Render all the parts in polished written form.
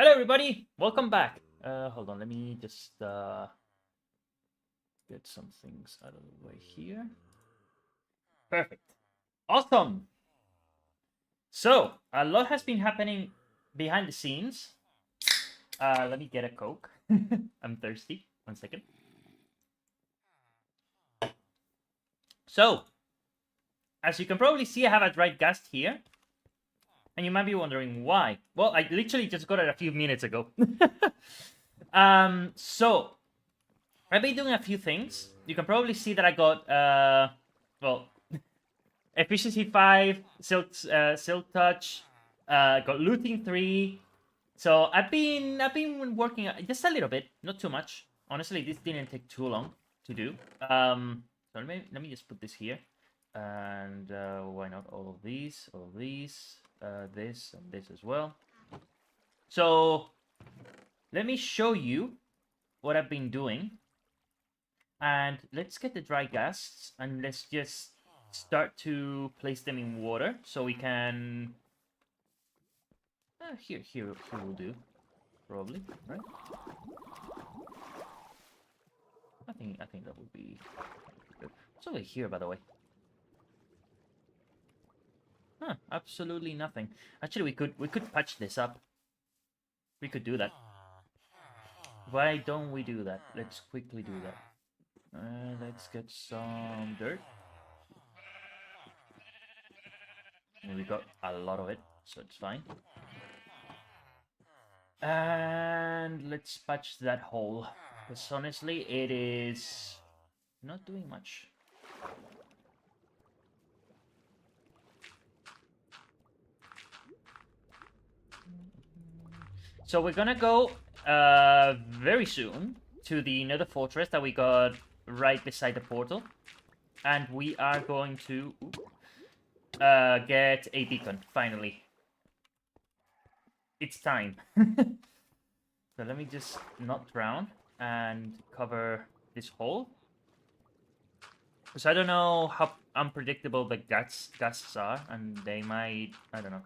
Hello, everybody. Welcome back. Hold on. Let me just get some things out of the way here. Perfect. Awesome. So, a lot has been happening behind the scenes. Let me get a Coke. I'm thirsty. 1 second. So, as you can probably see, I have a dried GHASTS here. And you might be wondering why. Well, I literally just got it a few minutes ago. So, I've been doing a few things. You can probably see that I got, well, Efficiency 5, Silk Touch, got Looting 3. So I've been working just a little bit, not too much. Honestly, this didn't take too long to do. So let me just put this here, and why not all of these, this and this as well. So let me show you what I've been doing, and let's get the dry GHASTS and let's just start to place them in water so we can. Here will do, probably, right? I think that would be good. What's over here, by the way? Huh, absolutely nothing. Actually, we could patch this up. We could do that. Why don't we do that? Let's quickly do that. Let's get some dirt. And we got a lot of it, so it's fine. And let's patch that hole. Because honestly, it is not doing much. So we're gonna go very soon to the Nether Fortress that we got right beside the portal. And we are going to get a beacon, finally. It's time. So let me just not drown and cover this hole. Because I don't know how unpredictable the ghasts are, and they might, I don't know,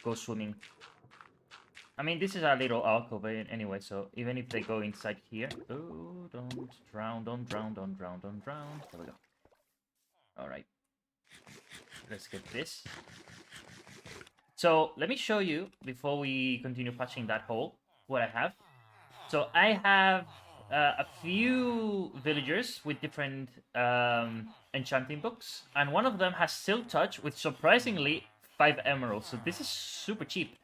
go swimming. I mean, this is a little alcove anyway, so even if they go inside here... Oh, don't drown, don't drown, don't drown, don't drown. There we go. Alright. Let's get this. So, let me show you, before we continue patching that hole, what I have. So, I have a few villagers with different enchanting books. And one of them has Silk Touch with, surprisingly, 5 emeralds. So, this is super cheap.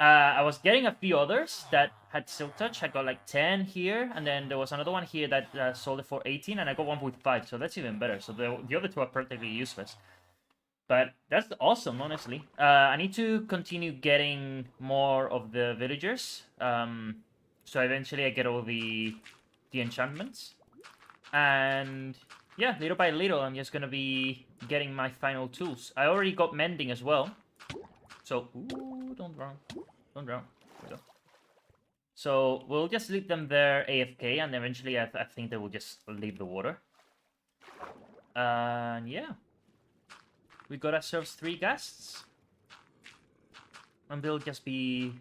I was getting a few others that had Silk Touch. I got like 10 here, and then there was another one here that sold it for 18, and I got one with 5, so that's even better. So the other two are practically useless. But that's awesome, honestly. I need to continue getting more of the villagers. So eventually I get all the enchantments. And yeah, little by little, I'm just gonna be getting my final tools. I already got mending as well. So, ooh, don't drown. Don't drown. There we go. So, we'll just leave them there AFK, and eventually I think they will just leave the water. And yeah. We got ourselves 3 ghasts. And they'll just be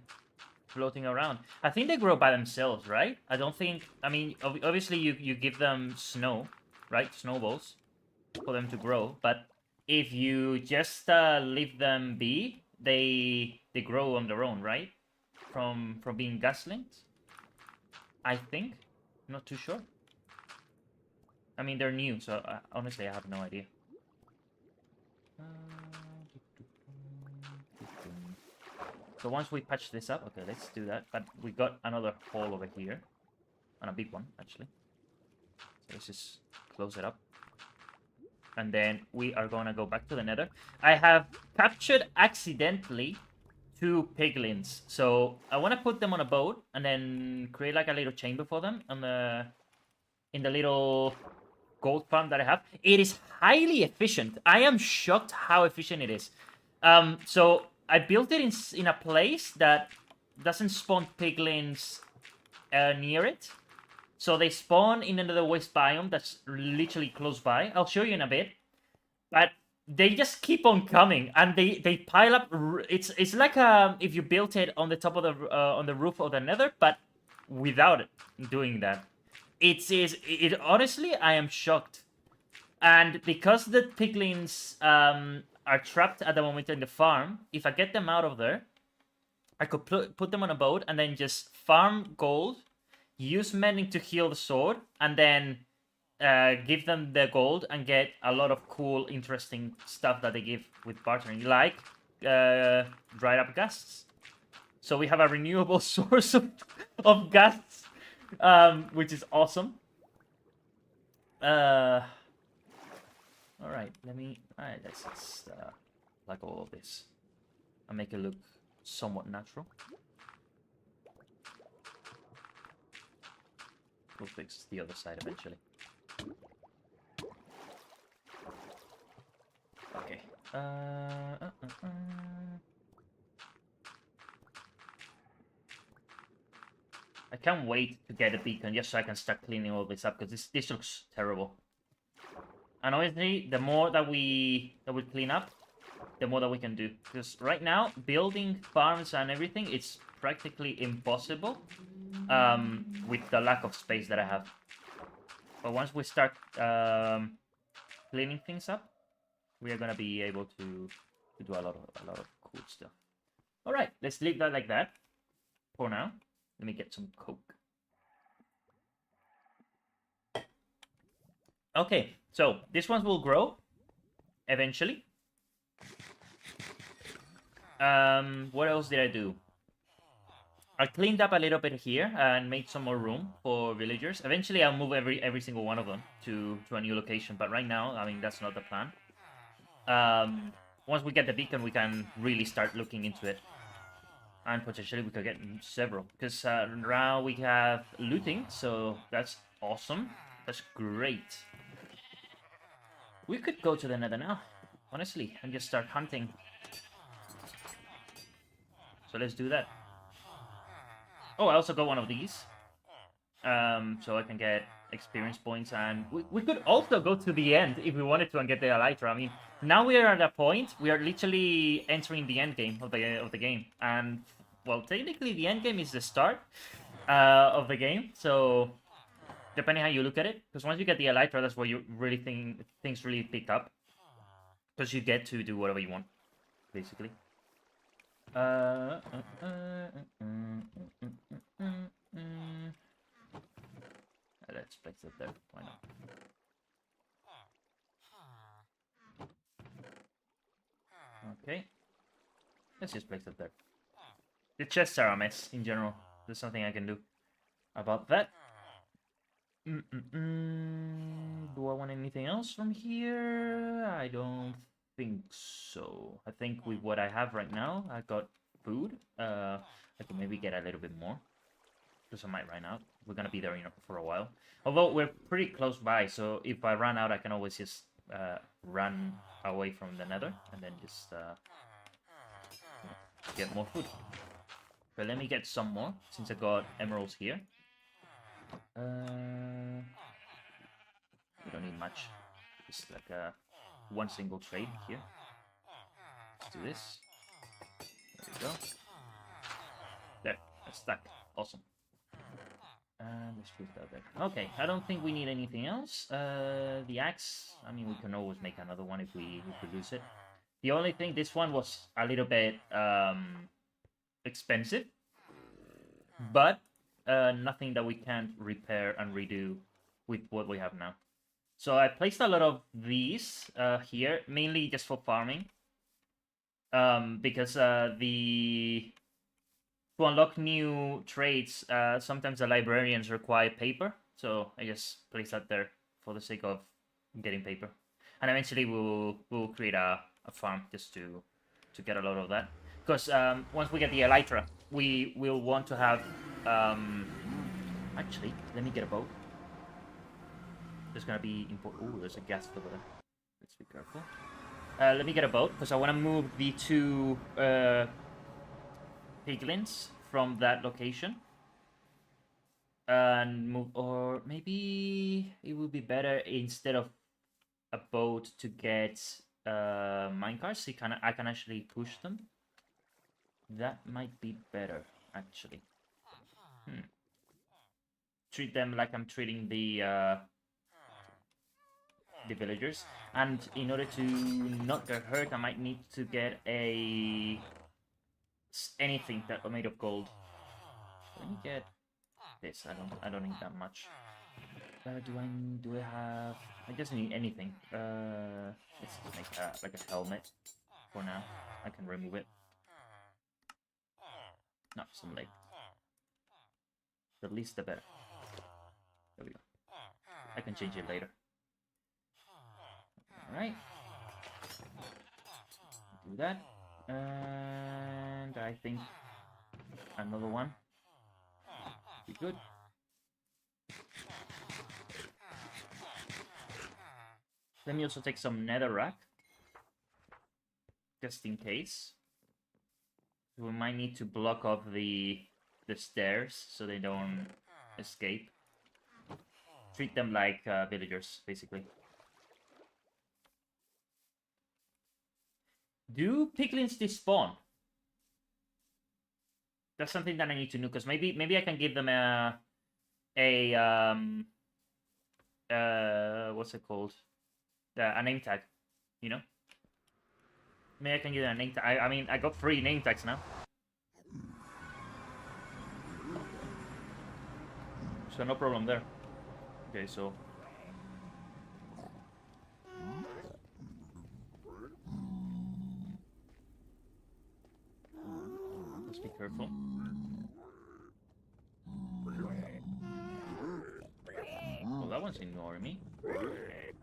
floating around. I think they grow by themselves, right? I don't think... I mean, obviously you give them snow, right? Snowballs for them to grow. But if you just leave them be... They grow on their own, right? From being gas-linked, I think. Not too sure. I mean, they're new, so honestly, I have no idea. So once we patch this up, okay, let's do that. But we got another hole over here, and a big one actually. So let's just close it up. And then we are gonna go back to the Nether. I have captured accidentally 2 piglins. So I want to put them on a boat and then create like a little chamber for them on in the little gold farm that I have. It is highly efficient. I am shocked how efficient it is. So I built it in a place that doesn't spawn piglins near it. So they spawn in another waste biome that's literally close by. I'll show you in a bit. But they just keep on coming, and they pile up. It's like if you built it on the top of the on the roof of the Nether, but without doing that. It honestly, I am shocked. And because the piglins are trapped at the moment in the farm, if I get them out of there, I could put them on a boat and then just farm gold, use mending to heal the sword, and then give them the gold and get a lot of cool, interesting stuff that they give with bartering, like dried up ghasts. So we have a renewable source of ghasts, which is awesome. All right, let's just like all of this and make it look somewhat natural. We'll fix the other side eventually. Okay. I can't wait to get a beacon just so I can start cleaning all this up, because this looks terrible. And obviously, the more that we clean up, the more that we can do. Because right now, building farms and everything, it's practically impossible with the lack of space that I have. But once we start cleaning things up, we are gonna be able to do a lot of cool stuff. All right, let's leave that like that for now. Let me get some coke. Okay, so this one will grow eventually. What else did I do? I cleaned up a little bit here and made some more room for villagers. Eventually, I'll move every single one of them to a new location. But right now, I mean, that's not the plan. Once we get the beacon, we can really start looking into it. And potentially we could get several. Because now we have looting, so that's awesome. That's great. We could go to the Nether now, honestly, and just start hunting. So let's do that. Oh, I also got one of these. So I can get experience points, and we could also go to the end if we wanted to and get the Elytra. I mean, now we are at a point, we are literally entering the end game of the game. And, well, technically the end game is the start of the game, so depending how you look at it, because once you get the Elytra, that's where you really things really pick up, because you get to do whatever you want, basically. Let's place it there. Why not? Okay. Let's just place it there. The chests are a mess in general. There's something I can do about that. Do I want anything else from here? I don't think so. I think with what I have right now, I got food. I can maybe get a little bit more, because I might run out. We're gonna be there for a while. Although we're pretty close by, so if I run out, I can always just run away from the Nether and then just get more food. But let me get some more, since I got emeralds here. We don't need much. Just like one single trade here. Let's do this. There we go. There, that's stuck. Awesome. Let's put that there. Okay, I don't think we need anything else. The axe, I mean, we can always make another one if we lose it. The only thing, this one was a little bit expensive, but nothing that we can't repair and redo with what we have now. So I placed a lot of these here, mainly just for farming, because to unlock new trades, sometimes the librarians require paper, so I just place that there for the sake of getting paper. And eventually we'll create a farm just to get a lot of that. Because once we get the Elytra, we will want to have... Actually, let me get a boat. There's gonna be important... Ooh, there's a ghast over there. Let's be careful. Let me get a boat, because I want to move the two piglins from that location. And move... Or maybe it would be better instead of a boat to get minecarts, I can actually push them. That might be better, actually. Treat them like I'm treating the villagers, and in order to not get hurt, I might need to get anything that are made of gold. Let me get this. I don't need that much. Do I have? I just need anything. Let's just make like a helmet for now. I can remove it. No, some leg. The least the better. There we go. I can change it later. Alright. Do that. And I think another one. Be good. Let me also take some netherrack. Just in case. We might need to block off the stairs so they don't escape. Treat them like villagers, basically. Do piglins despawn? That's something that I need to know, because maybe I can give them a what's it called? A name tag, you know? Maybe I can give them a name tag. I mean, I got 3 name tags now. So no problem there. Okay, so let's be careful. Well, that one's ignoring me. Okay.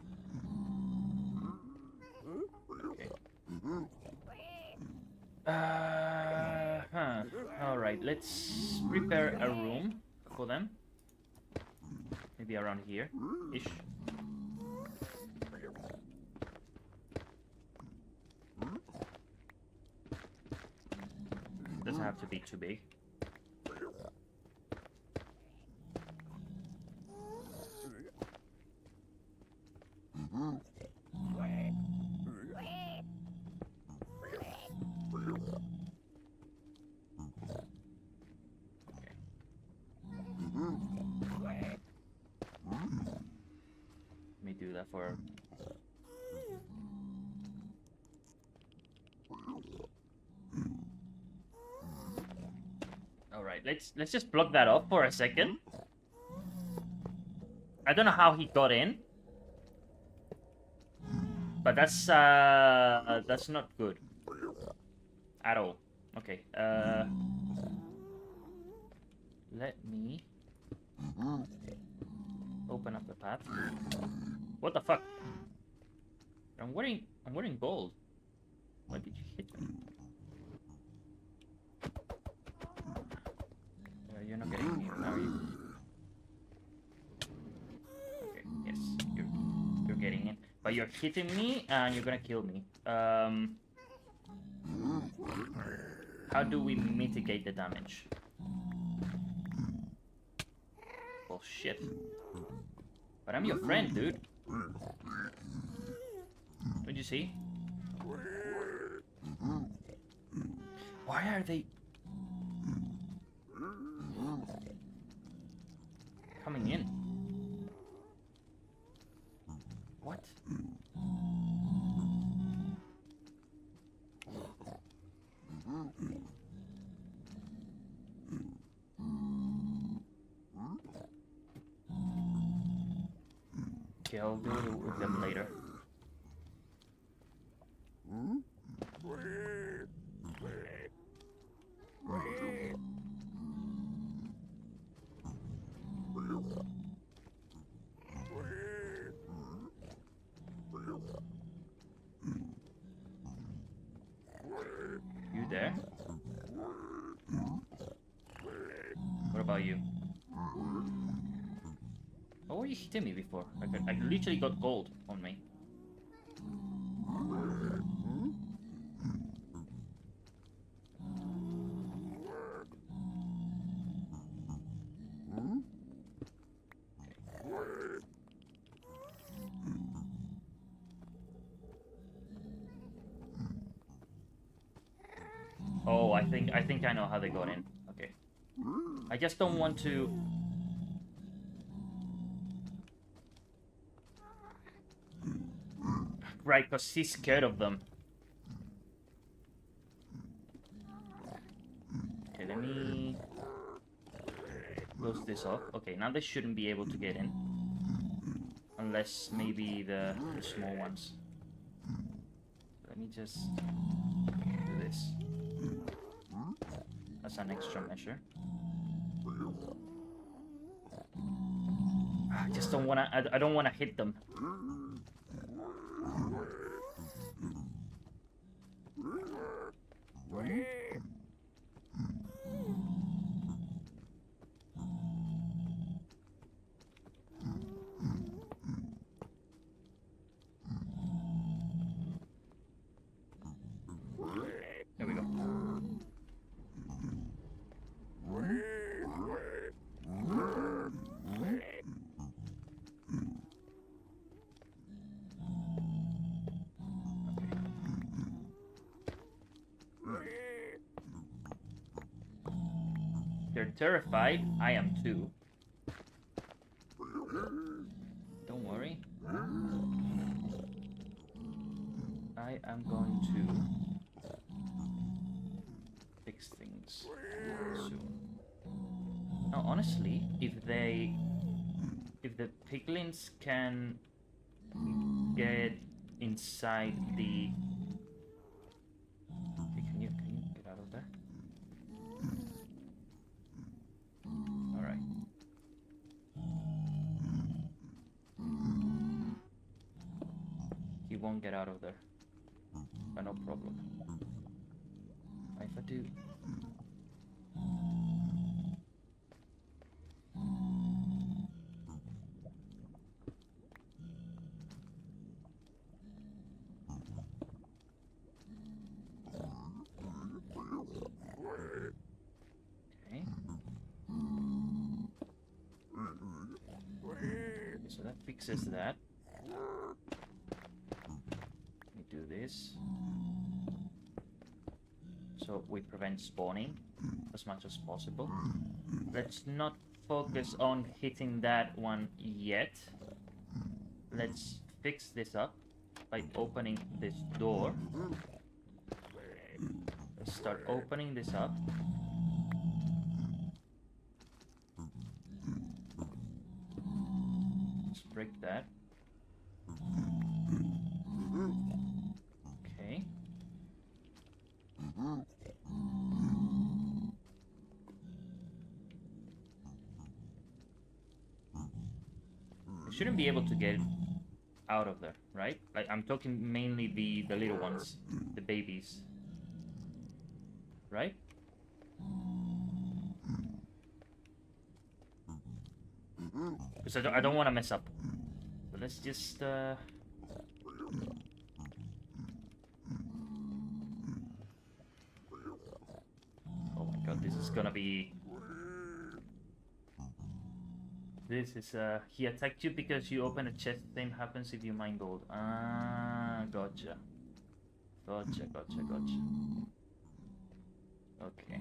Alright, let's prepare a room for them. Maybe around here-ish. Doesn't have to be too big. Let me do that for... Alright, let's just block that off for a second. I don't know how he got in. But that's not good. At all. Okay, let me open up the path. What the fuck? I'm wearing gold. Why did you hit me? You're not getting me, are you? Okay, yes, you're getting it. But you're hitting me and you're gonna kill me. How do we mitigate the damage? Well, shit. But I'm your friend, dude. Don't you see? Why are they coming in? What? Okay, I'll deal with them later. You there? What about you? How were you hitting me before? I literally got gold on me. think I know how they got in. Okay. I just don't want to. Right, because he's scared of them. Okay, let me close this off. Okay, now they shouldn't be able to get in. Unless maybe the small ones. Let me just do this. That's an extra measure. I just don't wanna. I don't wanna hit them. There we go. They're terrified. I am too. Don't worry. I am going to fix things soon. Now, honestly, if the piglins can get inside the... Okay, can you get out of there? Alright. He won't get out of there. But no problem. If I do... So that fixes that. Let me do this. So we prevent spawning as much as possible. Let's not focus on hitting that one yet. Let's fix this up by opening this door. Let's start opening this up. Break that. Okay. You shouldn't be able to get out of there, right? Like, I'm talking mainly the little ones, the babies, right? Because I don't want to mess up. So let's just oh my god, this is gonna be... This is he attacked you because you open a chest. Same happens if you mine gold. Ah, gotcha. Gotcha. Okay.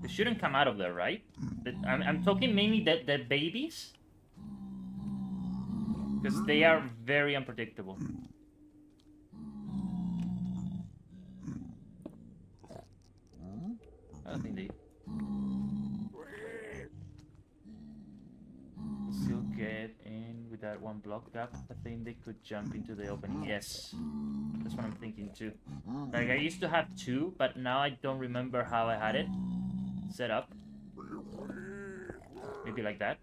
They shouldn't come out of there, right? I'm talking mainly the babies. Because they are very unpredictable. I don't think they... Still get in with that one block gap. I think they could jump into the opening. Yes. That's what I'm thinking too. Like, I used to have two, but now I don't remember how I had it set up. Maybe like that.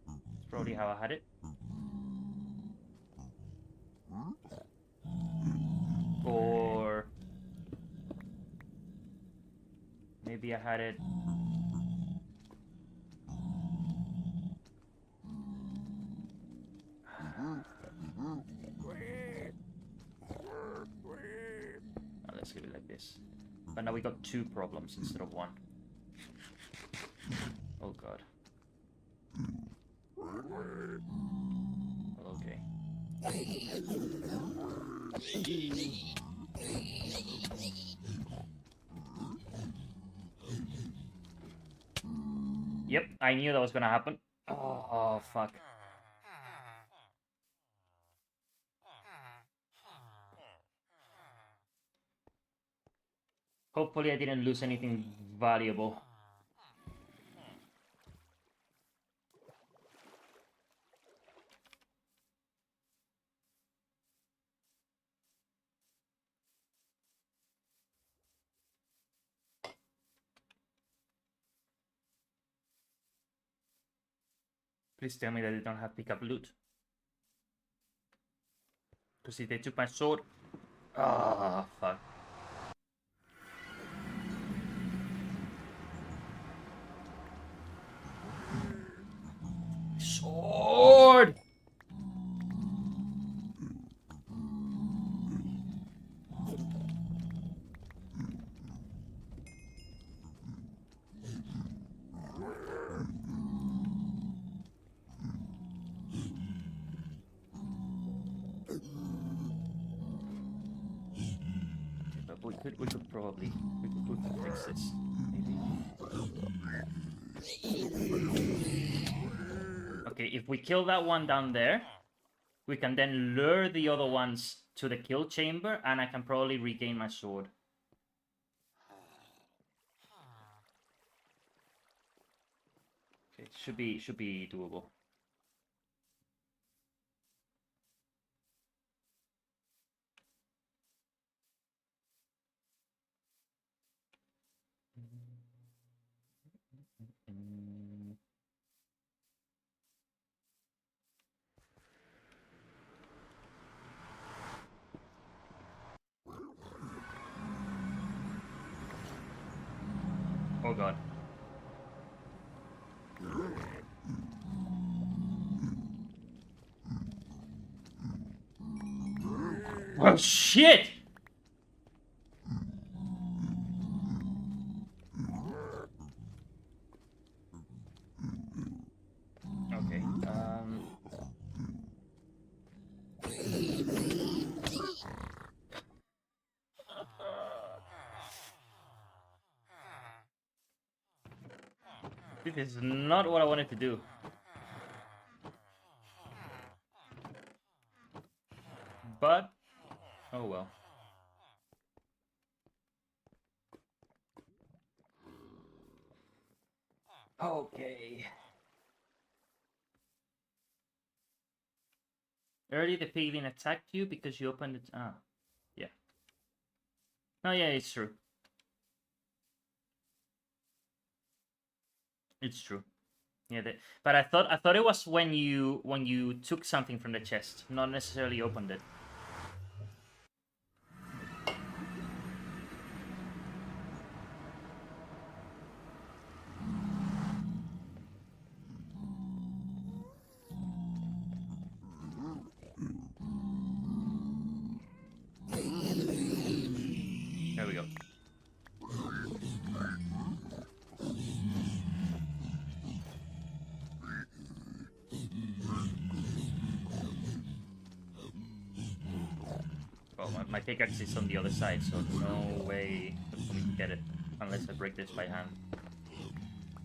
That's probably how I had it. Or maybe I had it... Let's leave it like this. But now we got two problems instead of one. Oh god. Okay. Yep, I knew that was gonna happen. Oh fuck. Hopefully I didn't lose anything valuable. Please tell me that they don't have pickup loot. Because if they took my sword... Ah, fuck. Sword! But we could probably we could fix this. Maybe. Okay, if we kill that one down there, we can then lure the other ones to the kill chamber, and I can probably regain my sword. Okay, should be doable. Oh god. Oh shit! Okay, this is not what I wanted to do. But, oh well. Okay. Earlier the piglin attacked you because you opened it. Ah, yeah. Oh yeah, it's true. It's true. Yeah, but I thought it was when you took something from the chest, not necessarily opened it. There we go. Well, my pickaxe is on the other side, so no way for me to get it unless I break this by hand.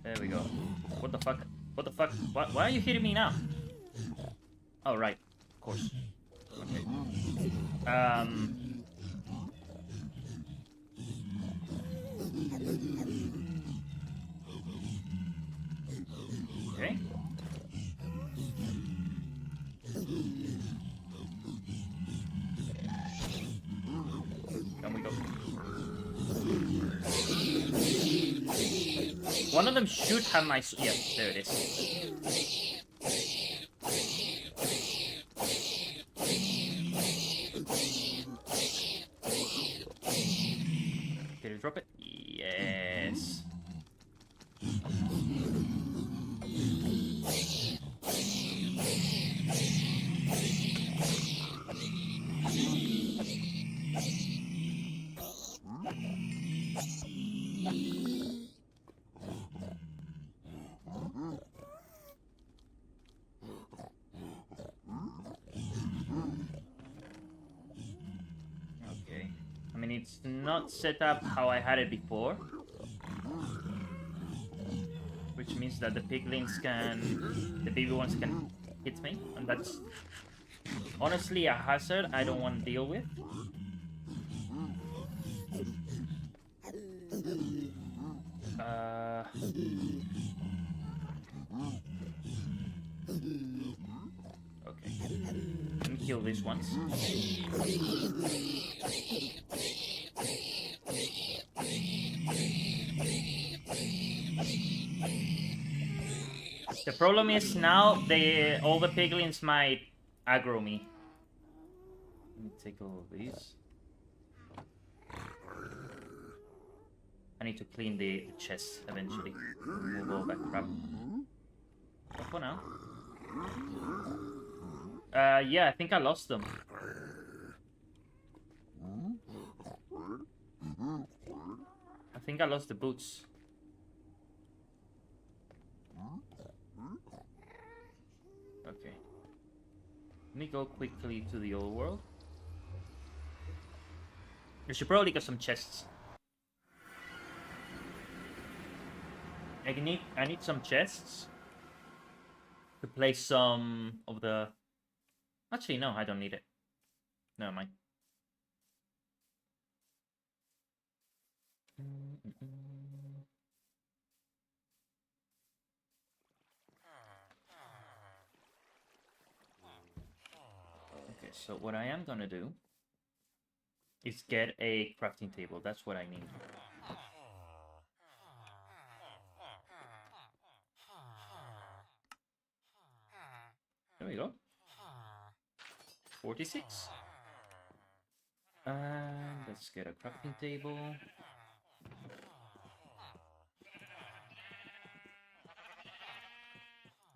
There we go. What the fuck? What the fuck? Why are you hitting me now? Oh, right. Of course. Okay. Okay. Can we go? One of them should have my... Yeah, there it is. Did it drop it? Yes. It's not set up how I had it before. Which means that the piglins can... the baby ones can hit me. And that's honestly a hazard I don't want to deal with. Okay. Let me kill these ones. The problem is now all the piglins might aggro me. Let me take all of these. I need to clean the chest eventually. Remove all that crap. But for now. Yeah, I think I lost them. I think I lost the boots. Okay. Let me go quickly to the old world. I should probably get some chests. I need some chests to place some of the... Actually, no, I don't need it. Never mind. Okay, so what I am gonna do is get a crafting table. That's what I need. There we go. 46. Let's get a crafting table.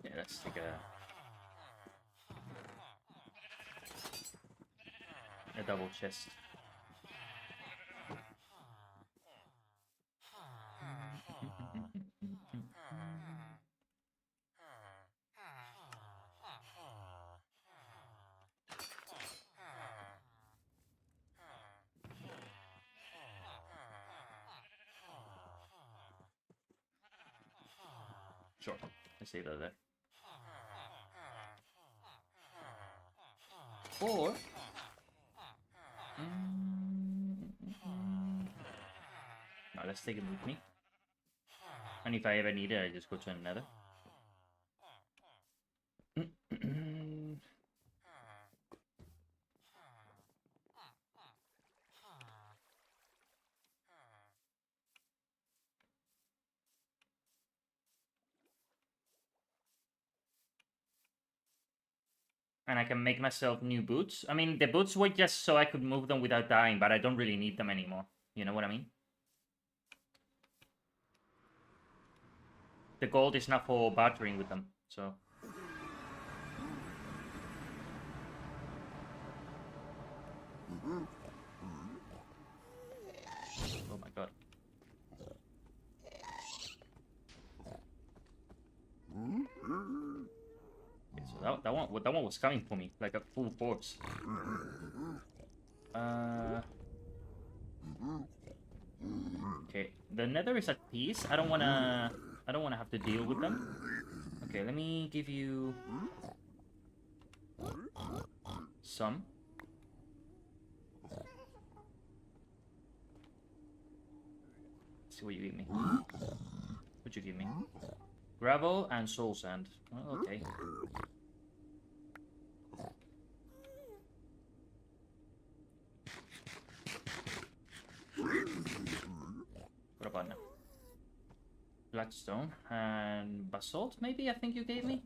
Yeah, let's take a double chest. Sure, I say that there. Or... no, let's take it with me. And if I ever need it, I just go to another. And I can make myself new boots. I mean, the boots were just so I could move them without dying, but I don't really need them anymore. You know what I mean? The gold is not for bartering with them, so... oh my god. Okay, so that one was coming for me, like a full force. Okay, the nether is at peace. I don't wanna have to deal with them. Okay, let me give you some. Let's see what you give me. What'd you give me? Gravel and soul sand. Oh, okay. What about now? Blackstone and basalt, maybe? I think you gave me?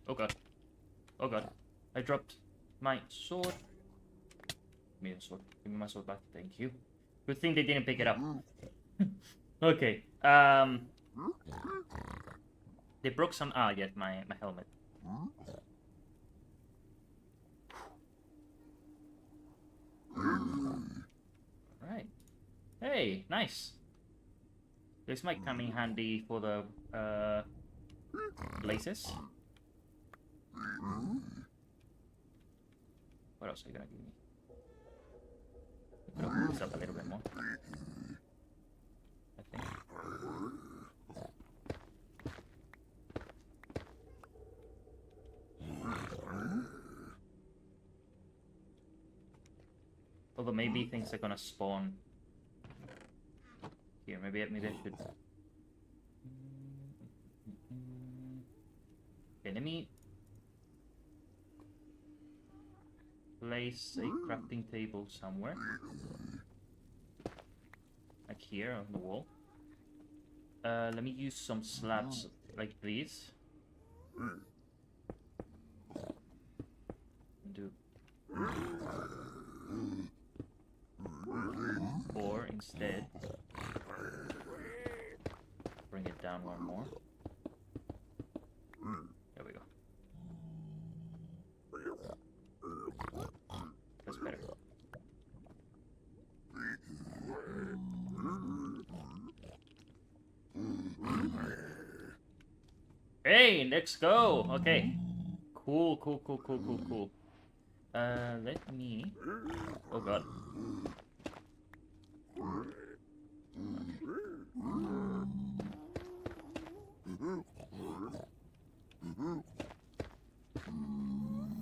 Oh god. Oh god. I dropped my sword. Give me a sword. Give me my sword back. Thank you. Good thing they didn't pick it up. Okay. They broke some... ah, yeah, my helmet. Alright. Hey, nice. This might come in handy for the blazes. What else are you gonna give me? this up a little bit more. I think. Although maybe things are gonna spawn here. Maybe I should. Okay, let me place a crafting table somewhere. Like here on the wall. Let me use some slabs like these. Do. Or instead, bring it down one more. There we go. That's better. Hey, let's go. Okay. Cool. Let me. Oh god.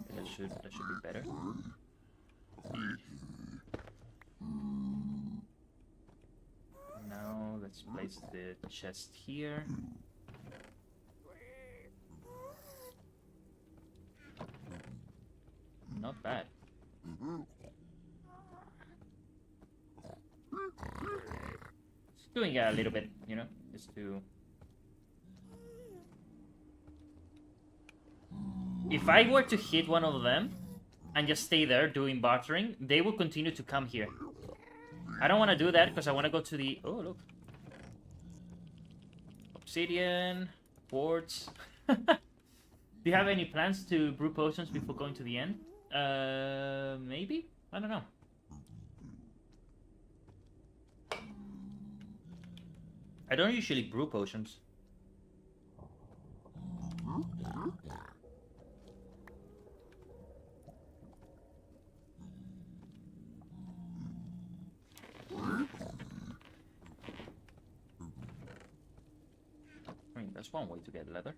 That should be better. Now let's place the chest here. Not bad. Just doing a little bit, you know, just to. If I were to hit one of them and just stay there doing bartering, they will continue to come here. I don't want to do that because I want to go to the... Oh, look. Obsidian, quartz. Do you have any plans to brew potions before going to the end? Maybe? I don't know. I don't usually brew potions. I mean, that's one way to get leather.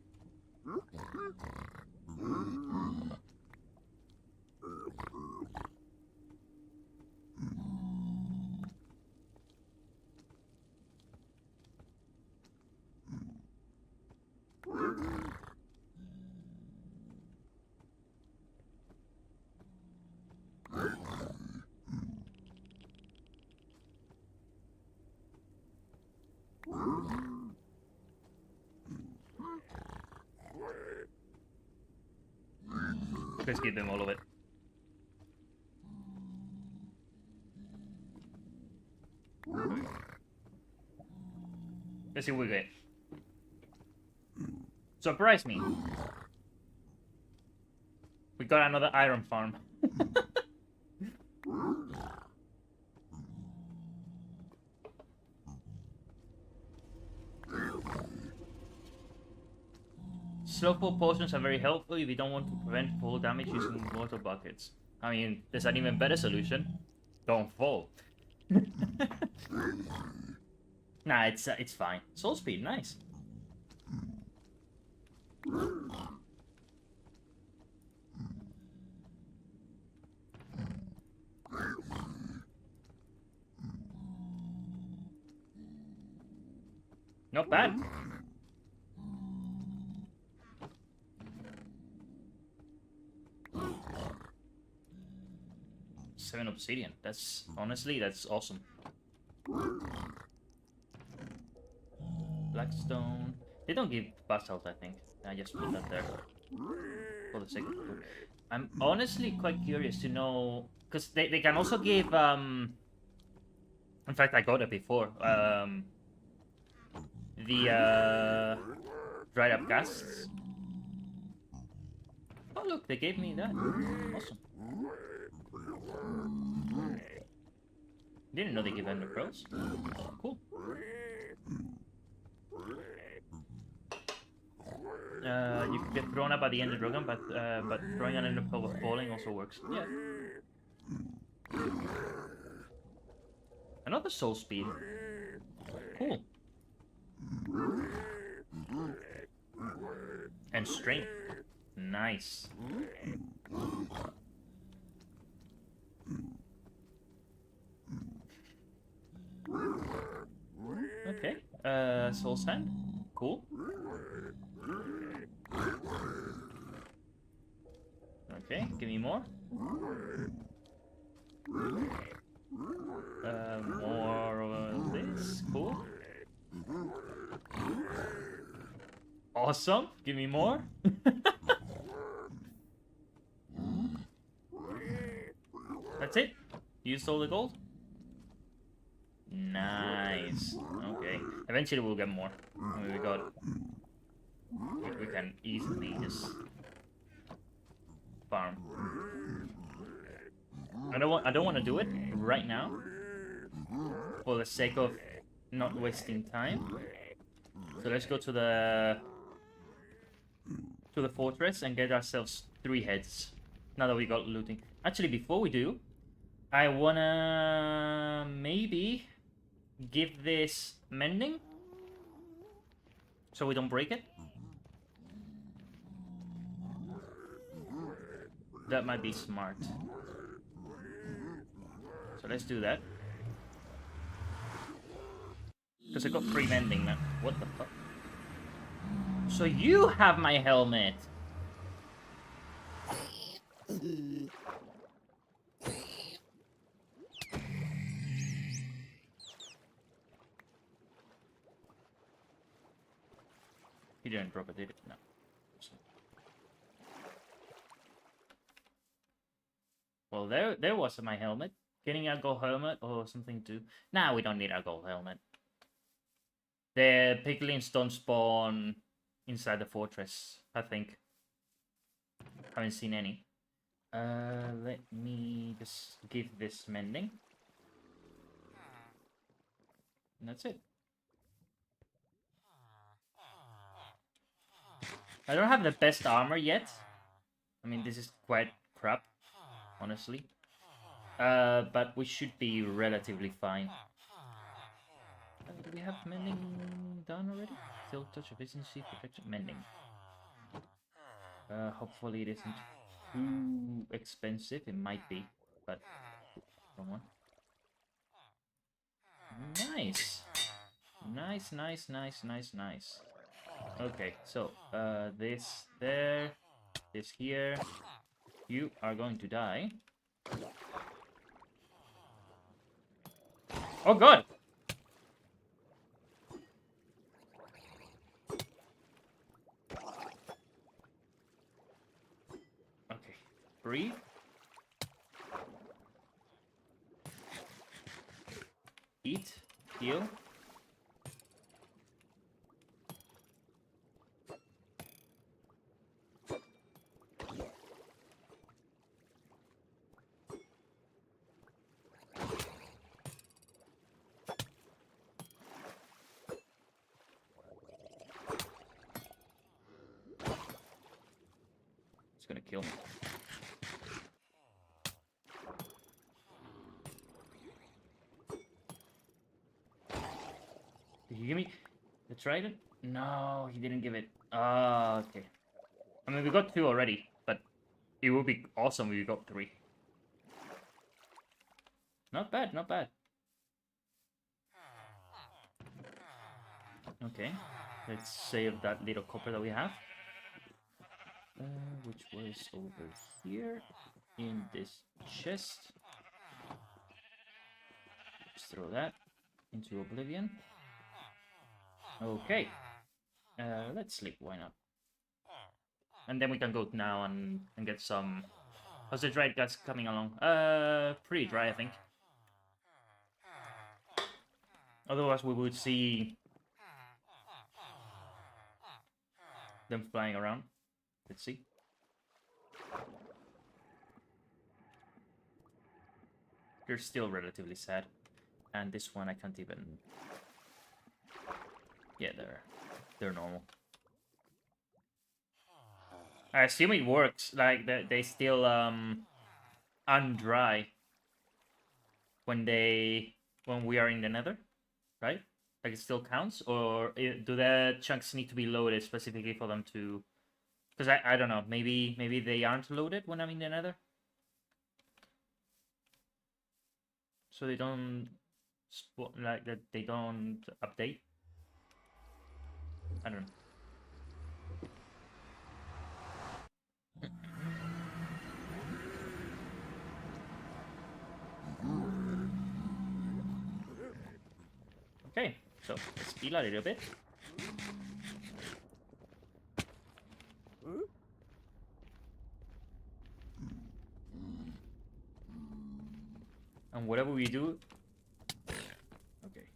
Let's give them all of it. Let's see what we get. Surprise me. We got another iron farm. Slowful potions are very helpful if you don't want to prevent fall damage using water buckets. I mean, there's an even better solution. Don't fall. Nah, it's fine. Soul speed, nice. Not bad. Seven obsidian. That's honestly, that's awesome. Blackstone. They don't give basalt, I think. I just put that there for the sake of it. I'm honestly quite curious to know, because they can also give in fact I got it before, the dried up GHASTS. Oh look, they gave me that. Awesome. Didn't know they give ender pearls. Cool. You can get thrown up at the ender dragon, but throwing an ender pearl with falling also works. Yeah. another soul speed. Cool. And strength. Nice. Okay. Soul sand. Cool. Okay, give me more. More of this. Cool. Awesome. Give me more. That's it? You stole the gold? Nice. Okay. Eventually we'll get more. I mean, we can easily just farm. I don't want to do it right now for the sake of not wasting time. So let's go to the fortress and get ourselves 3 heads. Now that we got looting. Actually, before we do, I wanna maybe give this mending so we don't break it. That might be smart. So let's do that. Because I got free mending, man. What the fuck? So you have my helmet! He didn't drop it, did it? No. Well, there was my helmet. Getting a gold helmet or something too. Nah, we don't need a gold helmet. The piglins don't spawn inside the fortress, I think. Haven't seen any. Let me just give this mending. And that's it. I don't have the best armor yet. I mean, this is quite crap, honestly. But we should be relatively fine. Do we have mending done already? Still touch efficiency, protection, mending. Hopefully it isn't too expensive. It might be, but wrong one. Nice. Nice, nice, nice, nice, nice. Okay, so this there, this here. You are going to die. Oh god! Okay, breathe. Eat, heal. It's gonna kill me. Did he give me the trident? No, he didn't give it. Ah, okay. I mean, we got 2 already, but it would be awesome if we got 3. Not bad, not bad. Okay, let's save that little copper that we have. Which was over here in this chest. Just throw that into oblivion. Okay, let's sleep, why not? And then we can go now and get some... How's the dried guts coming along? Pretty dry, I think. Otherwise we would see them flying around. Let's see. They're still relatively sad. And this one I can't even... Yeah, they're normal. I assume it works. Like, they still undry when they when we are in the nether, right? Like it still counts, or do the chunks need to be loaded specifically for them to? Because I don't know, maybe they aren't loaded when I'm in the nether, so they don't like that, they don't update. I don't know. Okay, so let's heal a little bit. And whatever we do... Okay.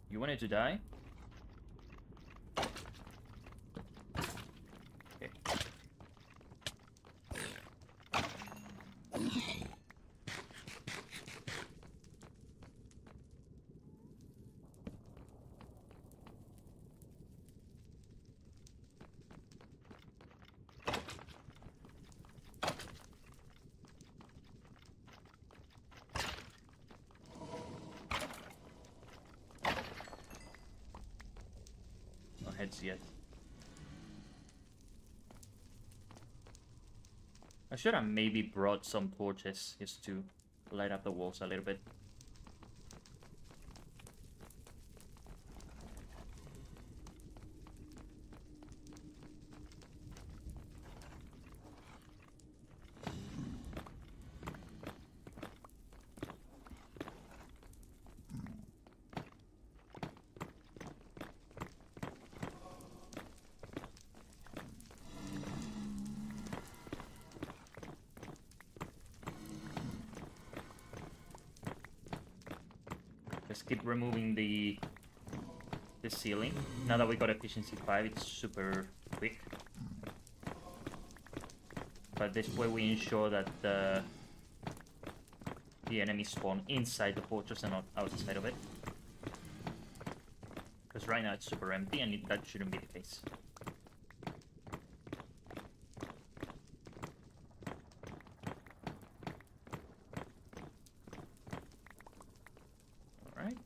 You wanted to die? Okay. No heads yet. I should have maybe brought some torches just to light up the walls a little bit. Just keep removing the ceiling. Now that we got efficiency 5, it's super quick. But this way we ensure that the enemies spawn inside the fortress and not outside of it. Because right now it's super empty and that shouldn't be the case. Alright.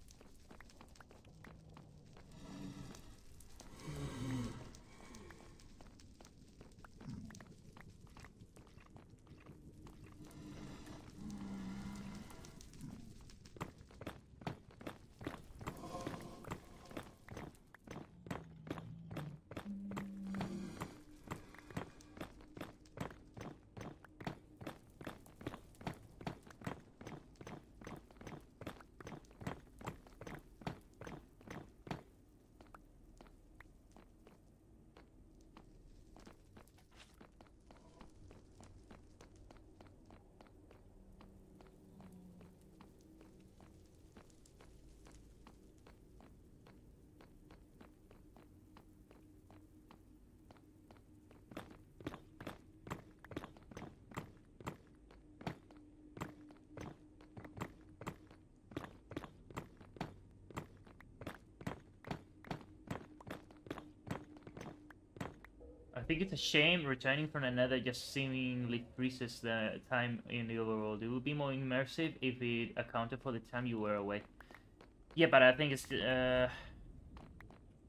I think it's a shame returning from another just seemingly freezes the time in the overworld. It would be more immersive if it accounted for the time you were away. Yeah, but I think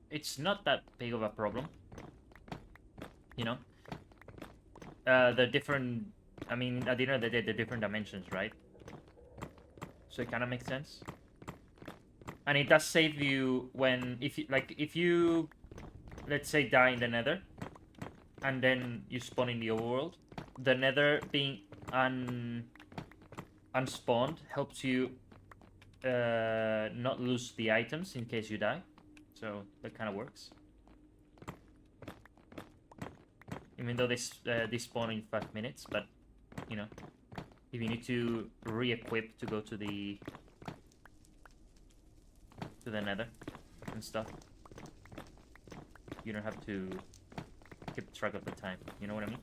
it's not that big of a problem. You know? The different... I mean, at the end of the day, the different dimensions, right? So it kind of makes sense. And it does save you when... If you, let's say, die in the nether, and then you spawn in the overworld, the nether being unspawned helps you not lose the items in case you die. So that kind of works. Even though they spawn in 5 minutes, but you know, if you need to re-equip to go to the nether and stuff, you don't have to keep track of the time. You know what I mean?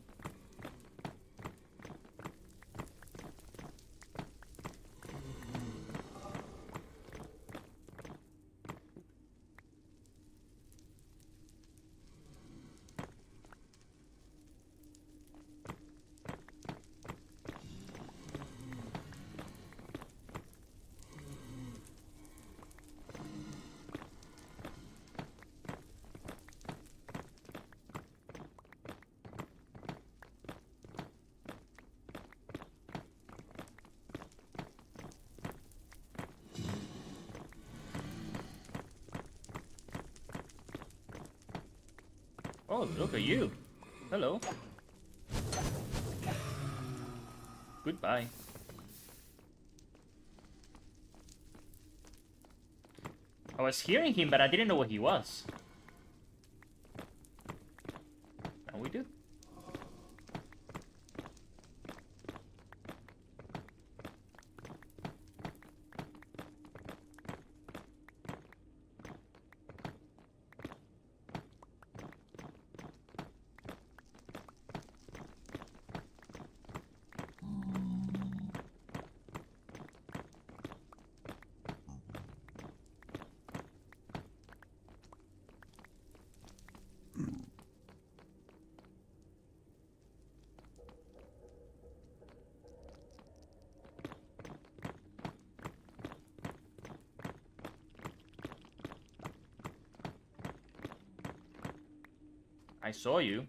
Oh, look at you. Hello. Goodbye. I was hearing him, but I didn't know what he was. Now we do. I saw you.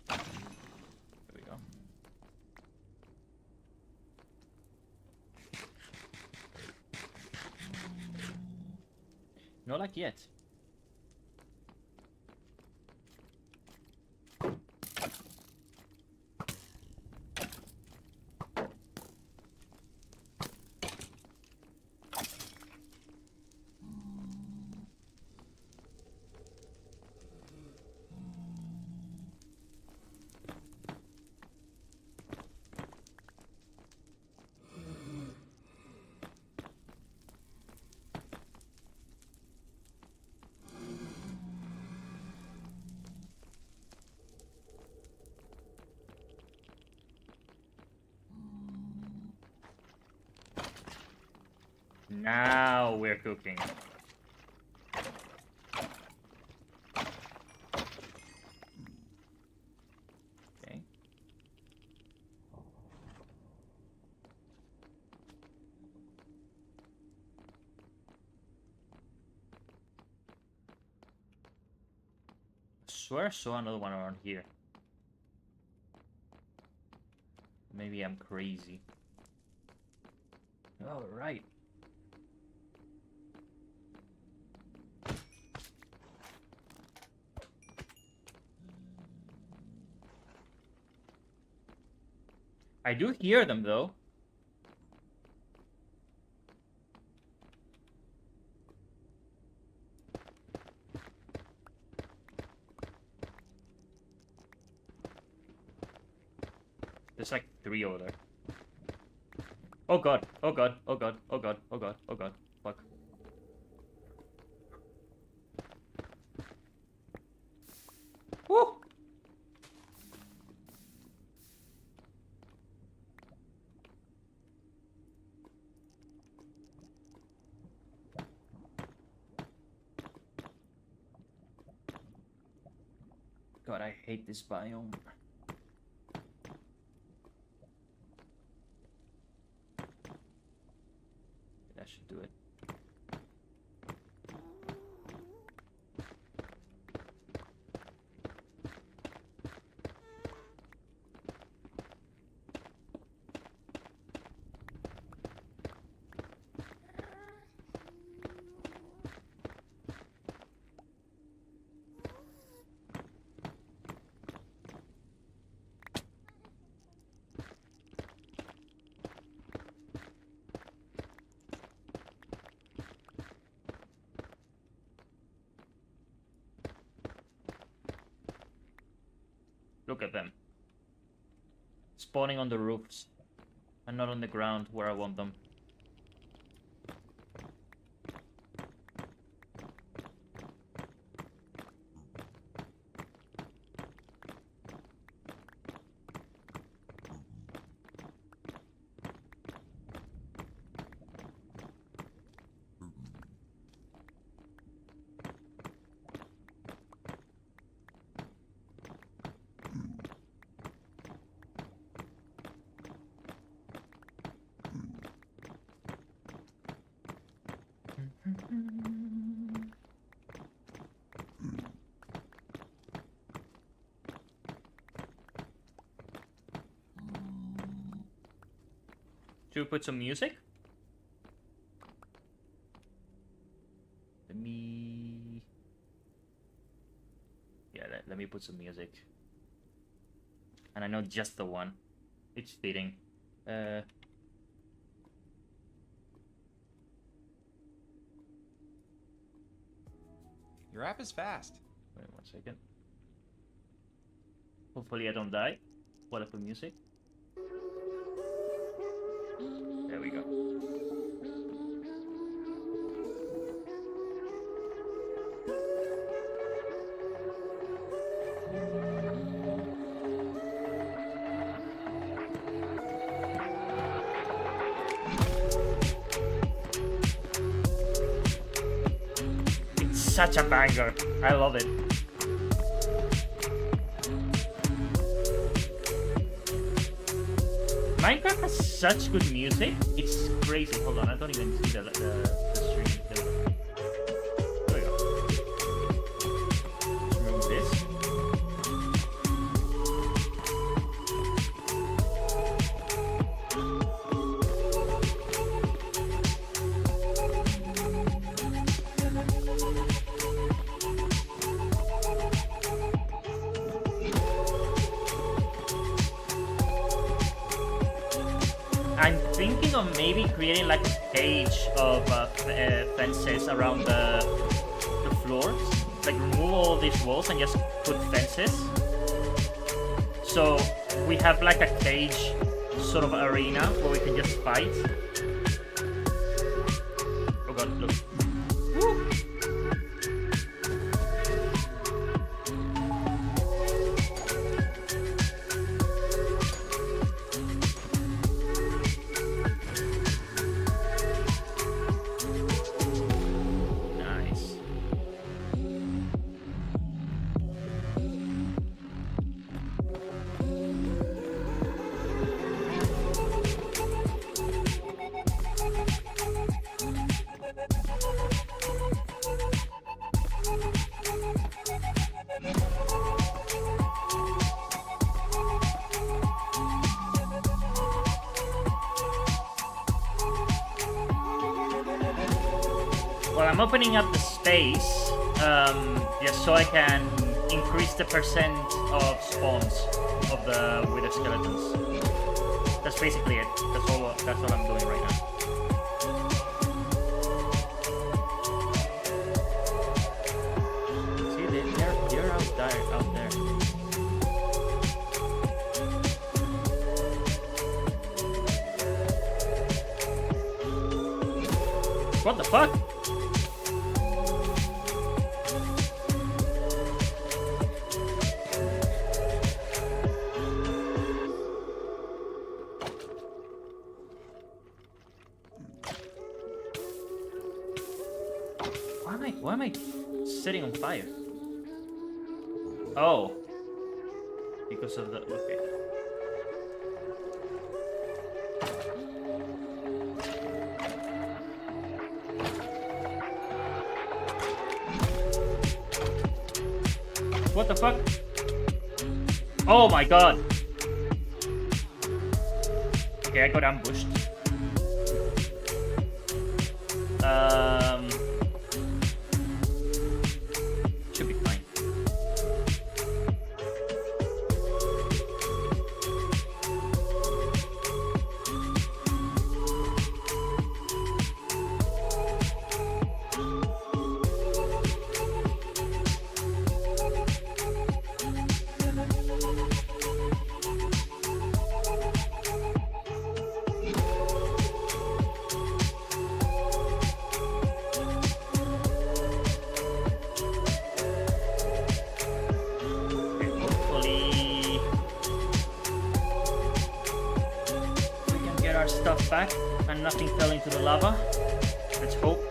There we go. Not like yet. Now we're cooking. Okay. I swear I saw another one around here. Maybe I'm crazy. All right. I do hear them though. There's like 3 over there. Oh god, oh god, oh god, oh god, oh god, oh god, fuck. Woo! God, I hate this biome. That should do it. Look at them. Spawning on the roofs. And not on the ground where I want them. Should we put some music? Let me... Yeah, let me put some music. And I know just the one. It's fitting. Your app is fast. Wait 1 second. Hopefully I don't die while I put music. There we go. It's such a banger. I love it. Minecraft has such good music. It's crazy. Hold on, I don't even see the stream. There we go. Let's remove this. I'm thinking of maybe creating like a cage of fences around the floors. Like remove all these walls and just put fences. So we have like a cage sort of arena where we can just fight. Oh god, look. Woo! Well, I'm opening up the space just so I can increase the percent of spawns of the wither skeletons. That's basically it. That's all I'm doing right now. See, they're out there. What the fuck? Why am I sitting on fire? Oh. Because of the... Okay. What the fuck? Oh my god. Okay, I got ambushed. Should be fine. Stuff back and nothing fell into the lava. Let's hope.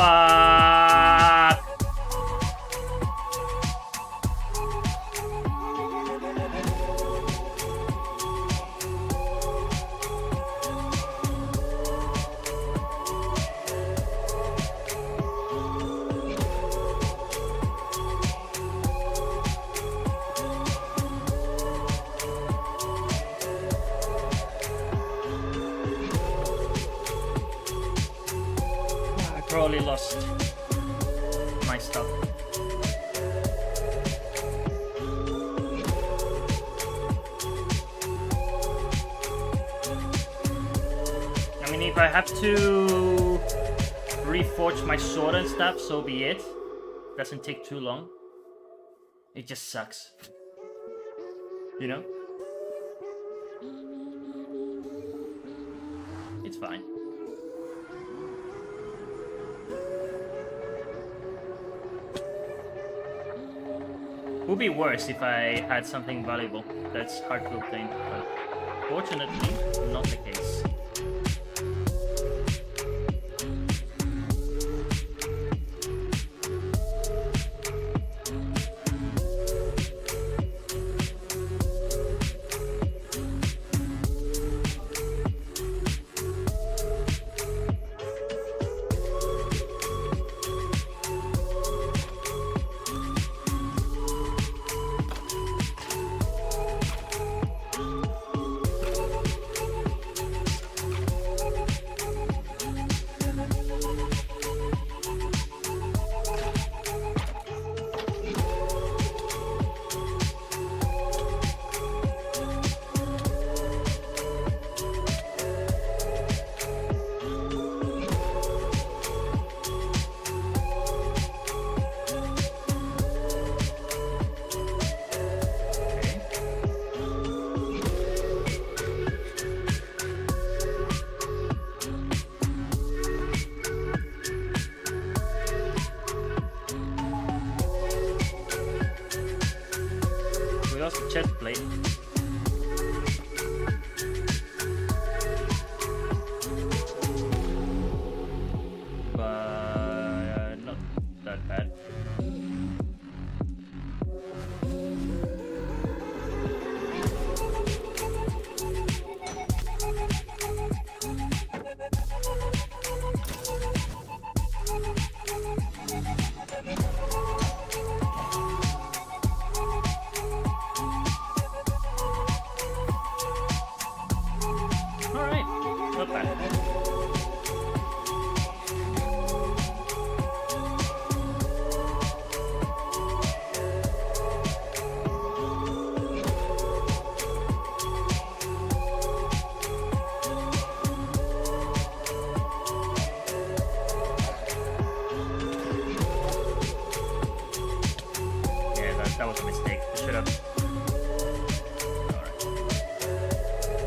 Fuck! I probably lost my stuff. I mean, if I have to reforge my sword and stuff, so be it. Doesn't take too long. It just sucks. You know? It's fine. Would be worse if I had something valuable that's hard to obtain, but fortunately, not the case. We lost the chest plate. But not that bad. Alright, not bad. Yeah, that was a mistake. I should have. Alright.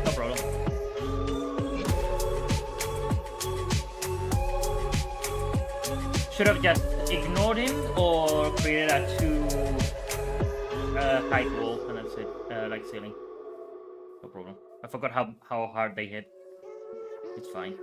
No problem. Should have just ignored him or created a too height wall and that's it, like ceiling. No problem. I forgot how hard they hit. It's fine.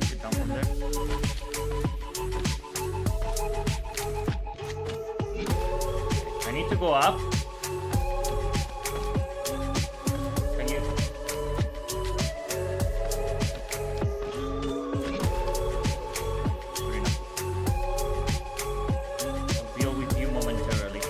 Get down from there. I need to go up. Can you? Good enough. I'll deal with you momentarily.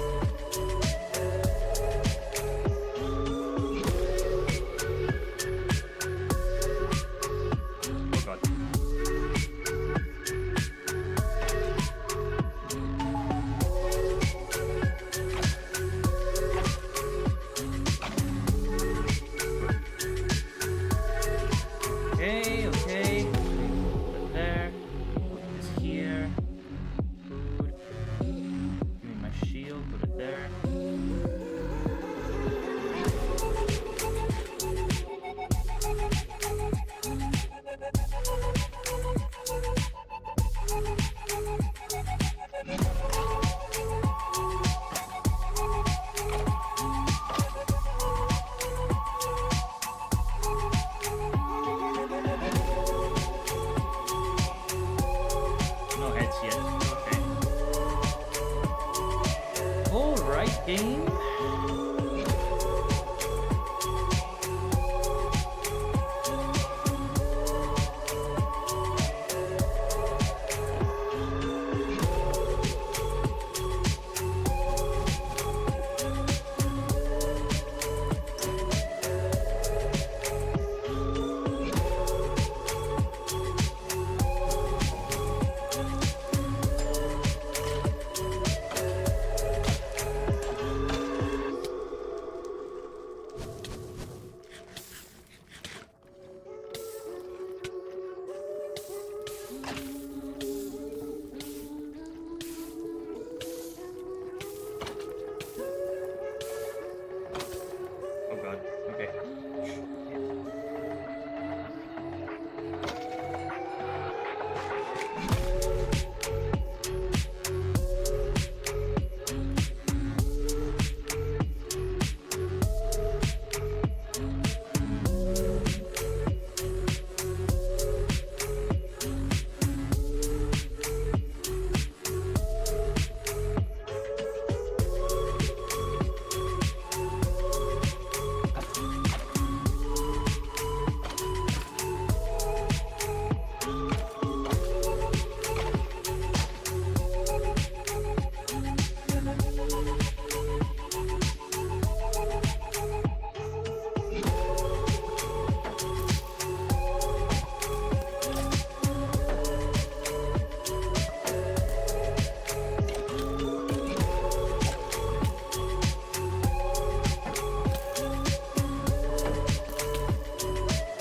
game. Oh god, okay.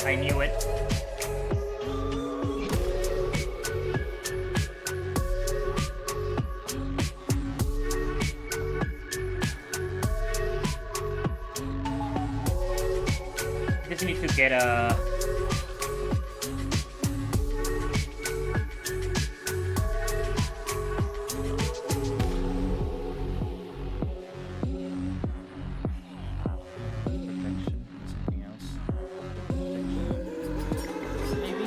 I knew it. Just need to get a... protection, something else. Maybe?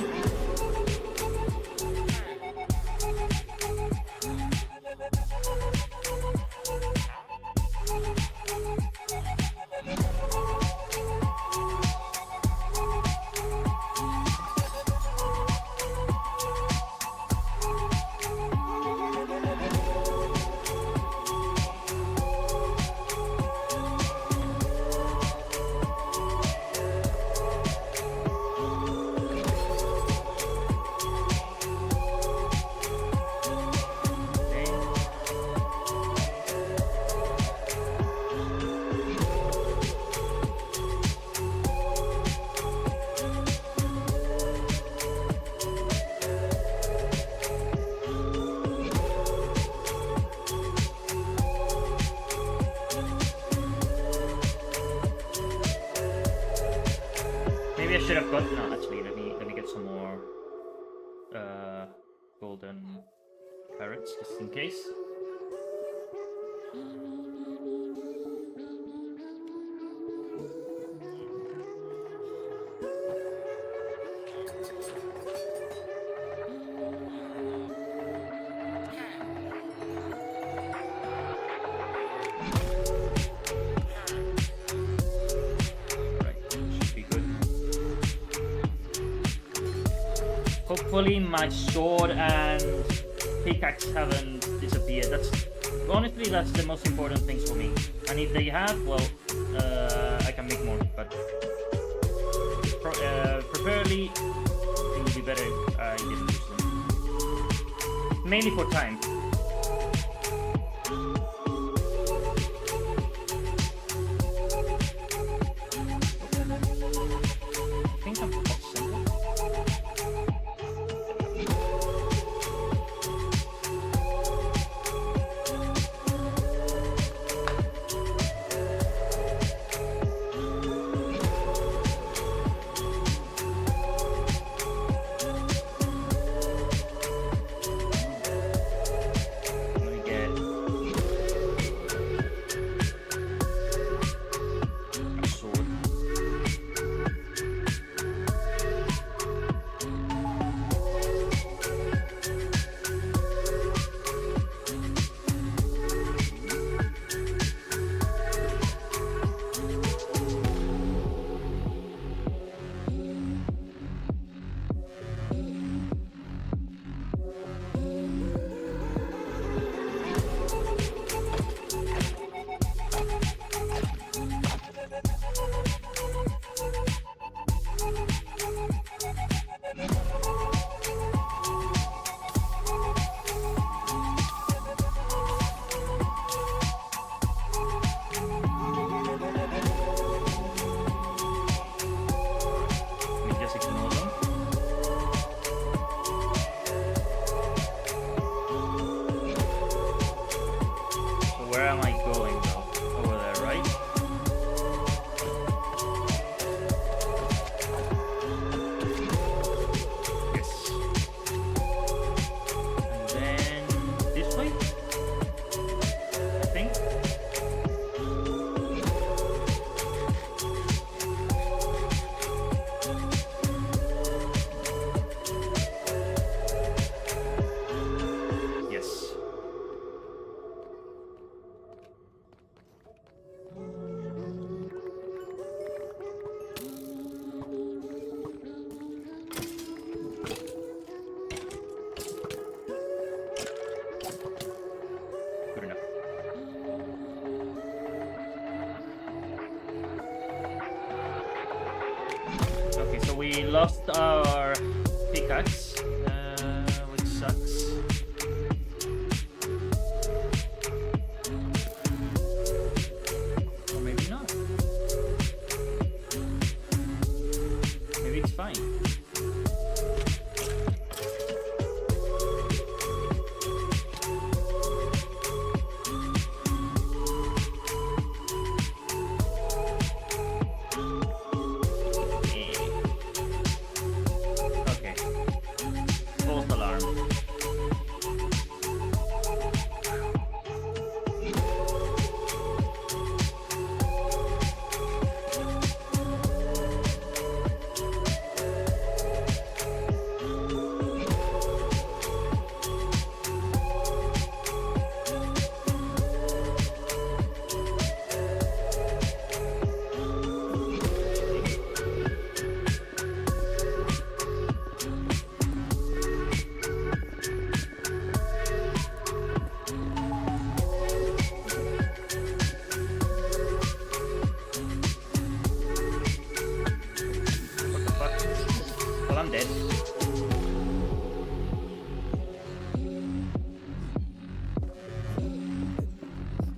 Maybe I should have got... No, actually, let me get some more golden parrots, just in case. Hopefully my sword and pickaxe haven't disappeared. Honestly, that's the most important things for me. And if they have, well, I can make more. But preferably, it would be better if I didn't use them. Mainly for time. I think I'm possible. So we lost our pickaxe, which sucks. Or maybe not. Maybe it's fine. Okay. False alarm. What the fuck? Well, I'm dead.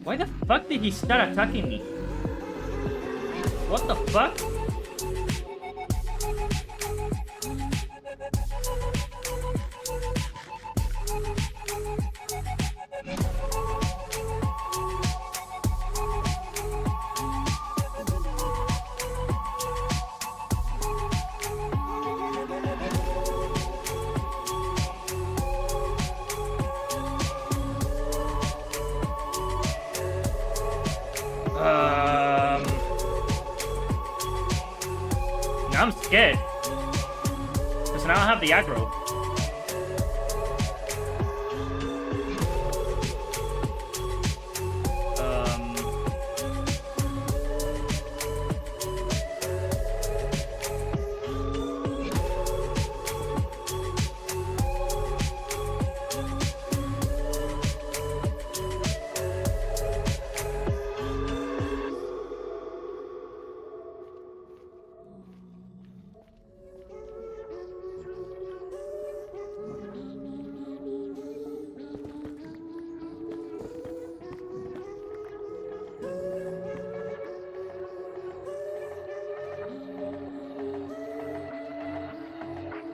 Why the fuck did he start attacking me? What the fuck? Now I'm scared. Because now I have the aggro.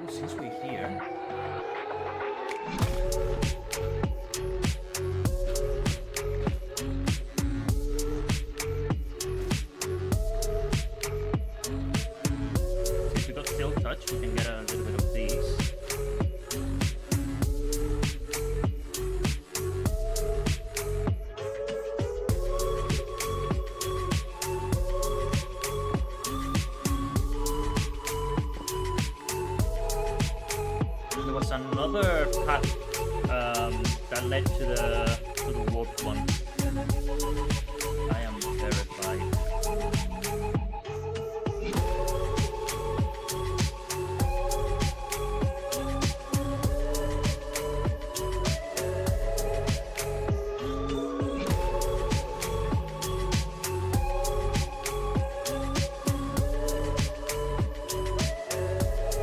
Since we're here, since we got still touch, we can get a little bit of these. There was another path that led to the warped one. I am terrified.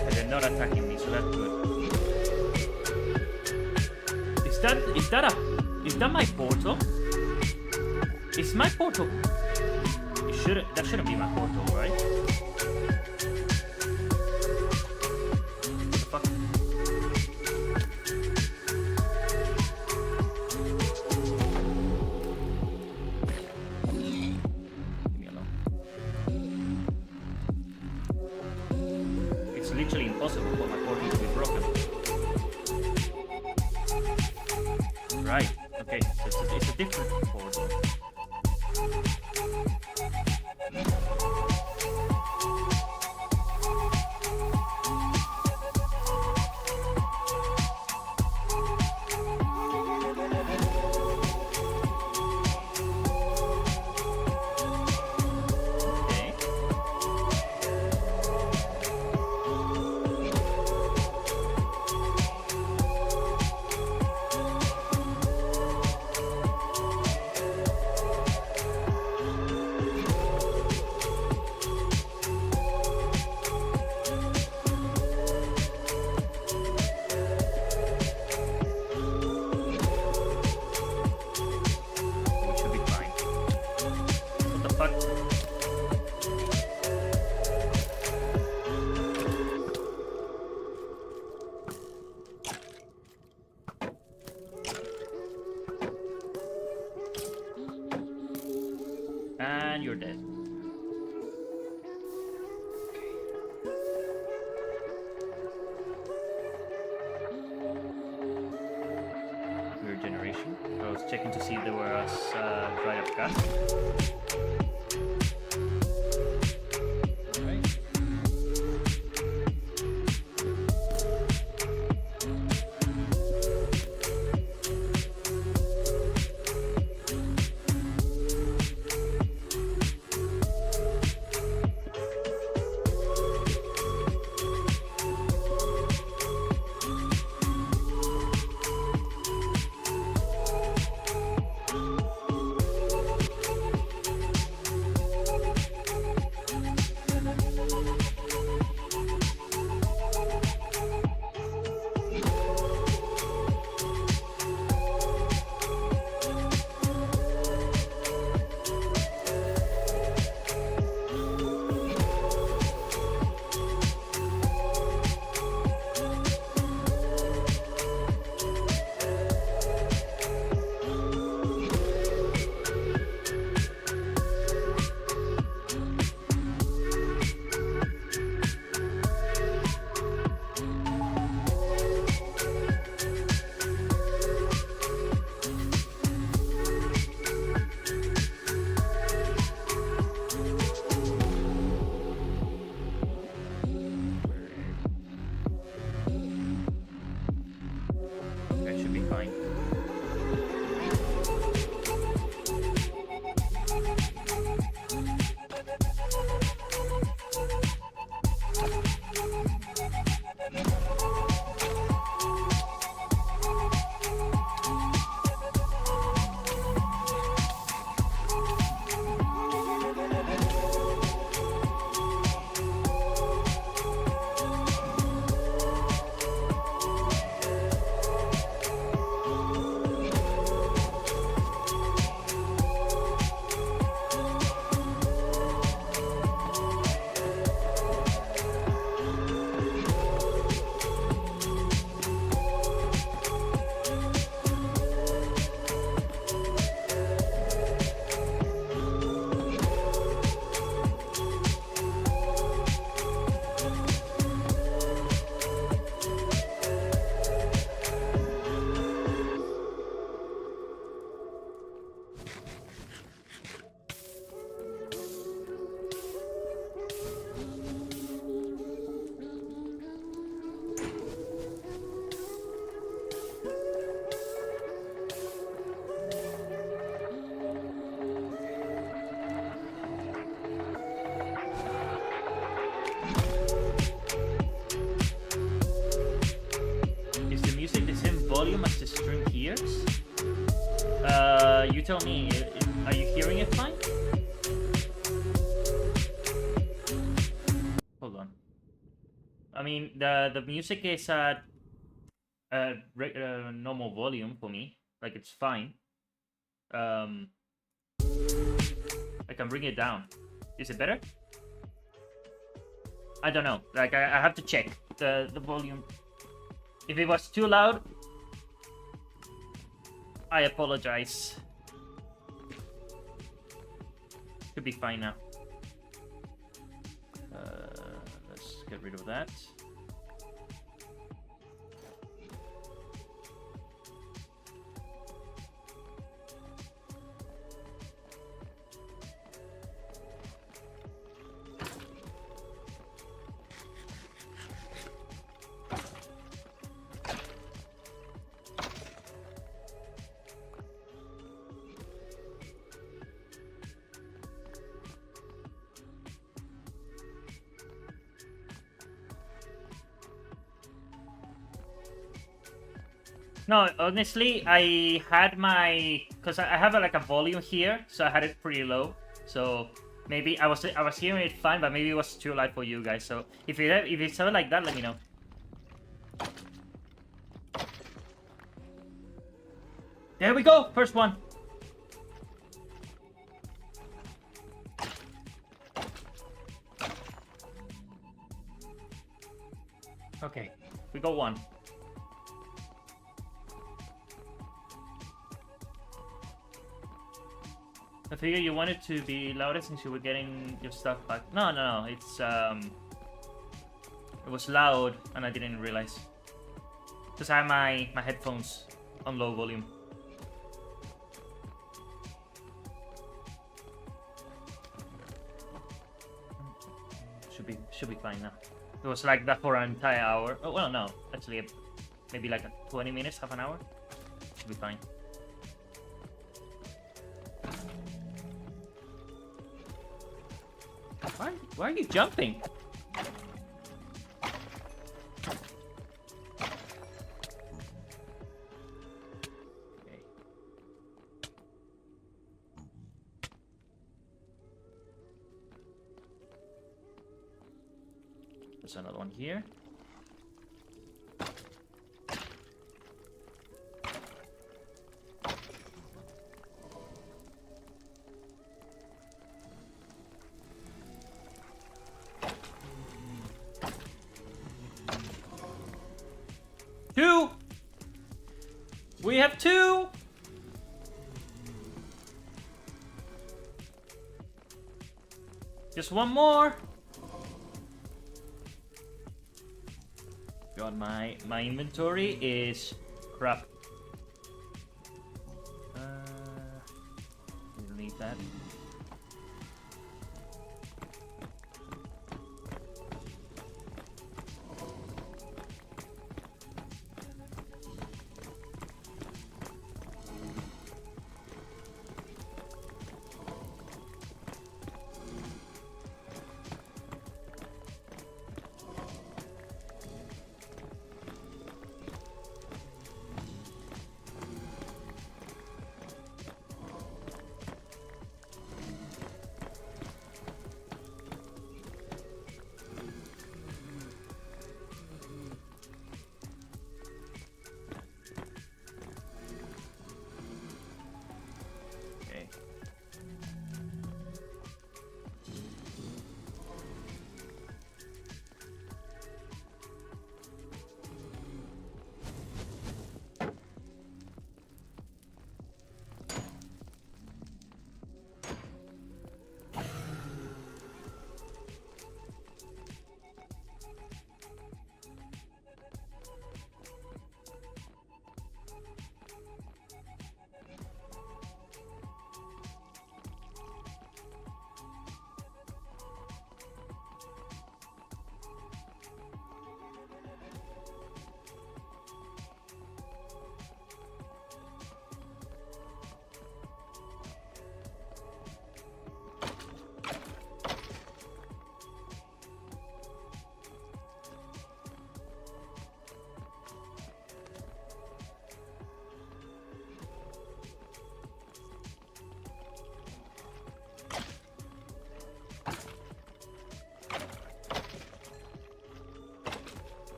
And they're not attacking me, so that's good. Is that my portal? Is my portal? That shouldn't be my portal, right? What the fuck? Leave me alone. It's literally impossible for my portal to be broken. Right. Okay. So it's a different portal. Okay. and you're dead. Weird generation. I was checking to see if there was dried up gas. That should be fine. Volume as the stream hears? You tell me. Are you hearing it fine? Hold on. I mean, the music is at normal volume for me. Like, it's fine. I can bring it down. Is it better? I don't know. Like, I have to check the volume. If it was too loud, I apologize. Should be fine now. Let's get rid of that. No, honestly, I had my, because I have like a volume here, so I had it pretty low. So maybe I was hearing it fine, but maybe it was too loud for you guys. So if it sounded like that, let me know. There we go, first one. Okay, we got one. I figure you wanted to be louder since you were getting your stuff back. No, no, no. It's it was loud and I didn't realize. Because I have my headphones on low volume. Should be fine now. It was like that for an entire hour. Oh well, no, actually, maybe like 20 minutes, half an hour. Should be fine. Why are you jumping? There's another one here. Two! We have two! Just one more! God, my inventory is crap. Delete that.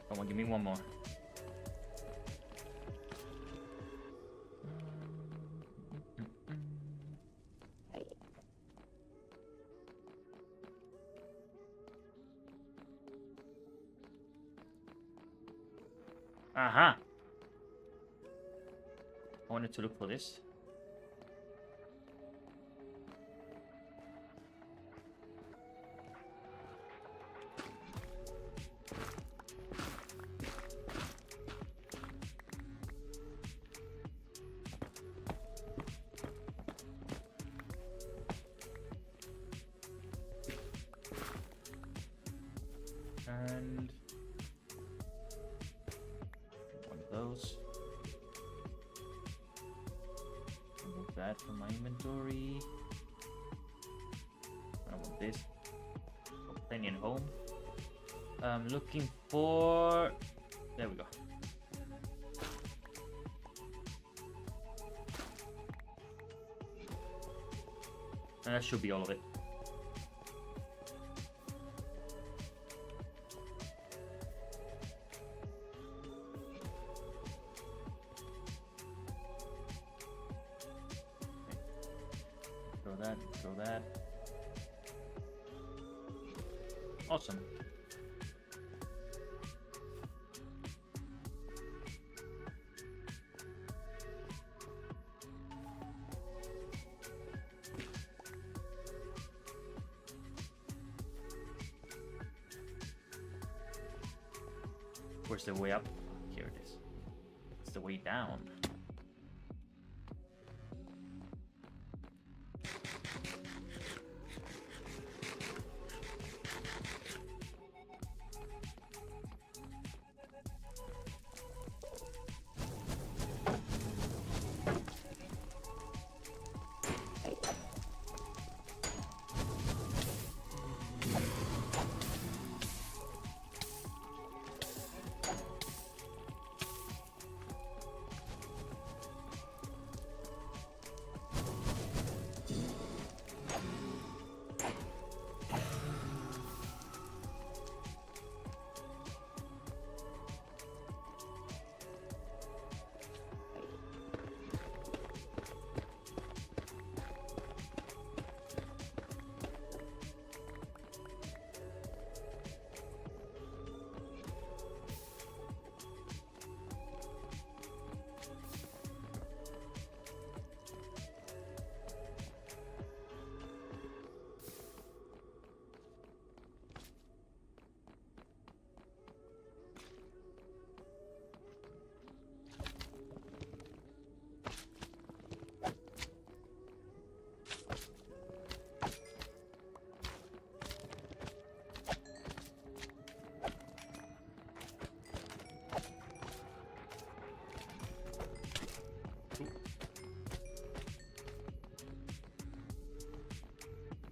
Come on, give me one more. Aha! I wanted to look for this. And one of those. Remove that from my inventory. I want this. Plenty at home. I'm looking for. There we go. And that should be all of it. Throw that. Awesome. Where's the way up? Here it is. It's the way down.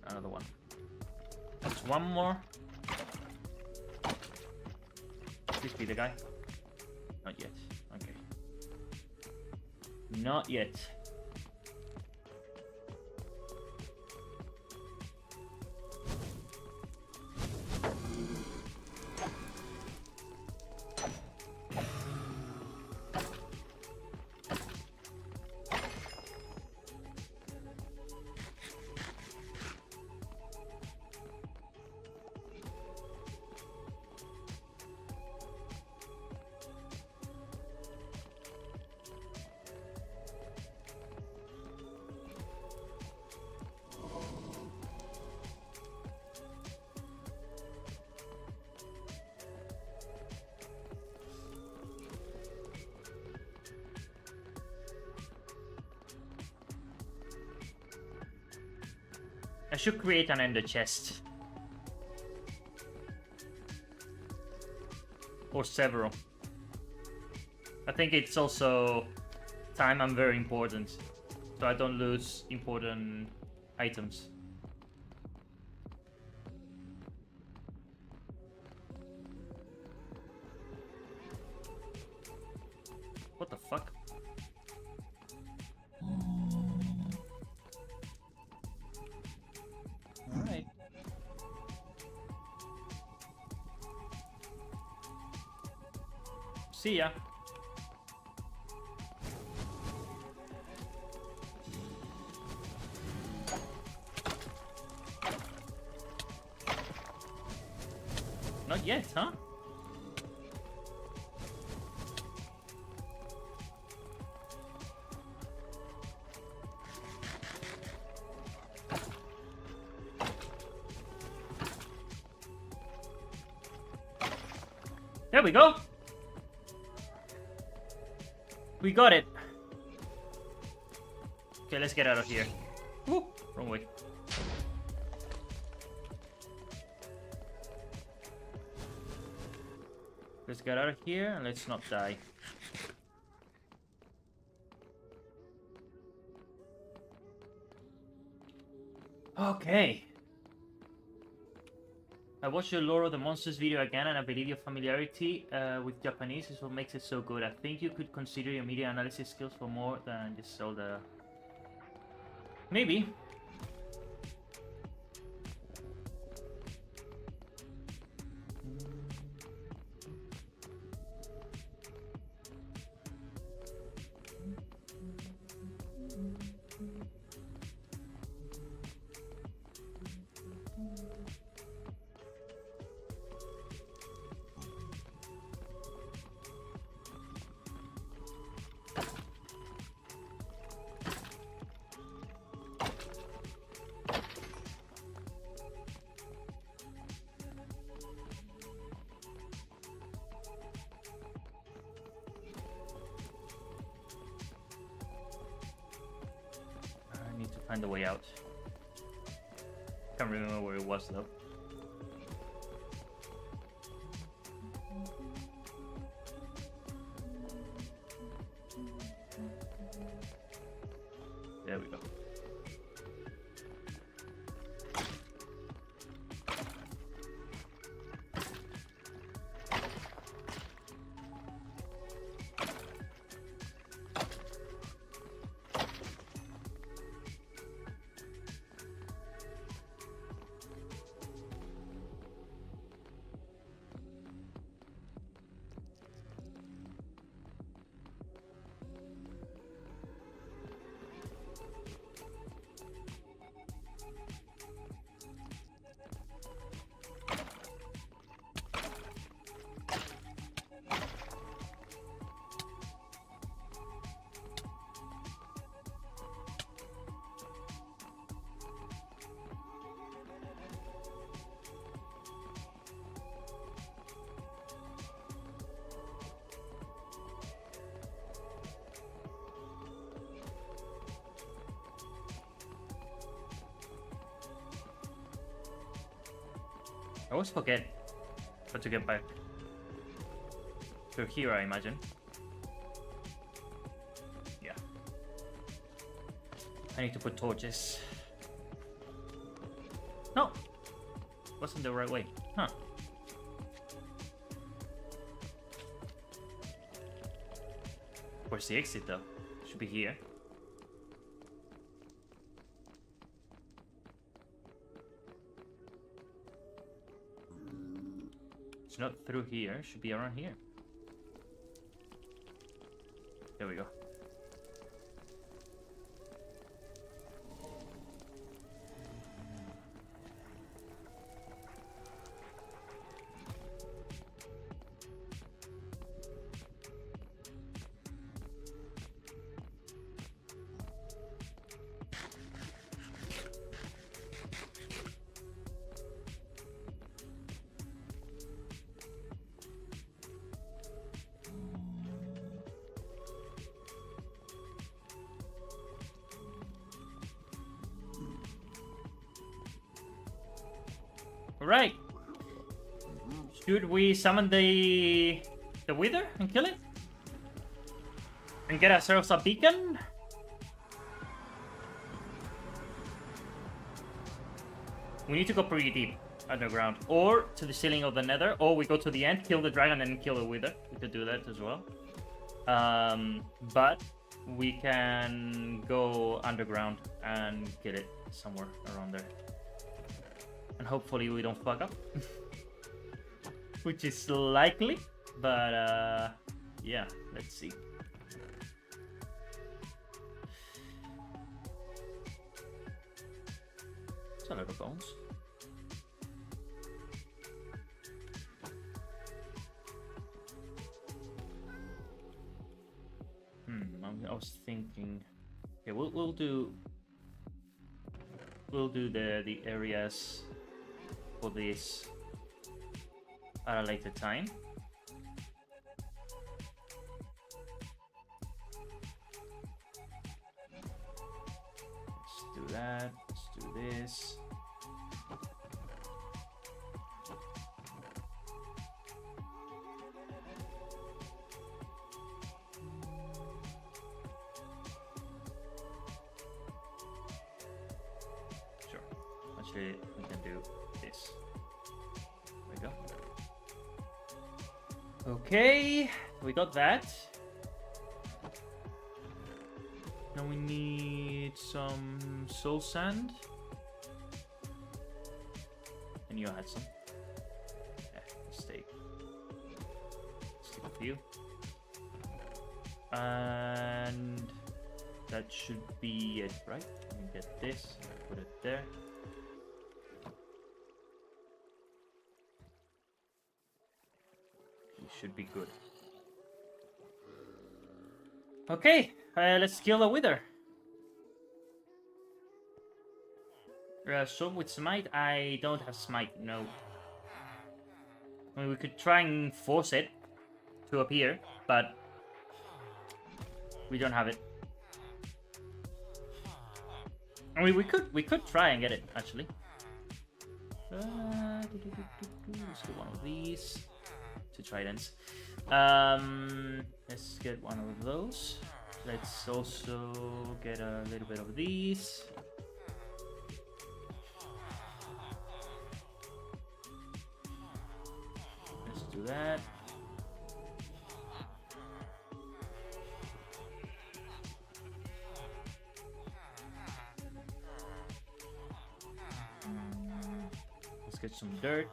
Another one. Just one more. Please be the guy. Not yet. Okay. Not yet. I should create an ender chest. Or several. I think it's also time I'm very important. So I don't lose important items. What the fuck? Alright. See ya. Not yet, huh? There we go. We got it. Okay, let's get out of here. Woo, wrong way. Let's get out of here and let's not die. Okay. I watched your Lore of the Monsters video again, and I believe your familiarity with Japanese is what makes it so good. I think you could consider your media analysis skills for more than just Zelda. Maybe. find the way out. Can't remember where it was though. There we go. I always forget how to get back to here, I imagine. Yeah. I need to put torches. No! Wasn't the right way. Huh. Where's the exit though? Should be here. It's not through here, it should be around here. There we go. Right. Should we summon the wither and kill it? And get ourselves a beacon? We need to go pretty deep underground. Or to the ceiling of the nether. Or we go to the end, kill the dragon, and kill the wither. We could do that as well. But we can go underground and get it somewhere around there. And hopefully we don't fuck up. Which is likely, but yeah, let's see. It's a lot of bones. I was thinking, yeah, we'll do the areas for this at a later time. Let's do that. Let's do this. Sure. Actually, we can do this. There we go. Okay, we got that. Now we need some soul sand. And you had some. Yeah, let's take a few. And that should be it, right? Let me get this, put it there. We should be good. Okay, let's kill the wither. Sword with smite? I don't have smite, no. I mean, we could try and force it to appear, but we don't have it. I mean, we could try and get it actually. Let's get one of these. 2 tridents. Let's get one of those. Let's also get a little bit of these. Let's do that. Let's get some dirt.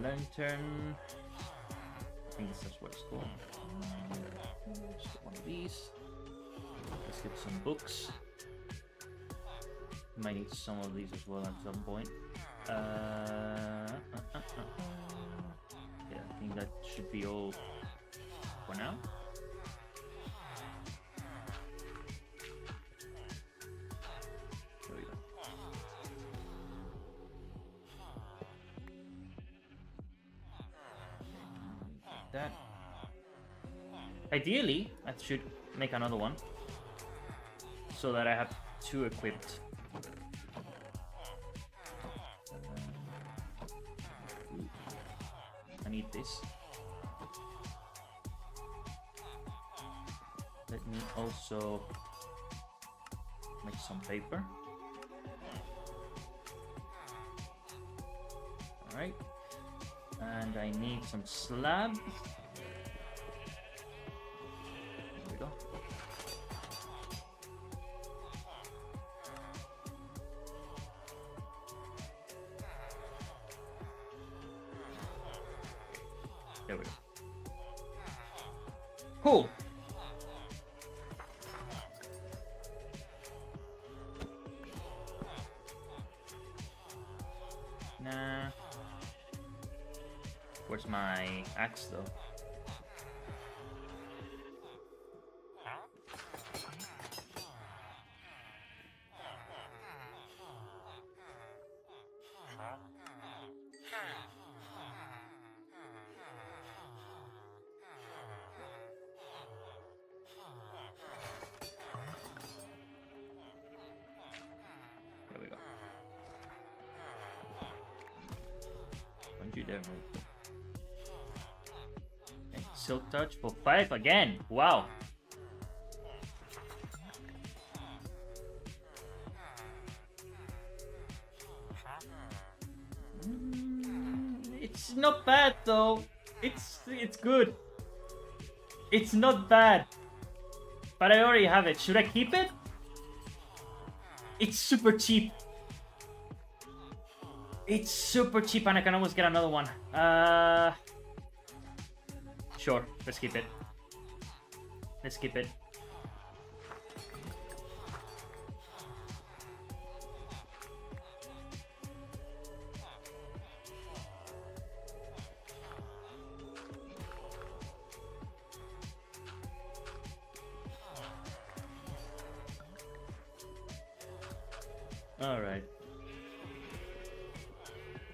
Lantern. I think this is what it's called. Let's get one of these. Let's get some books. Might need some of these as well at some point. Yeah, I think that should be all for now. There we go. Like that. Ideally, I should make another one so that I have 2 equipped. I need this. Let me also make some paper. Alright. And I need some slabs. There we go. There we go. Cool. Nah. Where's my axe though? There we go. Don't you dare move. Okay, Silk Touch for 5 again. Wow. It's not bad though. It's good. It's not bad. But I already have it. Should I keep it? It's super cheap. It's super cheap and I can almost get another one. Sure, let's keep it. Let's keep it. Alright.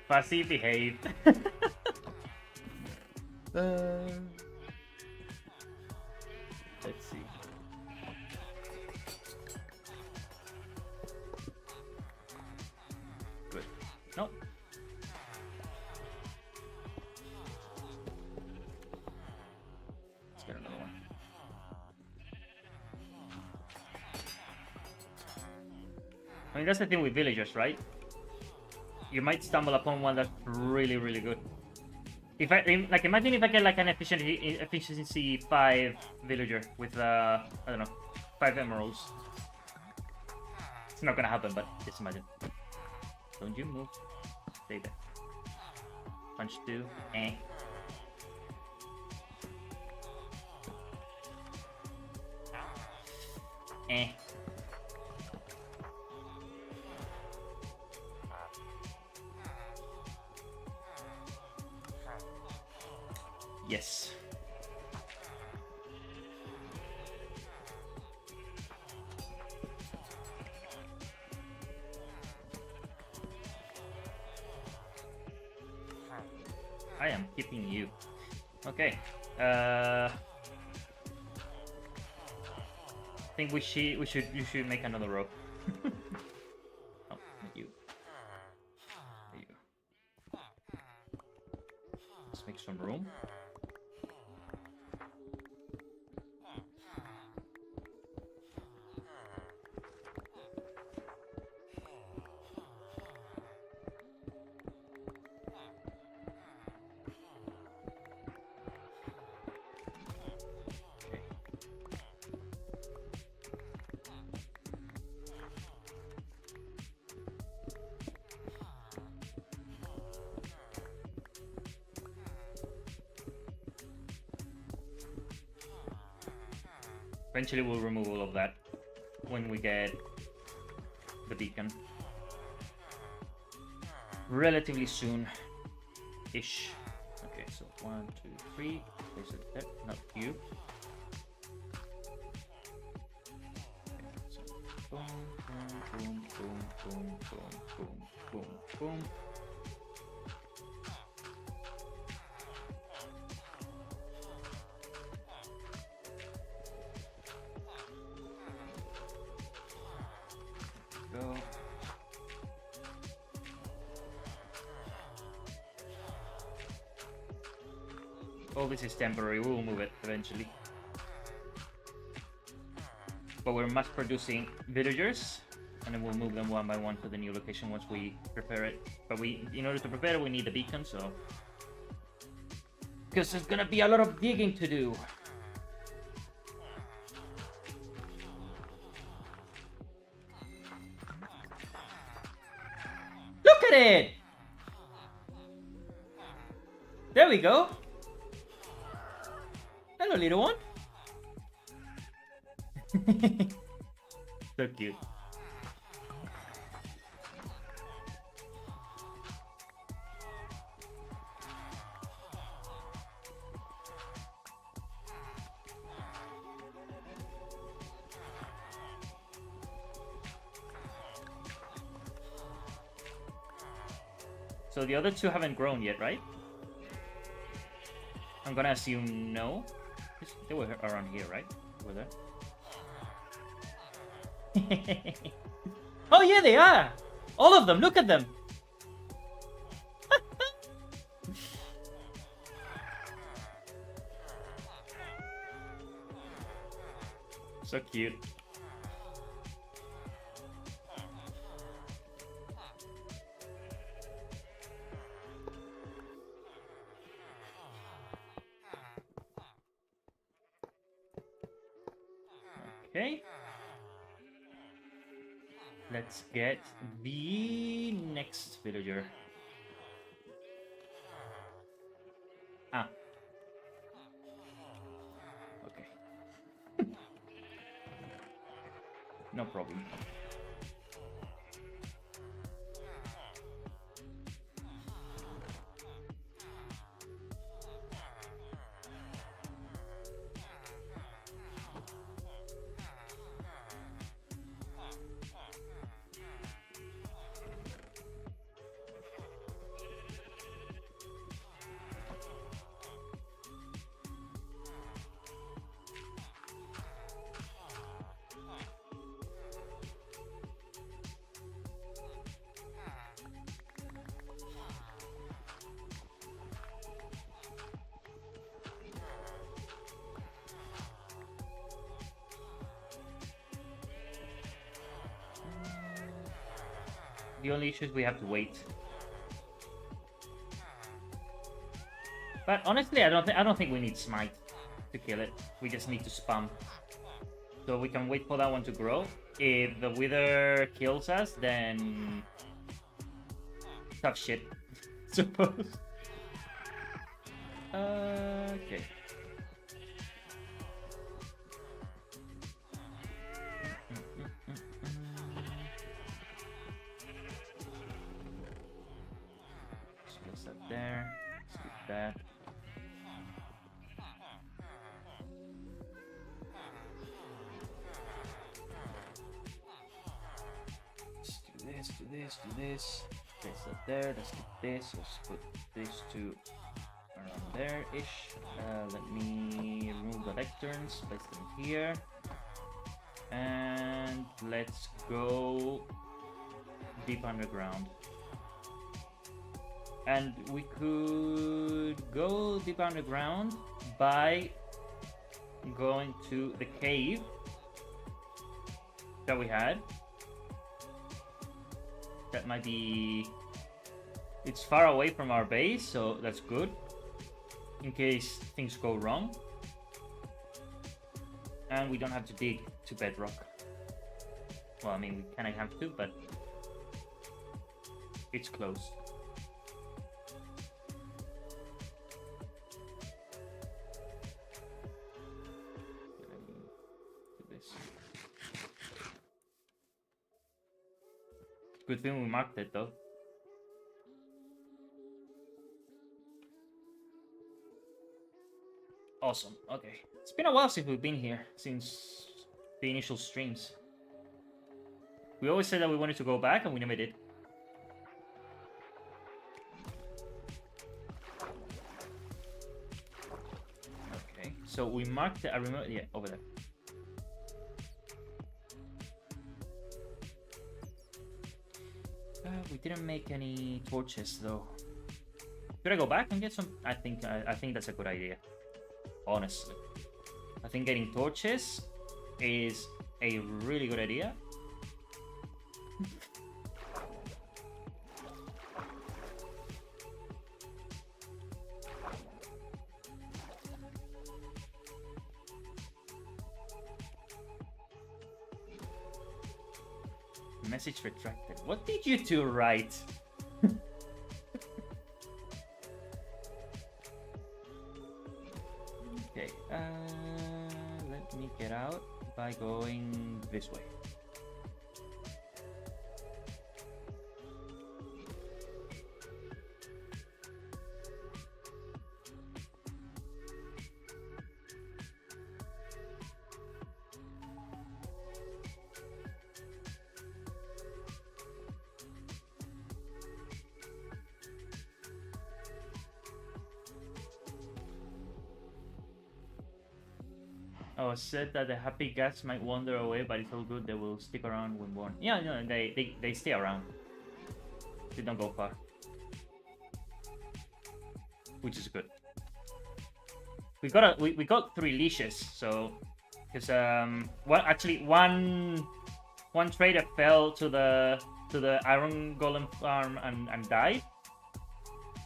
Fussy behave. Let's see. Good. Nope. Let's get another one. I mean, that's the thing with villagers, right? You might stumble upon one that's really, really good. If I like, imagine if I get like an efficiency 5 villager with I don't know, 5 emeralds. It's not gonna happen, but just imagine. Don't you move? Stay there. Punch 2. Eh. Eh. Yes. I am keeping you. Okay. I think you should make another row. Oh, not you. There you go. Let's make some room. Eventually we'll remove all of that when we get the beacon. Relatively soon-ish. Okay, so 1, 2, 3. Place it there, not you. Okay, so boom, boom, boom, boom, boom, boom, boom, boom. Go. All this is temporary, we will move it eventually. But we're mass producing villagers, and then we'll move them one by one to the new location once we prepare it. But in order to prepare it, we need the beacon, so... Because there's gonna be a lot of digging to do. Look at it! There we go. Hello, little one. So cute. So the other two haven't grown yet, right? I'm gonna assume no. They were around here, right? Over there. Oh yeah, they are! All of them, look at them! So cute. Okay. Let's get the next villager. Ah. Okay. No problem. The only issue is we have to wait. But honestly, I don't think we need smite to kill it. We just need to spam. So we can wait for that one to grow. If the wither kills us, then tough shit, suppose. Okay. There, let's do that. Let's do this, do this, do this. Place that there, let's do this, let's put these two there-ish. Let me remove the lecterns, place them here. And let's go deep underground. And we could go deep underground by going to the cave that we had. That might be... It's far away from our base, so that's good. In case things go wrong. And we don't have to dig to bedrock. Well, I mean, we kind of have to, but it's close. Let me do this. Good thing we marked it, though. Awesome. Okay. It's been a while since we've been here, since the initial streams. We always said that we wanted to go back, and we never did. Okay, so we marked it. I remember, yeah, over there. We didn't make any torches, though. Should I go back and get some? I think that's a good idea. Honestly, I think getting torches is a really good idea. Message retracted. What did you two write? Okay, let me get out by going this way. Oh, said that the happy cats might wander away, but it's all good. They will stick around when born. Yeah, no, they stay around. They don't go far, which is good. We got 3 leashes, so because one trader fell to the iron golem farm and died,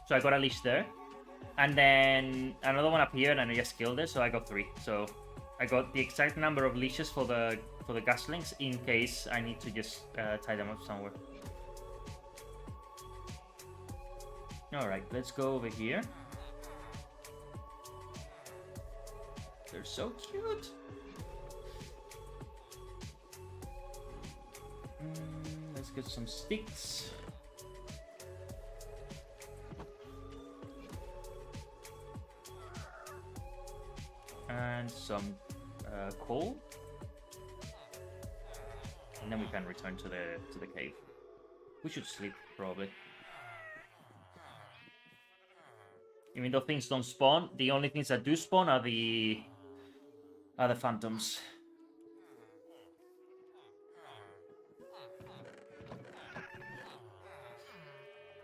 so I got a leash there, and then another one appeared and I just killed it, so I got 3. So I got the exact number of leashes for the gastlings in case I need to just tie them up somewhere. All right, let's go over here. They're so cute. Let's get some sticks. And some coal, and then we can return to the cave. We should sleep probably. Even though things don't spawn, the only things that do spawn are the phantoms.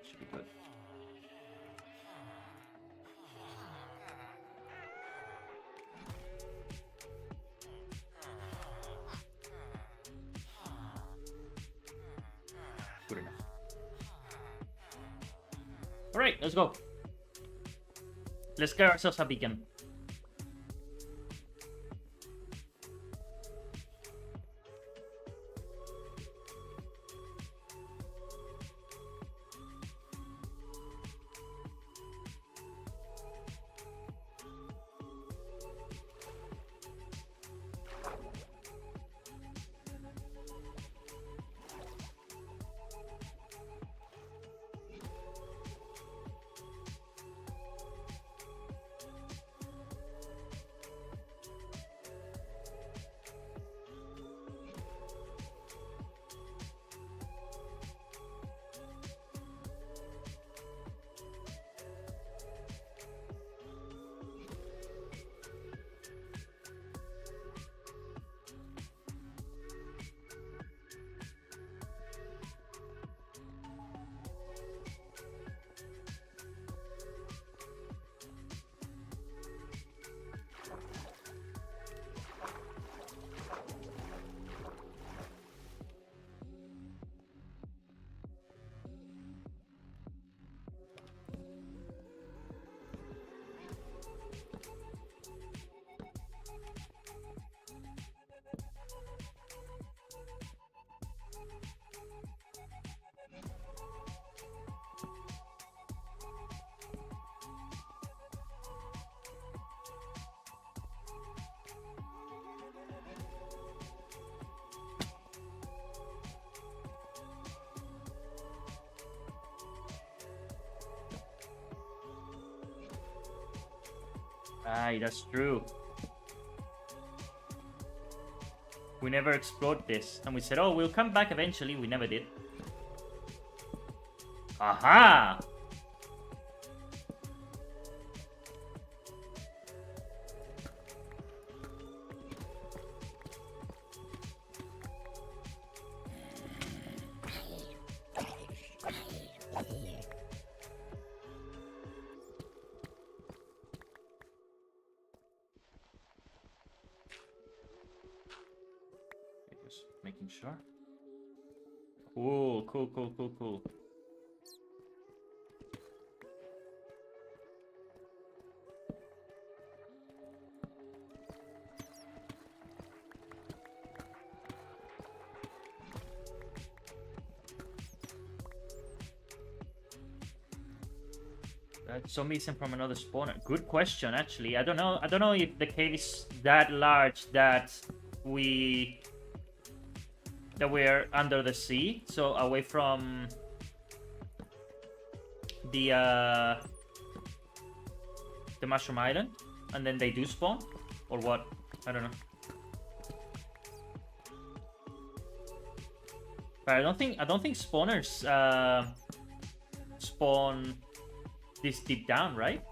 Should be good. Good enough. All right, let's go. Let's get ourselves a beacon. Aye, that's true. We never explored this, and we said, oh, we'll come back eventually. We never did. Aha! Just making sure. Cool, cool, cool, cool, cool. So missing from another spawner. Good question, actually. I don't know if the cave is that large that we're under the sea, so away from the Mushroom Island, and then they do spawn, or what? I don't know. But I don't think spawners spawn this deep down, right?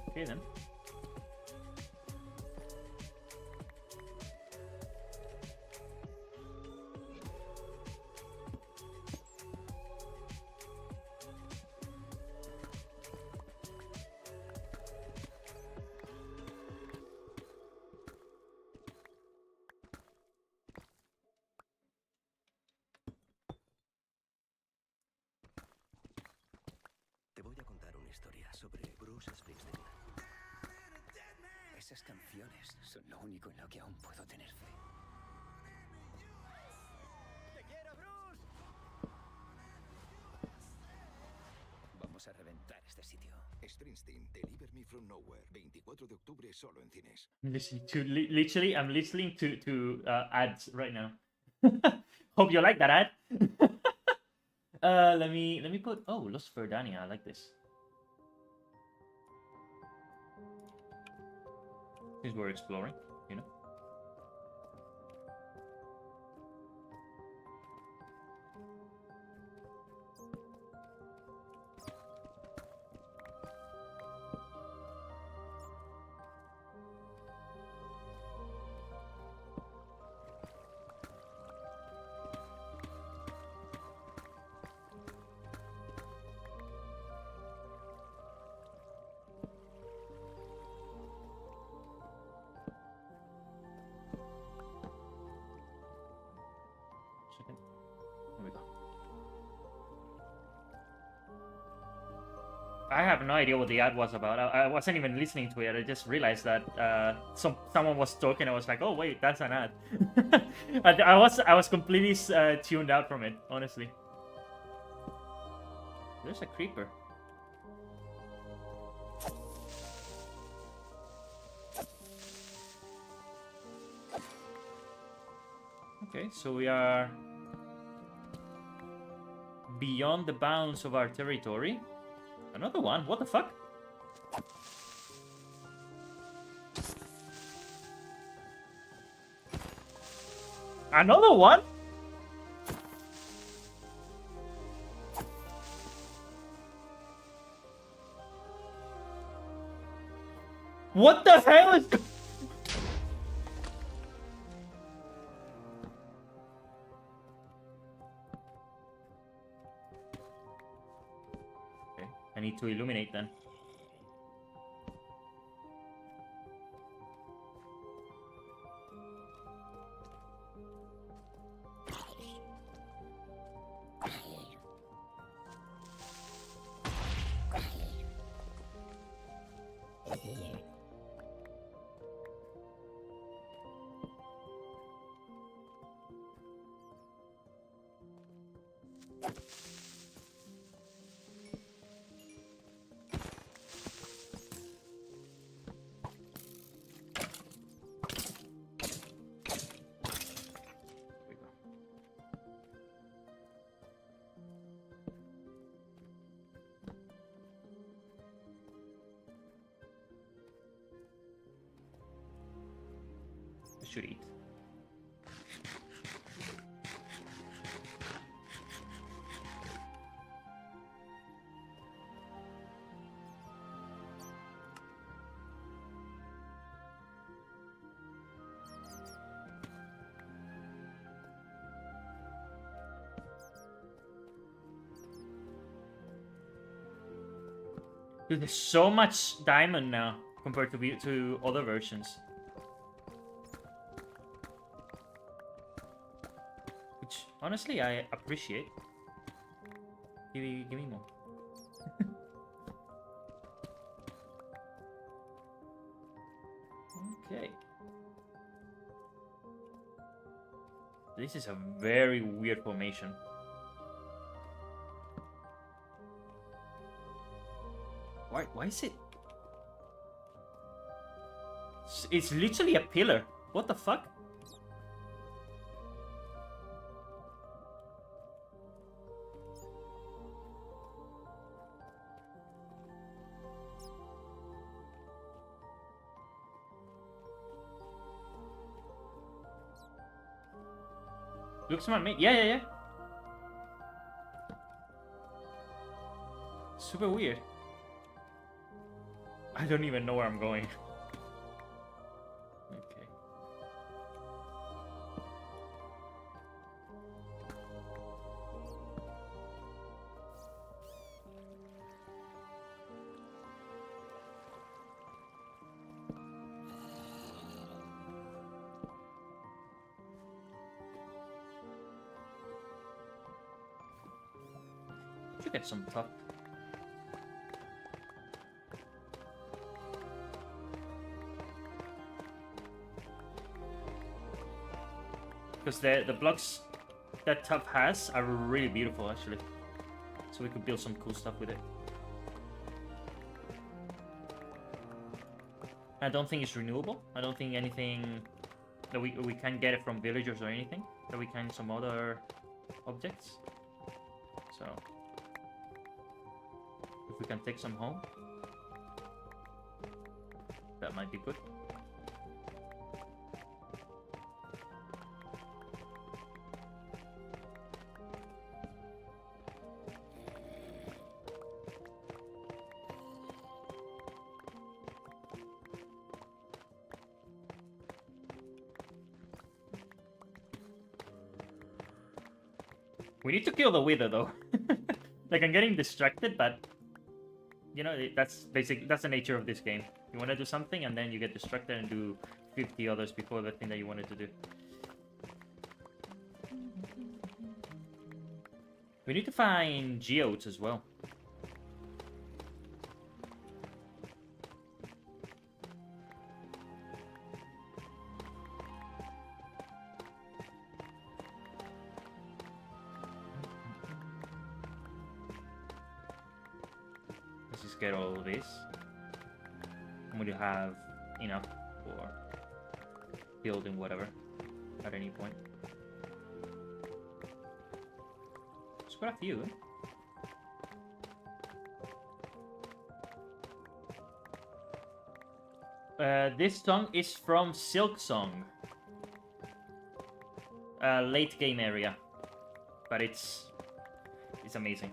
Okay then. Te voy a contar una historia sobre Bruce Springsteen. Esas canciones son lo único en lo que aún puedo tener fe. ¡Te quiero, Bruce! Vamos a reventar este sitio. Springsteen, Deliver Me From Nowhere, 24 de octubre solo en cines. Listening to literally, I'm listening to ads right now. Hope you like that ad. Let me put. Oh, Los Verdania. I like this. Since we're exploring, you know. I have no idea what the ad was about. I wasn't even listening to it. I just realized that someone was talking. I was like, oh wait, that's an ad. I was completely tuned out from it, honestly. There's a creeper. Okay, so we are beyond the bounds of our territory. Another one? What the fuck? Another one? What the hell is... Okay, I need to illuminate then. I should eat. Dude, there's so much diamond now compared to other versions. Which, honestly, I appreciate. Give me more. Okay. This is a very weird formation. Why is it? It's literally a pillar. What the fuck? Looks smart, mate. Yeah. Super weird. I don't even know where I'm going. Okay. Should get some top. Because the blocks that Tuff has are really beautiful, actually. So we could build some cool stuff with it. I don't think it's renewable. I don't think anything that we can get it from villagers or anything. That we can some other objects. So if we can take some home, that might be good. We need to kill the wither though. Like, I'm getting distracted, but you know, that's the nature of this game. You want to do something and then you get distracted and do 50 others before the thing that you wanted to do. We need to find geodes as well. Let's just get all of this. And we have enough for building whatever at any point. quite a few. This song is from Silk Song. Late game area. But it's amazing.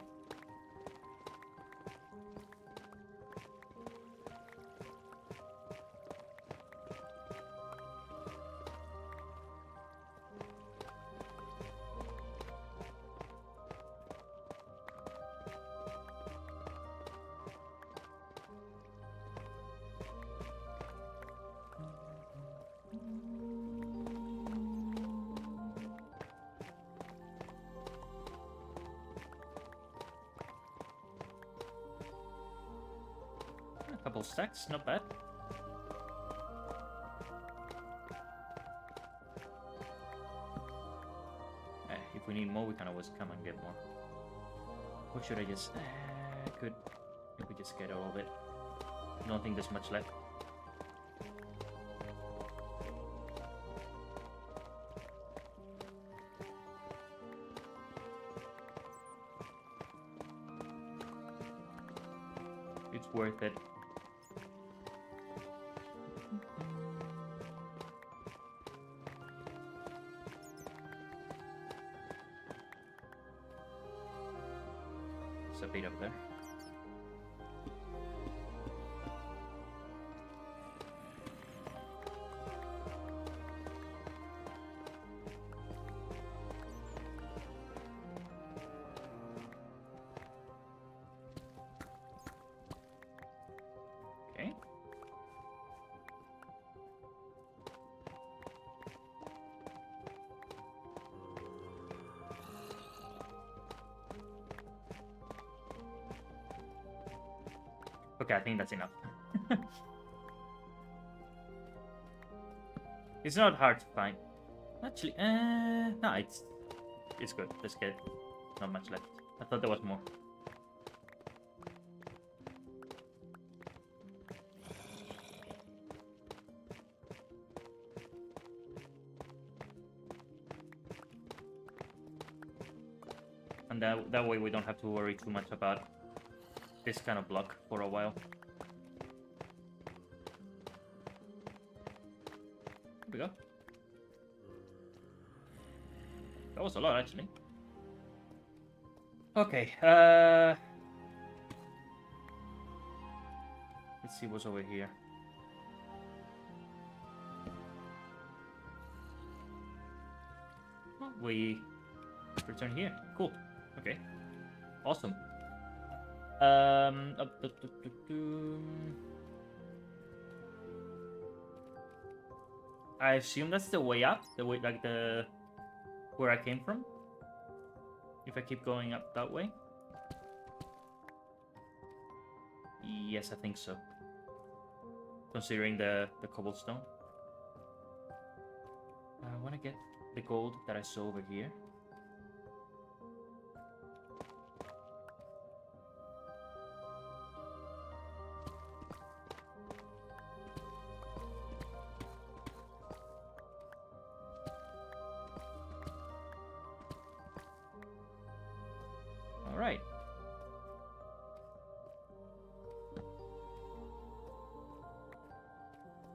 A couple stacks, not bad. If we need more, we can always come and get more. Or should I just... could maybe just get all of it. I don't think there's much left. It's worth it. It's a bit up there. Okay. Okay, I think that's enough. It's not hard to find. Actually, no, it's good. Let's get not much left. I thought there was more. And that way we don't have to worry too much about this kind of block for a while. Here we go. That was a lot, actually. Okay, let's see what's over here. Oh, we return here. Cool. Okay. Awesome. I assume that's the way up, the way like the where I came from. If I keep going up that way. Yes, I think so. Considering the cobblestone. I want to get the gold that I saw over here. Alright.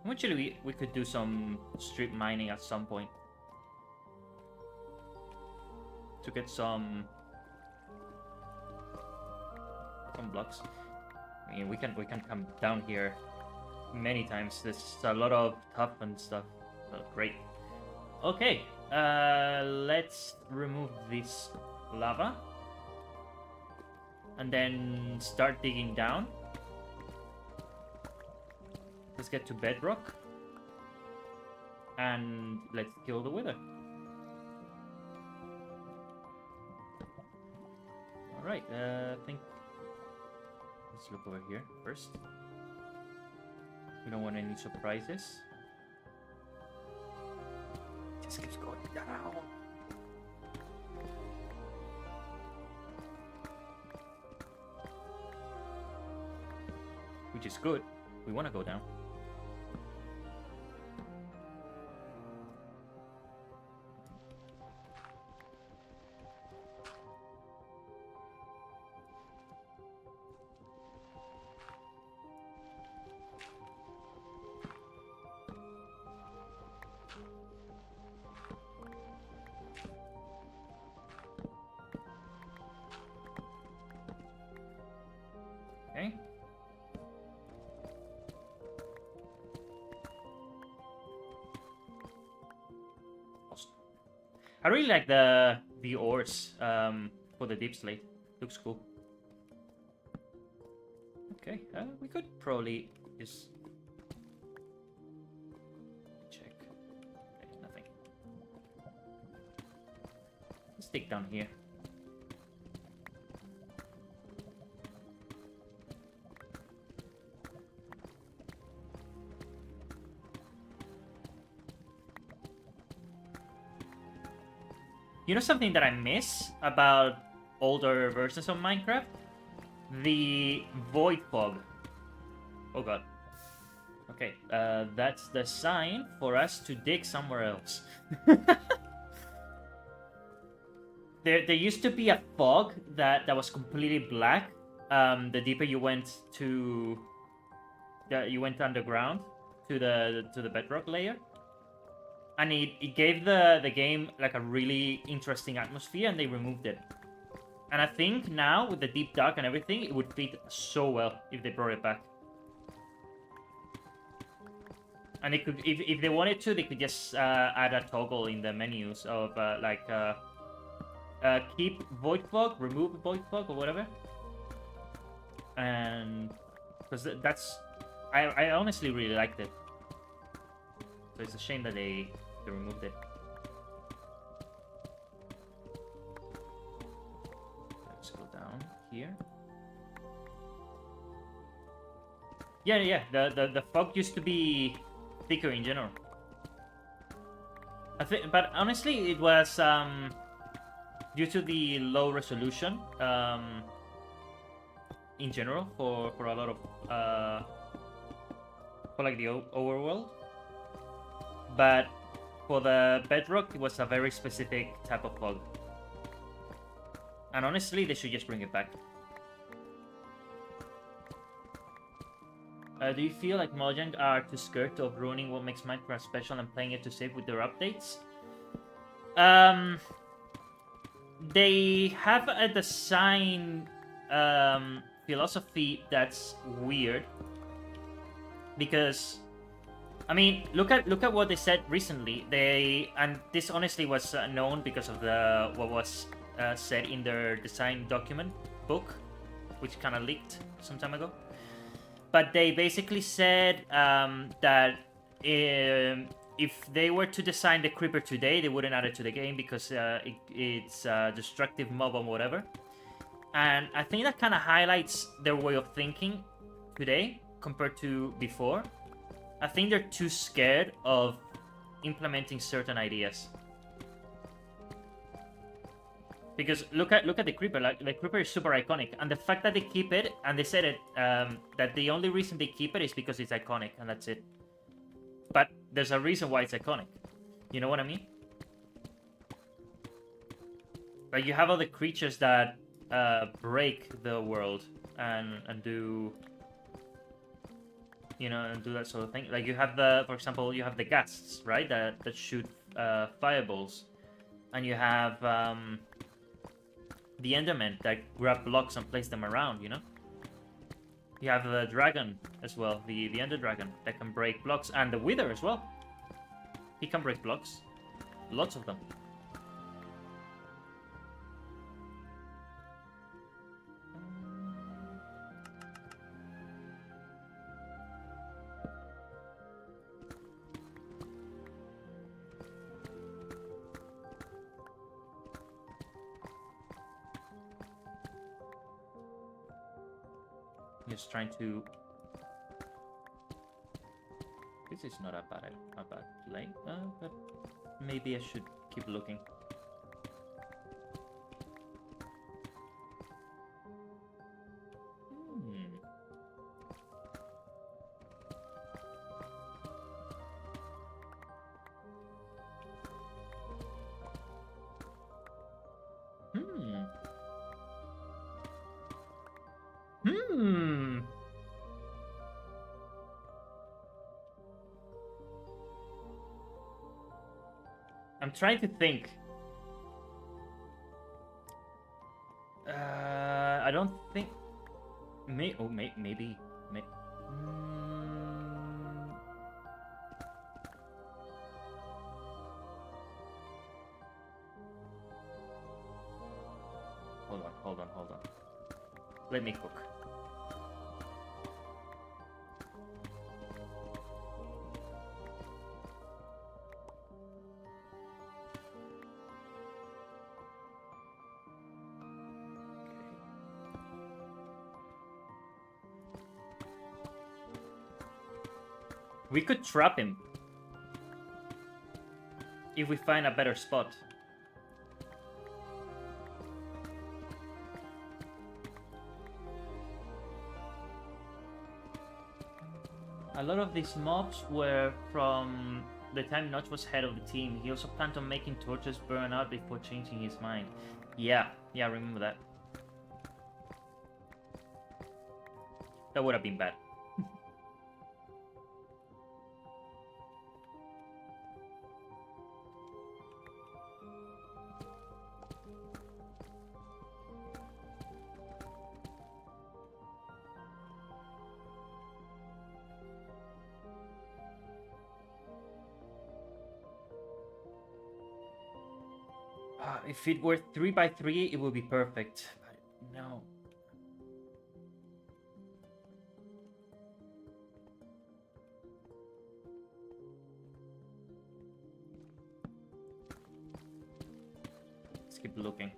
Eventually we could do some strip mining at some point. To get some blocks. I mean we can come down here many times. There's a lot of tuff and stuff. Oh, great. Okay. Let's remove this lava. And then start digging down. Let's get to bedrock. And let's kill the wither. Alright, I think... Let's look over here first. We don't want any surprises. Just keeps going down. Which is good. We want to go down. I really like the ores for the deep slate. Looks cool. Okay, we could probably just check. Okay, nothing. Let's dig down here. You know something that I miss about older versions of Minecraft? The void fog. Oh god. Okay, that's the sign for us to dig somewhere else. There used to be a fog that was completely black. The deeper you went to, you went underground to the bedrock layer. And it gave the game like a really interesting atmosphere, and they removed it. And I think now with the deep dark and everything, it would fit so well if they brought it back. And they could, if they wanted to, they could just add a toggle in the menus of keep void fog, remove void fog, or whatever. And because that's, I honestly really liked it. So it's a shame that they removed it. Let's go down here. Yeah. The fog used to be thicker in general. I think, but honestly, it was due to the low resolution in general for a lot of for like the overworld. But for the bedrock, it was a very specific type of fog. And honestly, they should just bring it back. Do you feel like Mojang are too scared of ruining what makes Minecraft special and playing it to save with their updates? They have a design philosophy that's weird. Because I mean, look at what they said recently. And this honestly was known because of what was said in their design document book, which kind of leaked some time ago. But they basically said that if they were to design the creeper today, they wouldn't add it to the game because it's a destructive mob or whatever. And I think that kind of highlights their way of thinking today compared to before. I think they're too scared of implementing certain ideas. Because look at the creeper. Like the creeper is super iconic, and the fact that they keep it, and they said it that the only reason they keep it is because it's iconic, and that's it. But there's a reason why it's iconic. You know what I mean? Like you have all the creatures that break the world and do. You know, and do that sort of thing. Like you have for example, you have the ghasts, right? That shoot fireballs, and you have the Endermen that grab blocks and place them around. You know, you have the dragon as well, the Ender Dragon that can break blocks, and the Wither as well. He can break blocks, lots of them. Just trying to. This is not a bad play, but maybe I should keep looking. I'm trying to think. I don't think. Maybe. Let me cook. We could trap him if we find a better spot. A lot of these mobs were from the time Notch was head of the team. He also planned on making torches burn out before changing his mind. Yeah, I remember that. That would have been bad. If it were 3x3, it would be perfect. But no. Let's keep looking.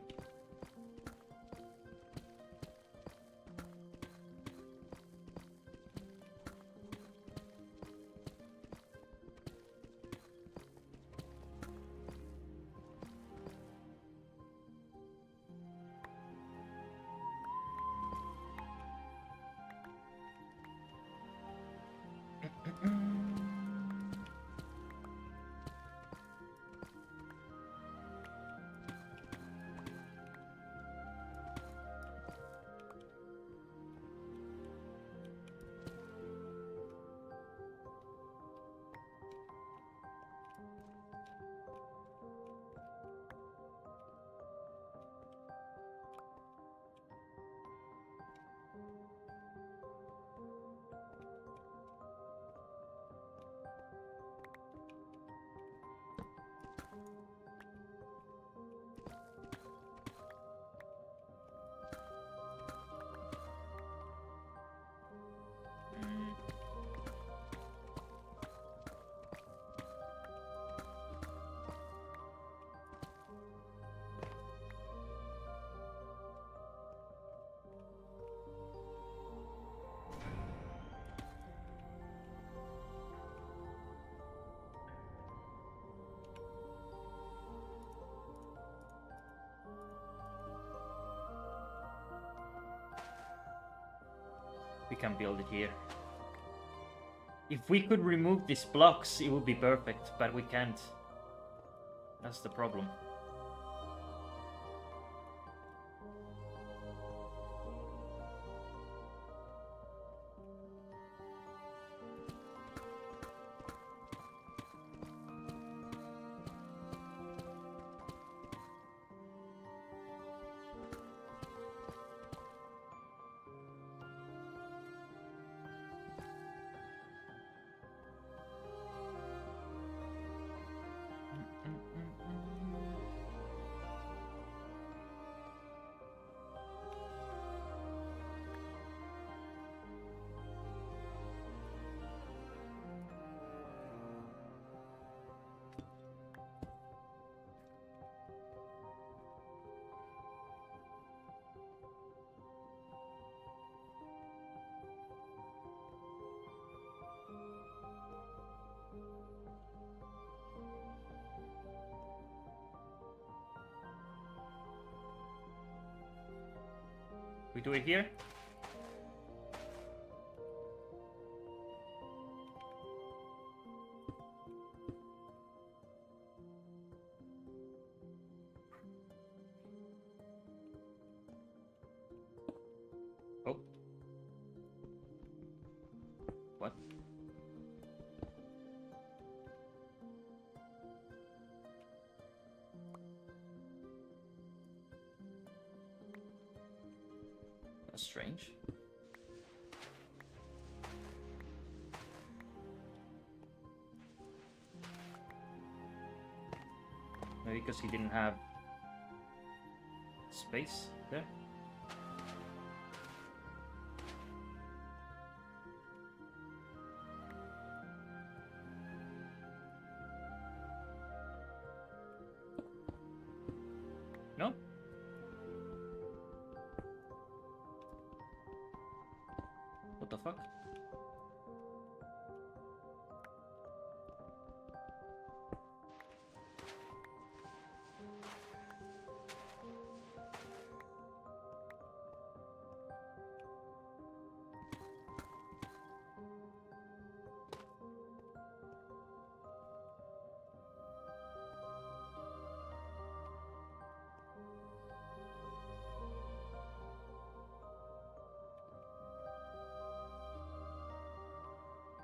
We can build it here. If we could remove these blocks, it would be perfect, but we can't. That's the problem. We do it here. Oh. What? That's strange. Maybe because he didn't have space there. fuck?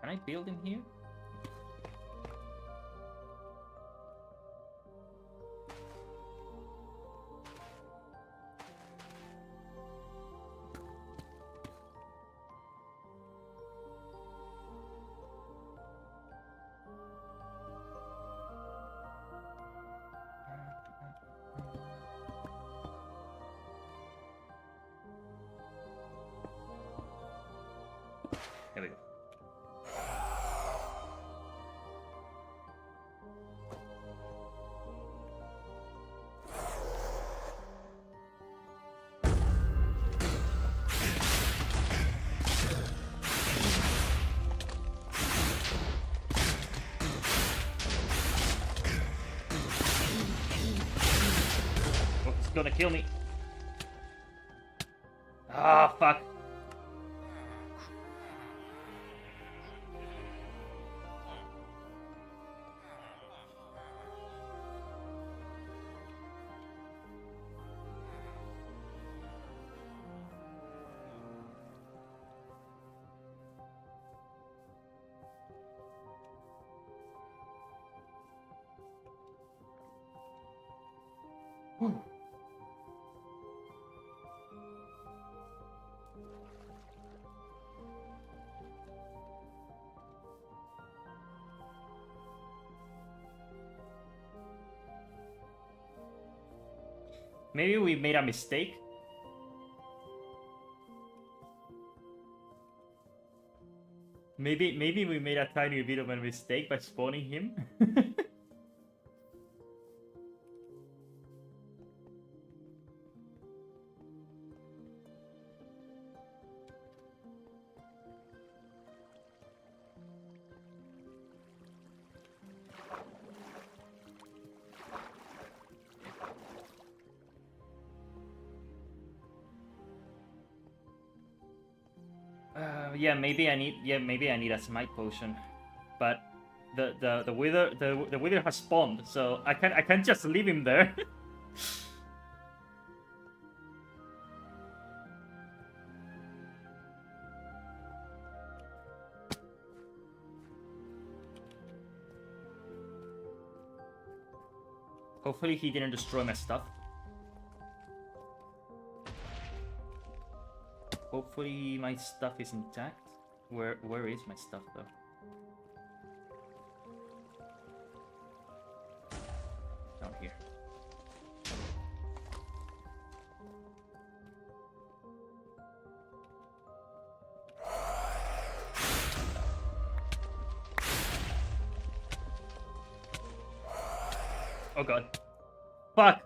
Can I build in here? There we go. Oh, it's gonna kill me. Ah, fuck. Whew. Maybe we made a mistake. Maybe we made a tiny bit of a mistake by spawning him. Yeah, maybe I need a smite potion, but the wither has spawned, so I can't just leave him there. Hopefully he didn't destroy my stuff. Hopefully my stuff is intact. Where is my stuff though? Down here. Oh god. Fuck!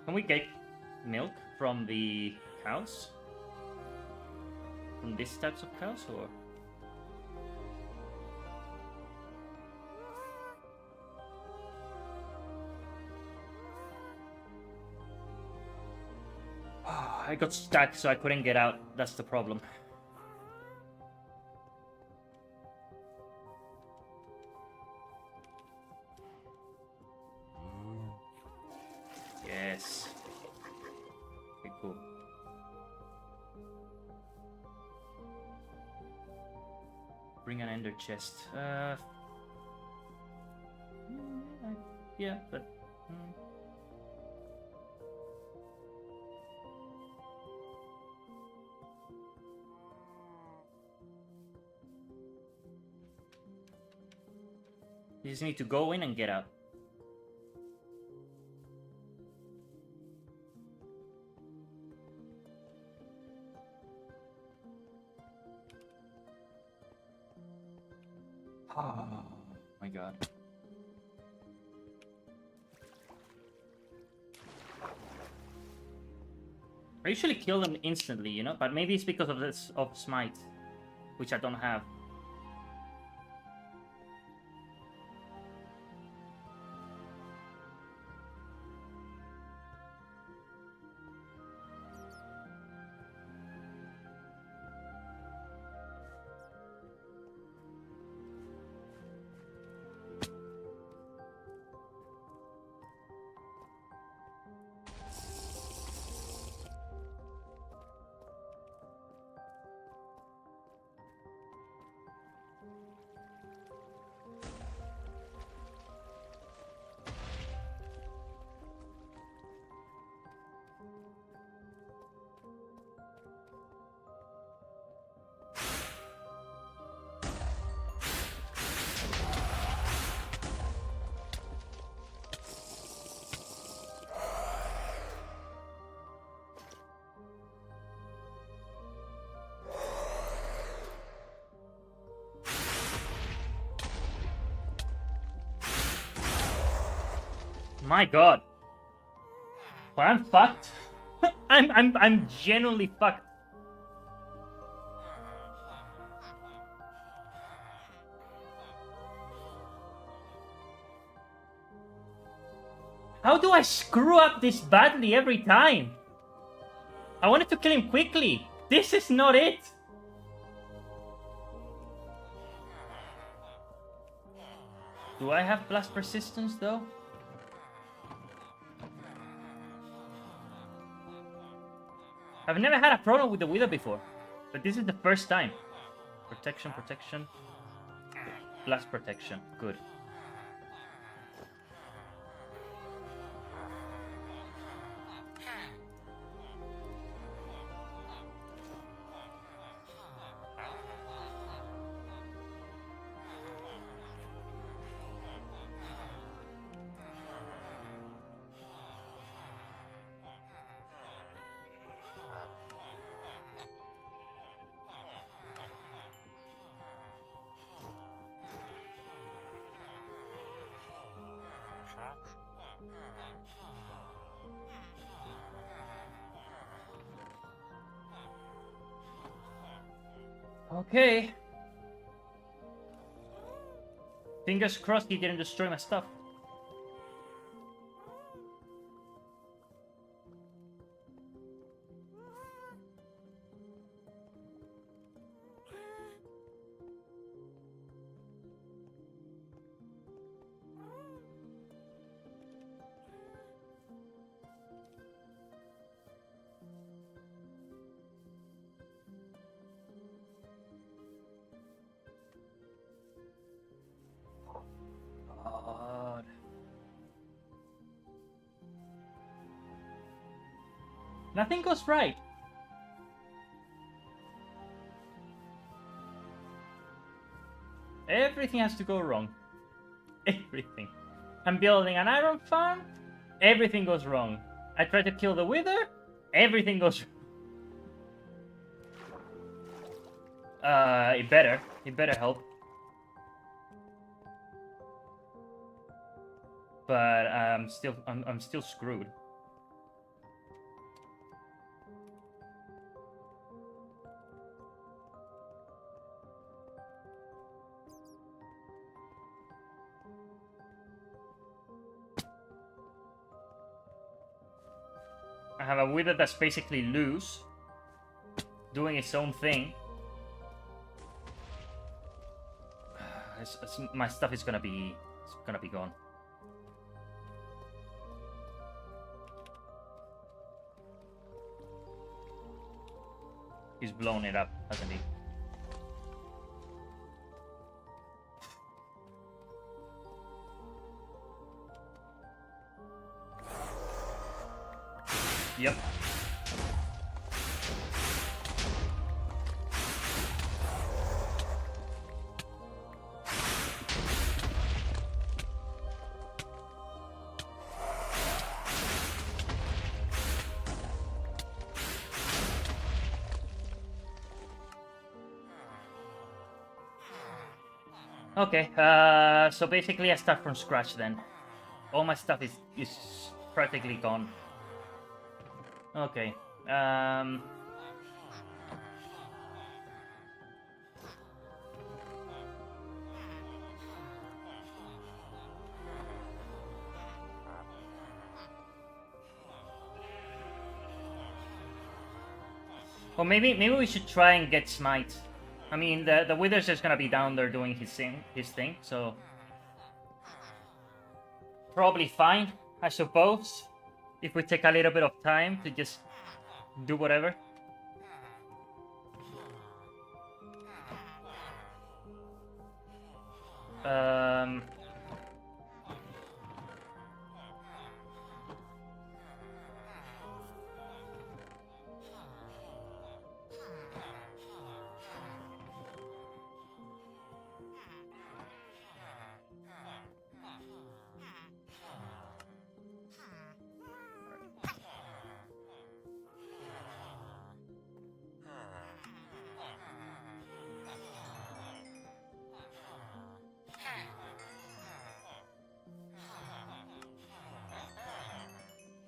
Can we get milk from the cows? From these types of cows, or? I got stuck, so I couldn't get out. That's the problem. Yes. Okay, cool. Bring an ender chest. Yeah, but. You just need to go in and get out. Oh my god. I usually kill them instantly, you know, but maybe it's because of this of smite, which I don't have. My god. Well, I'm fucked. I'm genuinely fucked. How do I screw up this badly every time? I wanted to kill him quickly. This is not it. Do I have blast persistence though? I've never had a problem with the Wither before, but this is the first time. Protection, protection. Blast protection. Good. Okay. Fingers crossed he didn't destroy my stuff. God. Nothing goes right. Everything has to go wrong. Everything. I'm building an iron farm. Everything goes wrong. I try to kill the Wither. Everything goes wrong. It better help. But I'm still screwed. I have a Wither that's basically loose, doing its own thing. My stuff is gonna be gone. He's blown it up, hasn't he? Yep. Okay, so basically I start from scratch then. All my stuff is practically gone. Okay. Well, maybe we should try and get Smite. I mean, the Wither's just gonna be down there doing his thing, so probably fine, I suppose. If we take a little bit of time to just do whatever.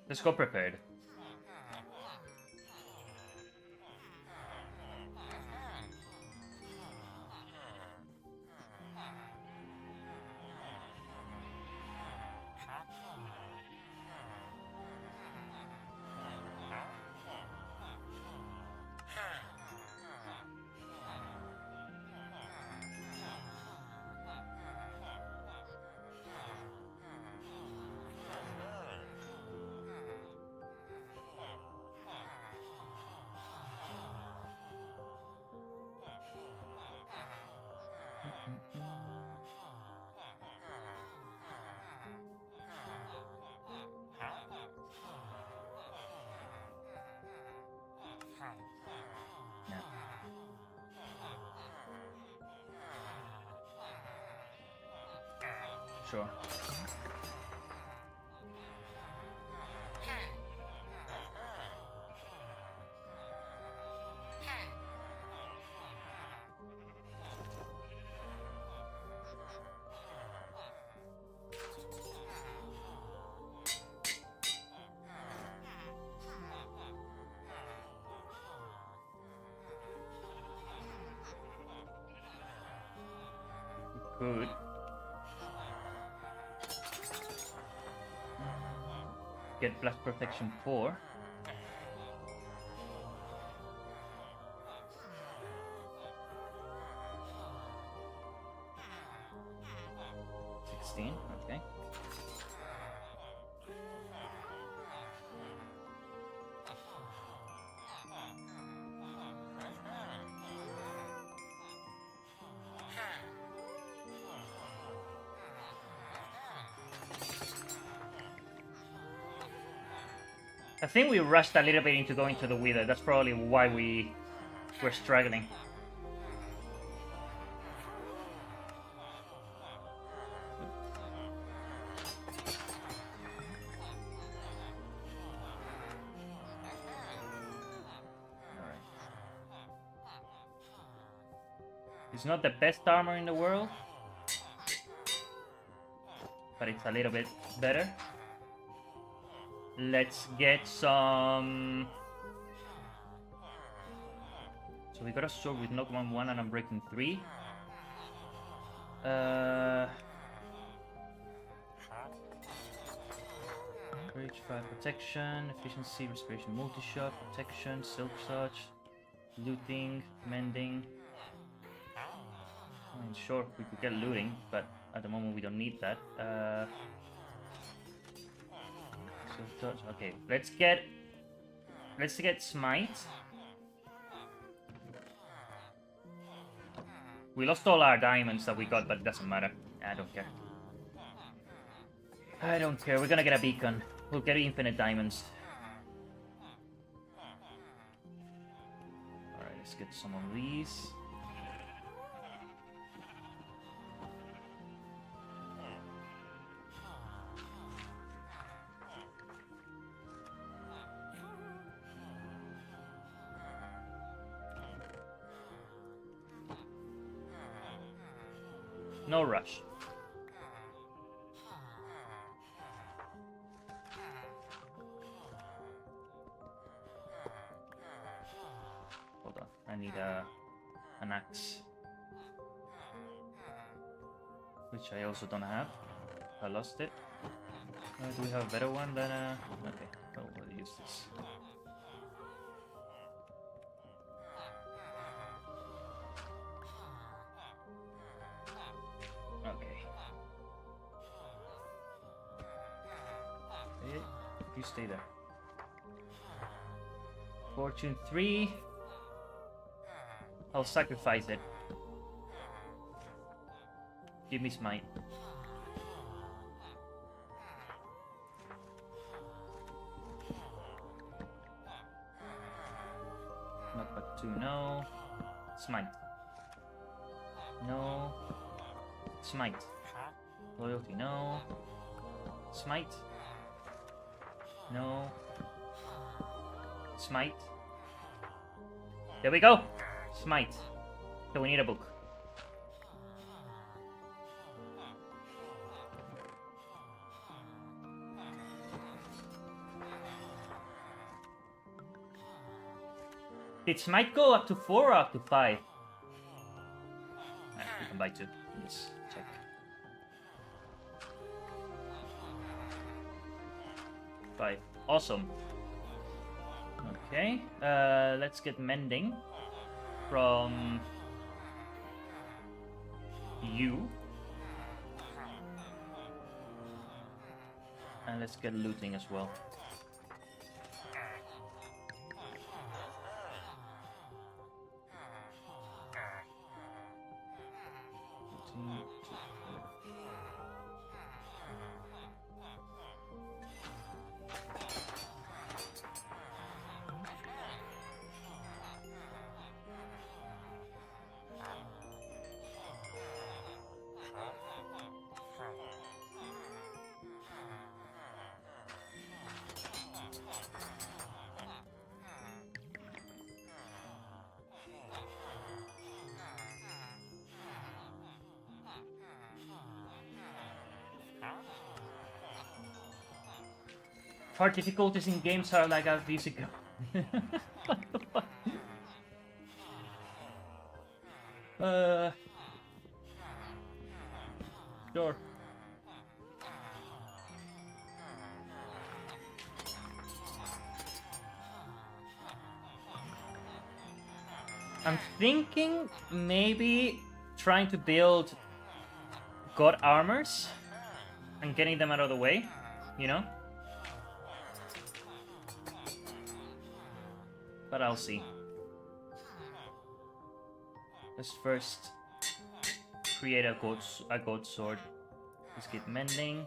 Let's go prepared. Sure. Good. Get blast protection 4. Okay. I think we rushed a little bit into going to the Wither. That's probably why we're struggling. It's not the best armor in the world, but it's a little bit better. Let's get some... So we got a sword with knock 1/1 and I'm breaking 3. Courage 5 protection, efficiency, respiration, multi-shot, protection, silk touch, looting, mending. I mean, sure, we could get looting, but at the moment we don't need that. Okay, let's get Smite. We lost all our diamonds that we got, but it doesn't matter. I don't care. I don't care. We're gonna get a beacon. We'll get infinite diamonds. Alright, let's get some of these. No rush. Hold on, I need an axe. Which I also don't have. I lost it. Do we have a better one than okay, we'll use this. Okay. Hey, you stay there. Fortune 3. I'll sacrifice it. Give me smite. Not but 2, no. Smite. No. Smite. Loyalty, no. Smite. No. Smite. There we go! Smite. So we need a book. Did Smite go up to 4 or up to 5? Alright, we can buy 2. Let's check. Five. Awesome. Okay. Let's get mending from you. And let's get looting as well. Hard difficulties in games are like how these go. What the fuck? Sure. I'm thinking maybe trying to build god armors and getting them out of the way, you know? But I'll see. Let's first create a god sword. Let's get mending.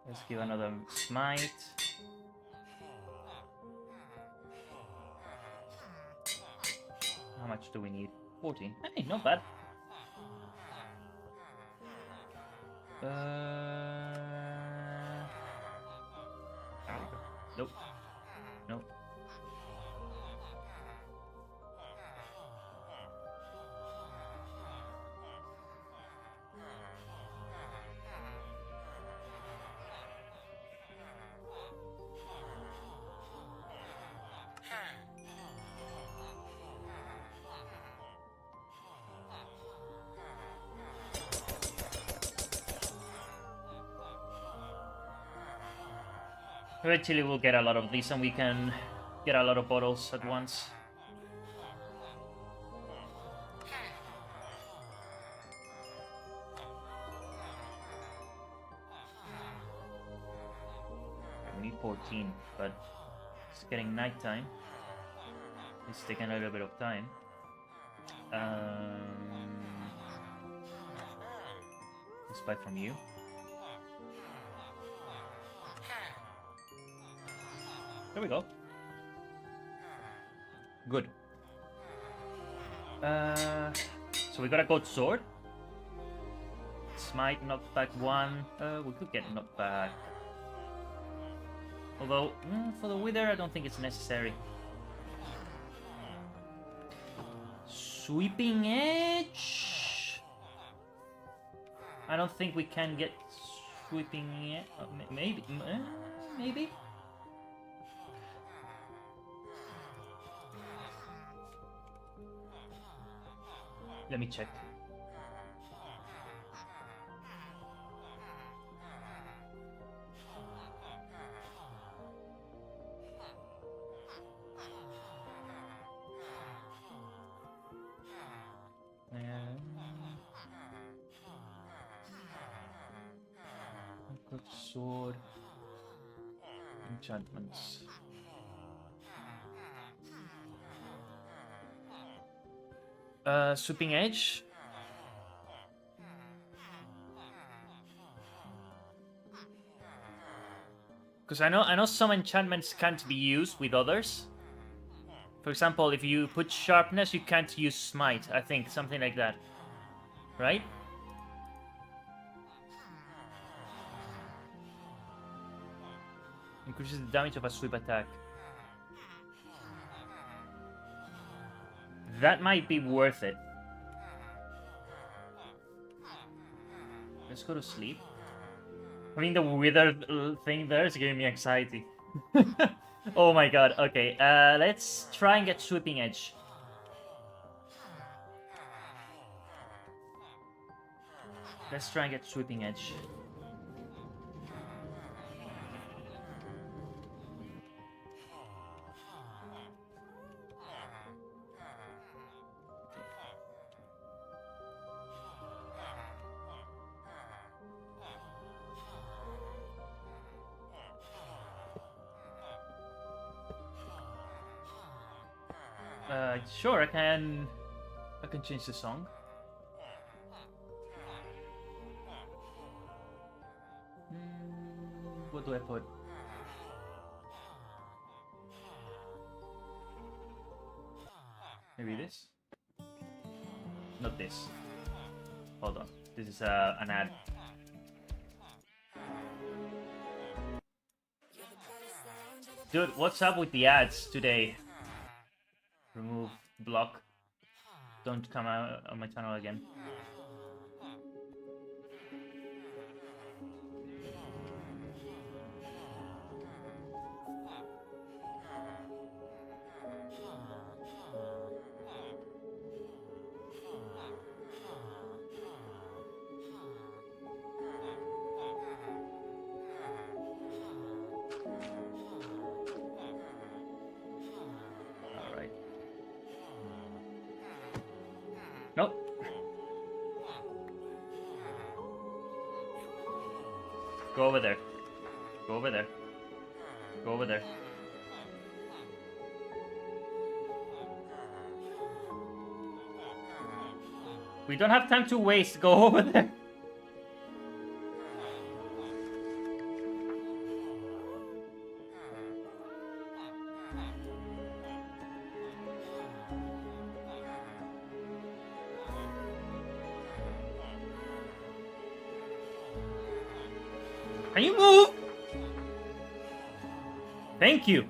Let's give another smite. How much do we need? 14. Hey, not bad. There we go. Nope. Nope. Eventually we'll get a lot of these and we can get a lot of bottles at once. We need 14, but it's getting nighttime. It's taking a little bit of time. Despite from you. There we go. Good. So we got a gold sword. Smite, knockback 1. We could get knockback. Although, for the Wither, I don't think it's necessary. Sweeping Edge? I don't think we can get Sweeping Edge. Maybe. Maybe? Let me check. Good sword. Enchantments. Sweeping Edge. Because I know some enchantments can't be used with others. For example, if you put sharpness, you can't use smite. I think something like that, right? Increases the damage of a sweep attack. That might be worth it. Let's go to sleep. I mean, the wither thing there is giving me anxiety. Oh my god, okay. Let's try and get Sweeping Edge. Let's try and get Sweeping Edge. Sure, I can change the song. What do I put? Maybe this? Not this. Hold on. This is an ad. Dude, what's up with the ads today? Remove, block. Don't come out on my channel again. Nope. Go over there. Go over there. Go over there. We don't have time to waste. Go over there. Can you move? Thank you.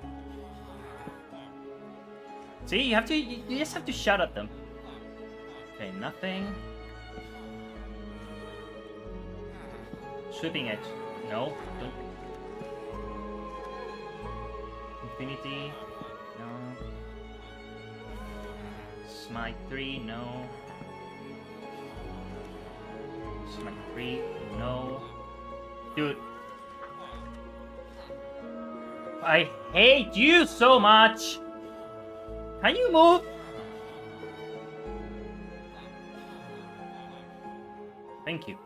See, you just have to shout at them. Okay, nothing. Sweeping Edge. No, don't. Infinity. No. Smite 3, no. Smite 3, no. Dude. I hate you so much! Can you move? Thank you.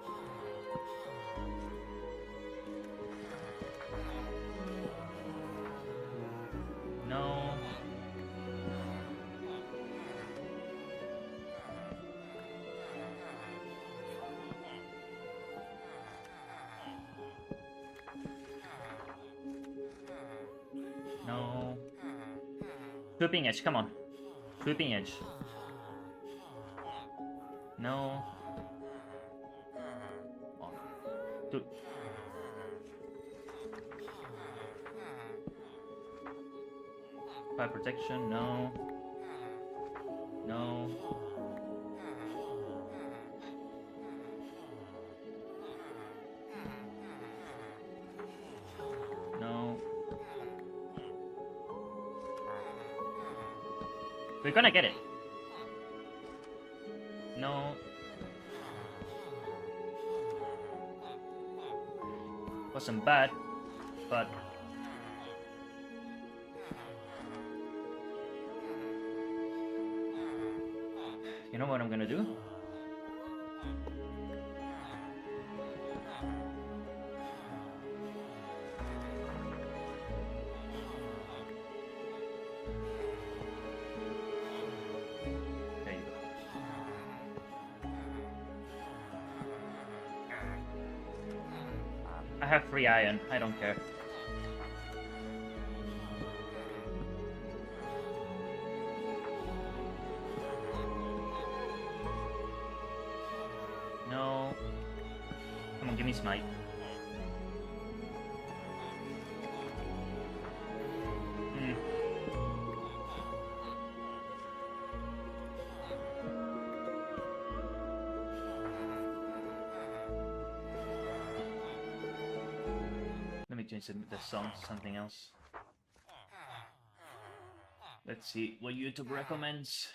No. Sweeping edge, come on. Sweeping edge. No. Oh. Dude. Fire protection, no. No. No. We're gonna get it. No. Wasn't bad, but you know what I'm gonna do? There you go. I have free iron, I don't care. No. Come on, give me smite. Hmm. Let me change the song to something else. Let's see what YouTube recommends.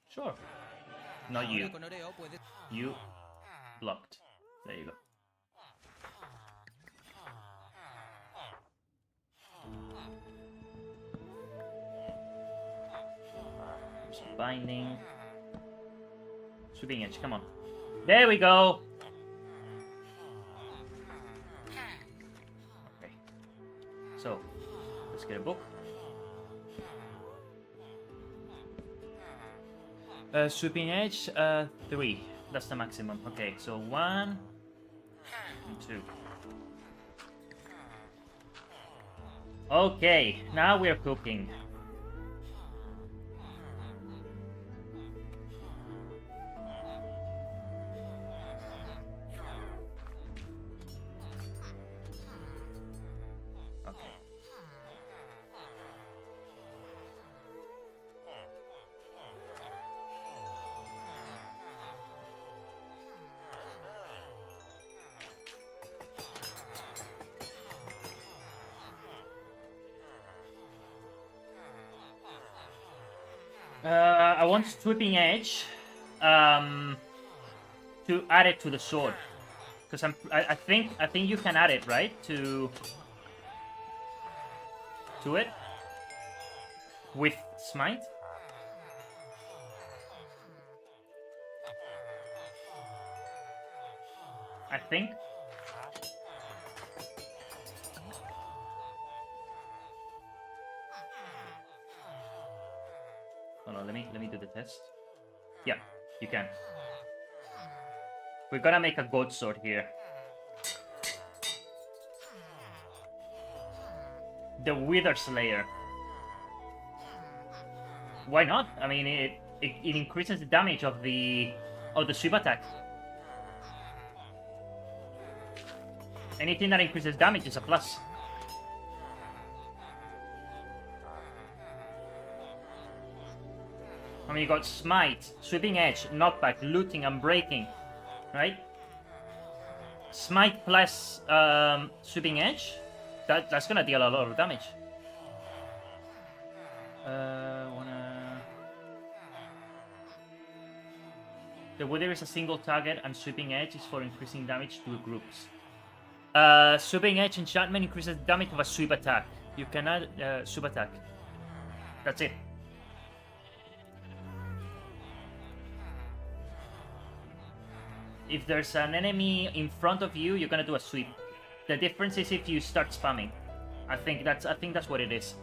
Sure. Not you. You blocked. There you go. Just binding. Sweeping edge, come on. There we go! Okay. So, let's get a book. Sweeping edge, 3. That's the maximum. Okay, so 1 and 2. Okay, now we're cooking. Okay. I want sweeping edge to add it to the sword, because I think you can add it, right, to it with smite. I think. Hold on, let me do the test. Yeah, you can. We're gonna make a goat sword here. The Wither Slayer. Why not? I mean, it increases the damage of the sweep attack. Anything that increases damage is a plus. I mean, you got smite, sweeping edge, knockback, looting, and breaking, right? Smite plus sweeping edge. That's gonna deal a lot of damage. The Wither is a single target, and sweeping edge is for increasing damage to groups. Sweeping edge enchantment increases damage of a sweep attack. You can add sweep attack. That's it. If there's an enemy in front of you, you're gonna do a sweep. The difference is if you start spamming. I think that's what it is.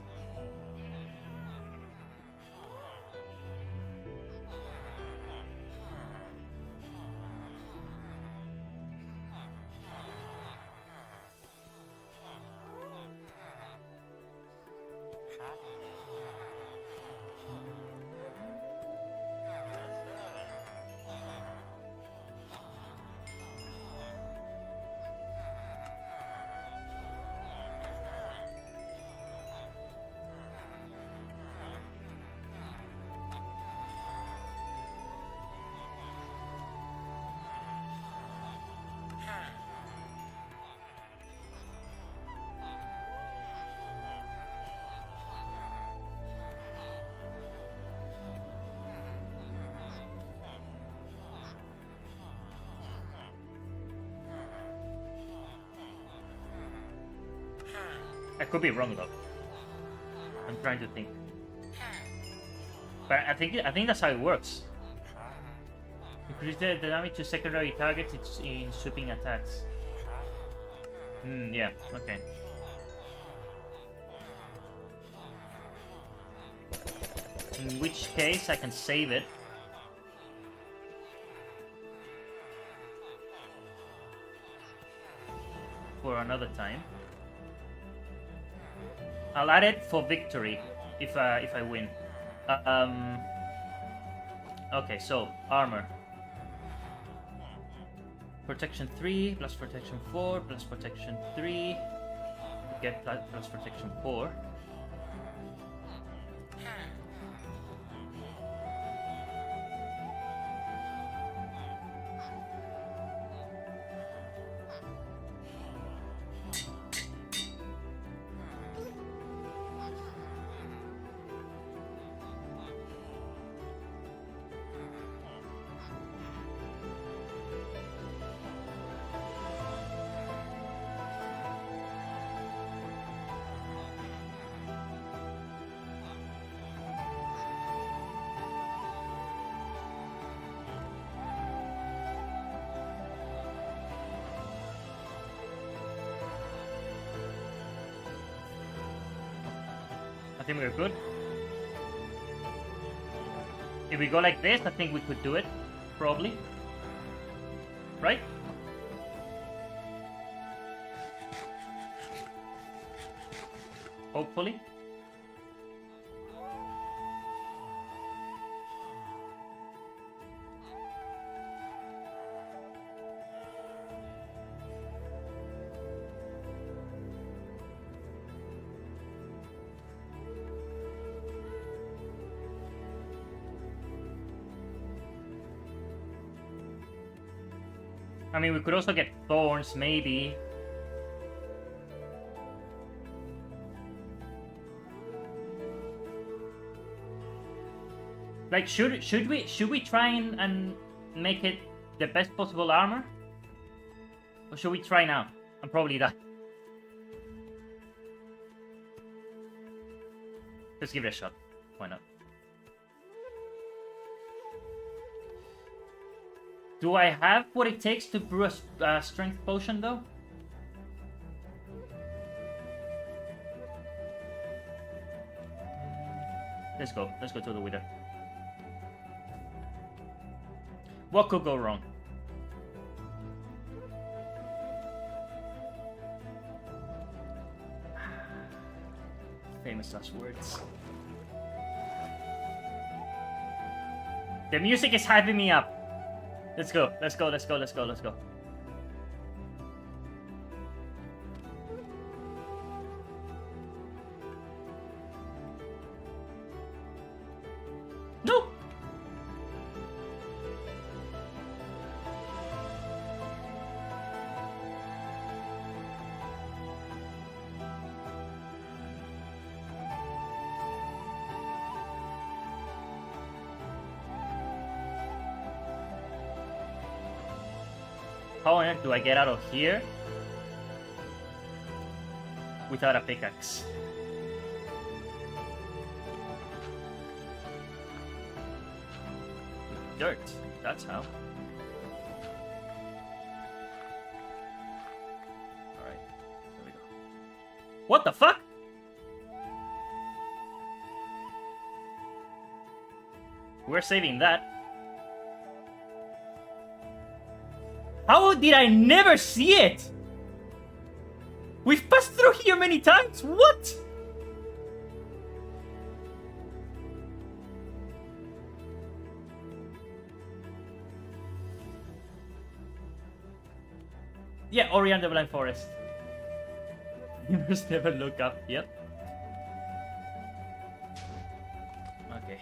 I could be wrong though. I'm trying to think. But I think that's how it works. Increase the damage to secondary targets in sweeping attacks. Yeah, okay. In which case I can save it. For another time. I'll add it for victory if I win. Okay, so armor. Protection 3 plus protection 4 plus protection 3. Get plus protection 4. I think we're good. If we go like this, I think we could do it. Probably. Right? Hopefully. I mean, we could also get thorns, maybe. Like, should we try and make it the best possible armor? Or should we try now and probably die? Let's give it a shot. Why not? Do I have what it takes to brew a strength potion, though? Let's go. Let's go to the Wither. What could go wrong? Famous last words. The music is hyping me up. Let's go, let's go, let's go, let's go, let's go. No! How on earth do I get out of here without a pickaxe? Dirt, that's how. Alright, there we go. What the fuck? We're saving that. How did I never see it? We've passed through here many times. What? Yeah, Ori and the Blind Forest. You must never look up. Yep. Okay.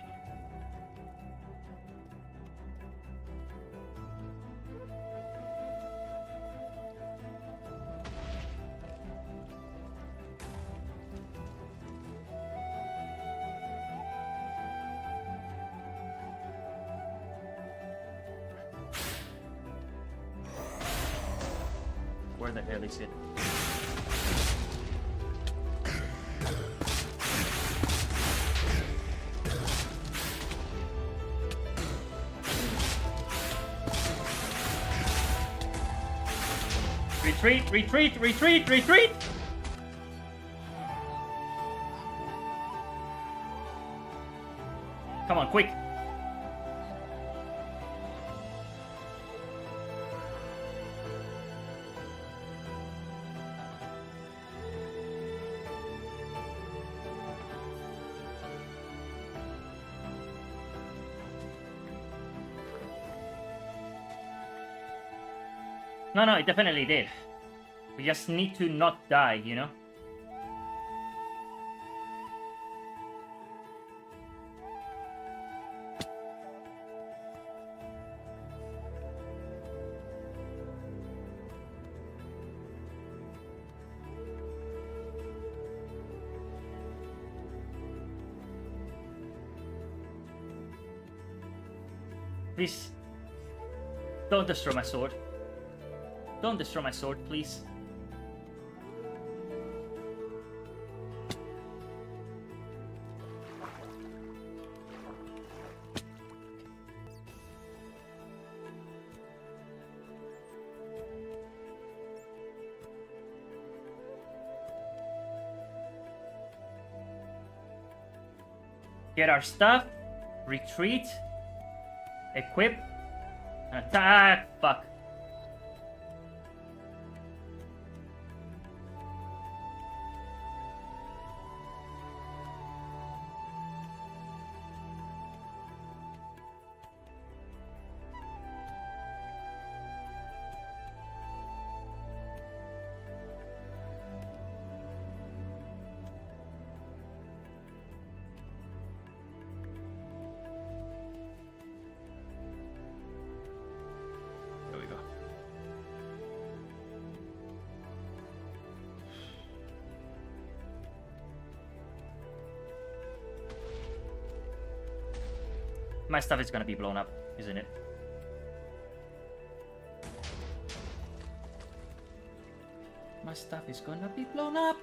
Where the hell is it? Retreat, retreat, retreat, retreat! Come on, quick! No, it definitely did. We just need to not die, you know? Please, don't destroy my sword. Don't destroy my sword, please. Get our stuff, retreat, equip, and attack. Fuck. There we go. My stuff is gonna be blown up, isn't it? My stuff is gonna be blown up.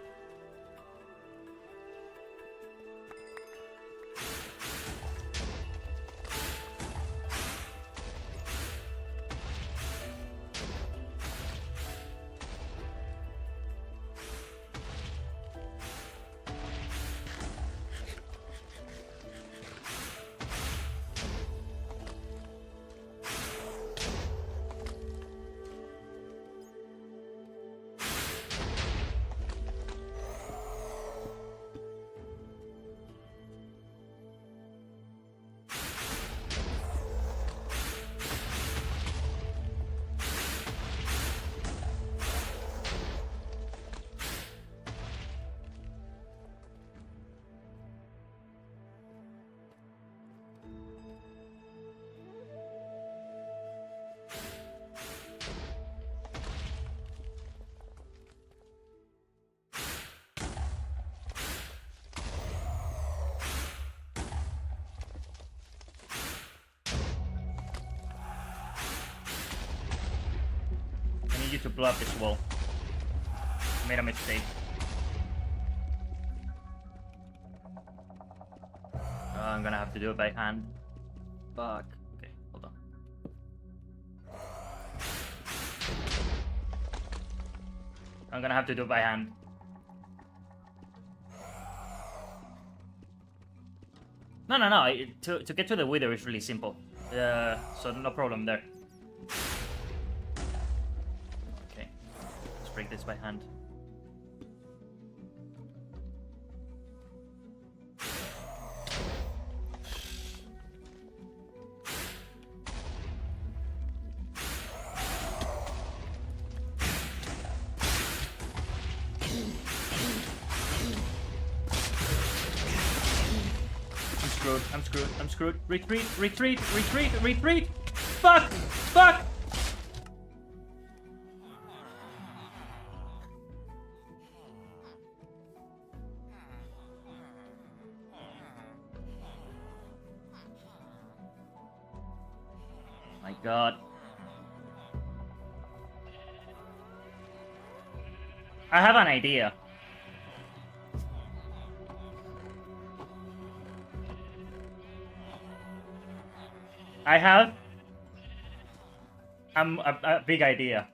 I need you to blow up this wall. I made a mistake. I'm gonna have to do it by hand. Fuck. Okay, hold on. I'm gonna have to do it by hand. No, no, no. To get to the wither is really simple. So no problem there. Okay. Let's break this by hand. I'm screwed. Retreat. Fuck! My god. I have an idea. I have a big idea.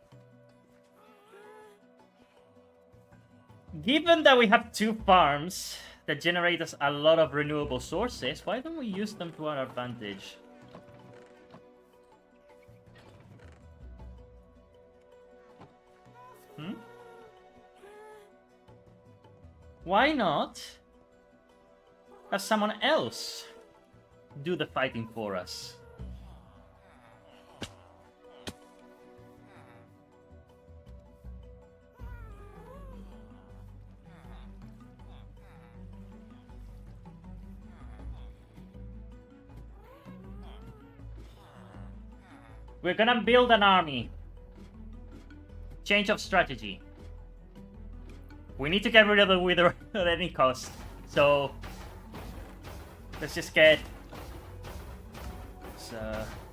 Given that we have 2 farms that generate us a lot of renewable sources, why don't we use them to our advantage? Why not have someone else do the fighting for us? We're gonna build an army. Change of strategy. We need to get rid of the wither at any cost. So let's just get. Let's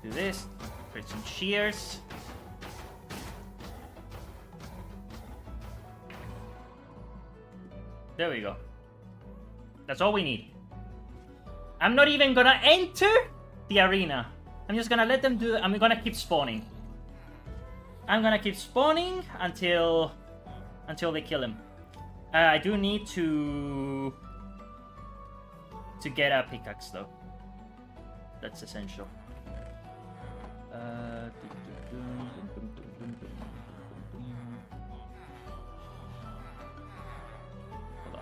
do this. Create some shears. There we go. That's all we need. I'm not even gonna enter the arena. I'm just gonna let them do it. I'm gonna keep spawning. I'm gonna keep spawning until they kill him. I do need to get a pickaxe though. That's essential. Hold on.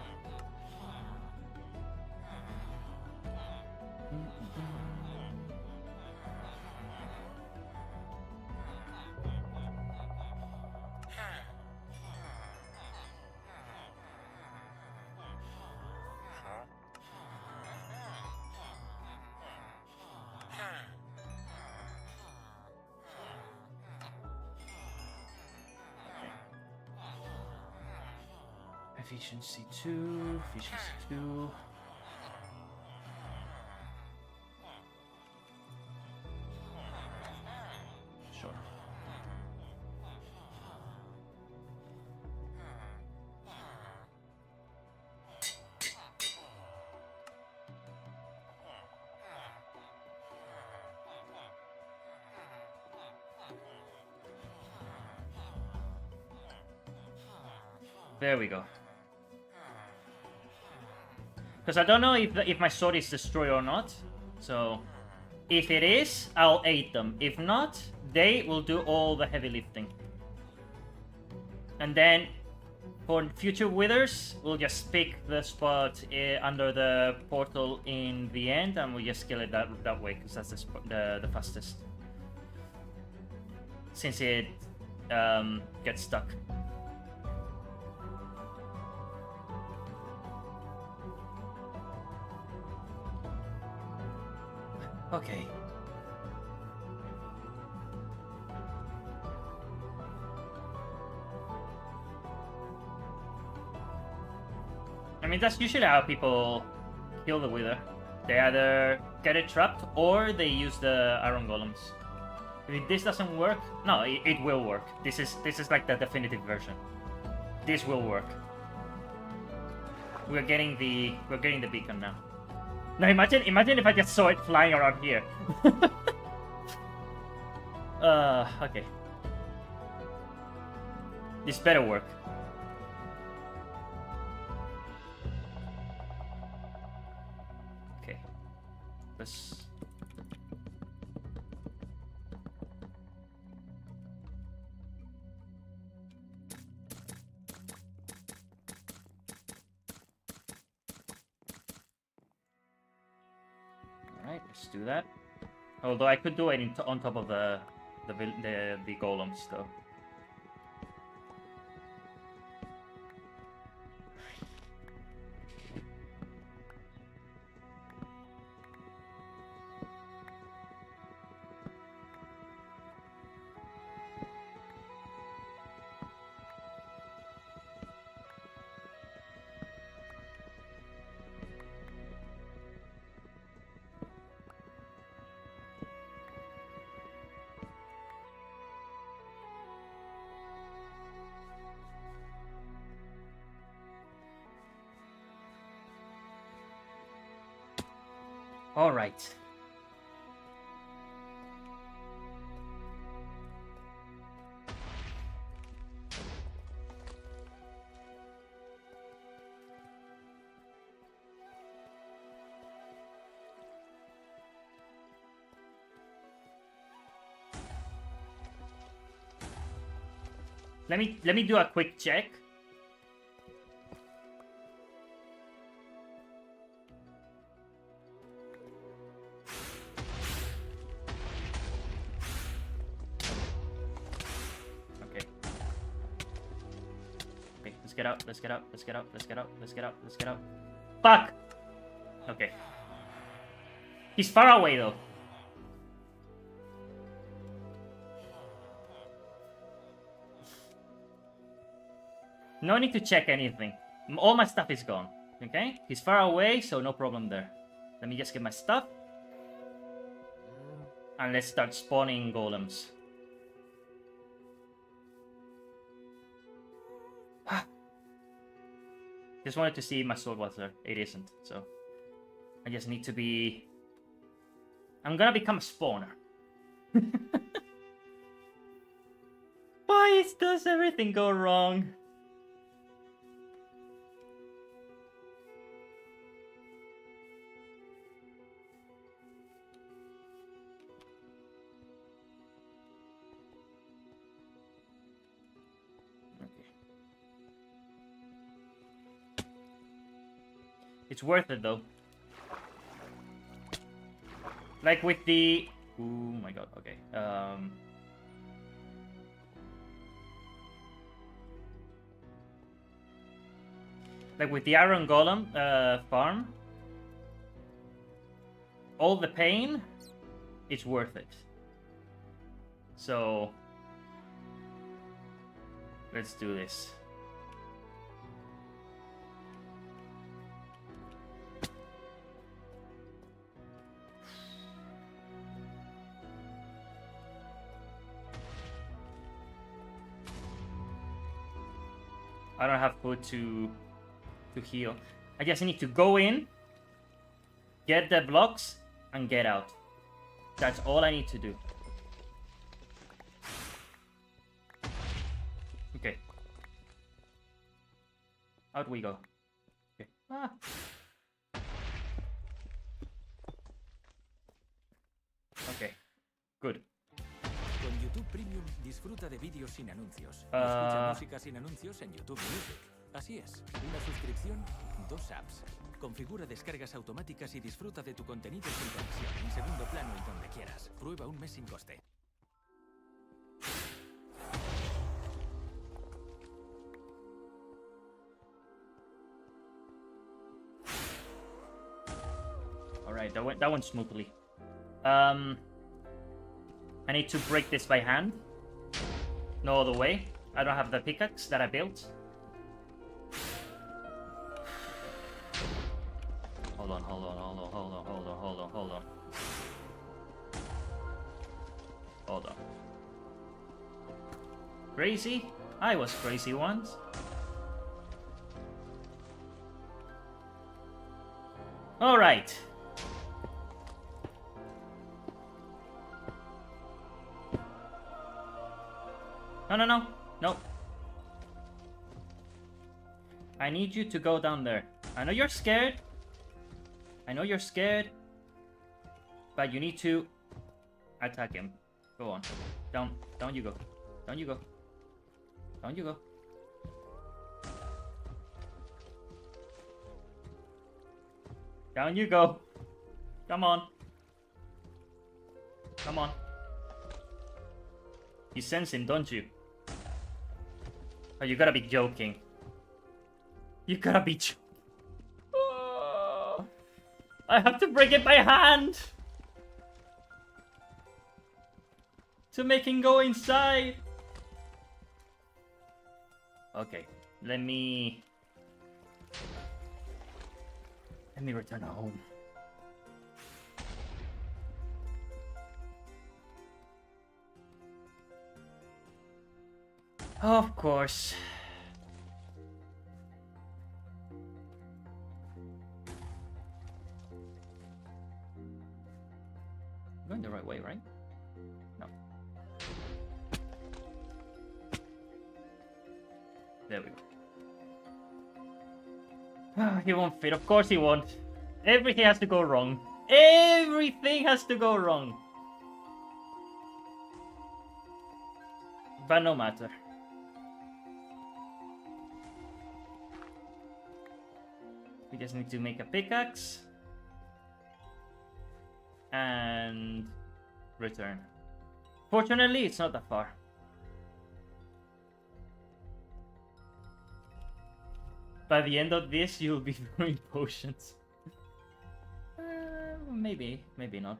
Efficiency 2, efficiency 2. Sure. There we go. Because I don't know if my sword is destroyed or not. So, if it is, I'll aid them. If not, they will do all the heavy lifting. And then, for future withers, we'll just pick the spot under the portal in the end, and we'll just kill it that way, because that's the fastest. Since it gets stuck. Okay. I mean, that's usually how people kill the wither. They either get it trapped or they use the iron golems. If this doesn't work, no, it will work. This is like the definitive version. This will work. We're getting the beacon now. Now imagine if I just saw it flying around here. Okay. This better work. Okay. Let's do that. Although I could do it on top of the golems though. All right. Let me do a quick check. Get out, let's get out, let's get out, let's get out, let's get out, let's get out. Fuck! Okay. He's far away though. No need to check anything. All my stuff is gone. Okay? He's far away, so no problem there. Let me just get my stuff. And let's start spawning golems. Just wanted to see if my sword was there. It isn't, so I just need to be... I'm gonna become a spawner. Why does everything go wrong? It's worth it though. Like with the... Oh my god, okay. Like with the Iron Golem farm, all the pain, it's worth it. So, let's do this. I don't have food to heal. I just need to go in, get the blocks, and get out. That's all I need to do. Okay. Out we go. Okay. Ah. Okay. Good. Con YouTube Premium disfruta de vídeos sin anuncios. Y escucha música sin anuncios en YouTube Music. Así es, una suscripción, 2 apps. Configura descargas automáticas y disfruta de tu contenido sin conexión, en segundo plano y donde quieras. Prueba un mes sin coste. Alright, that went smoothly. I need to break this by hand. No other way. I don't have the pickaxe that I built. Hold on. Hold on. Crazy? I was crazy once. Alright. No. I need you to go down there. I know you're scared. But you need to attack him. Go on. Down you go. Down you go. Down you go. Come on. Come on. You sense him, don't you? Oh, you gotta be joking. You gotta be joking. Oh, I have to break it by hand to make him go inside. Okay, let me return home. Of course. I'm going the right way, right? No. There we go. He won't fit. Of course he won't. Everything has to go wrong. Everything has to go wrong. But no matter. We just need to make a pickaxe. And return. Fortunately, it's not that far. By the end of this, you'll be throwing potions. Maybe, maybe not.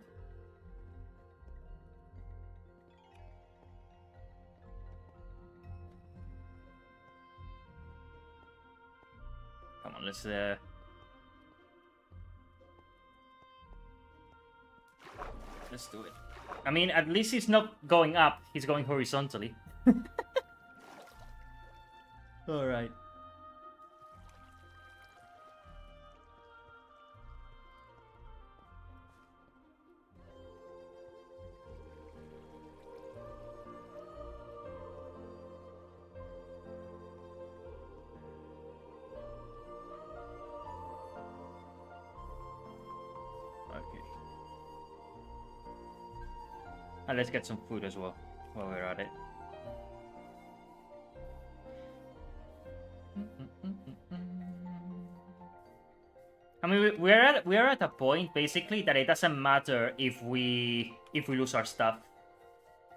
Come on, let's do it. I mean, at least he's not going up, he's going horizontally. Alright. And let's get some food as well while we're at it. I mean, we're at a point basically that it doesn't matter if we lose our stuff.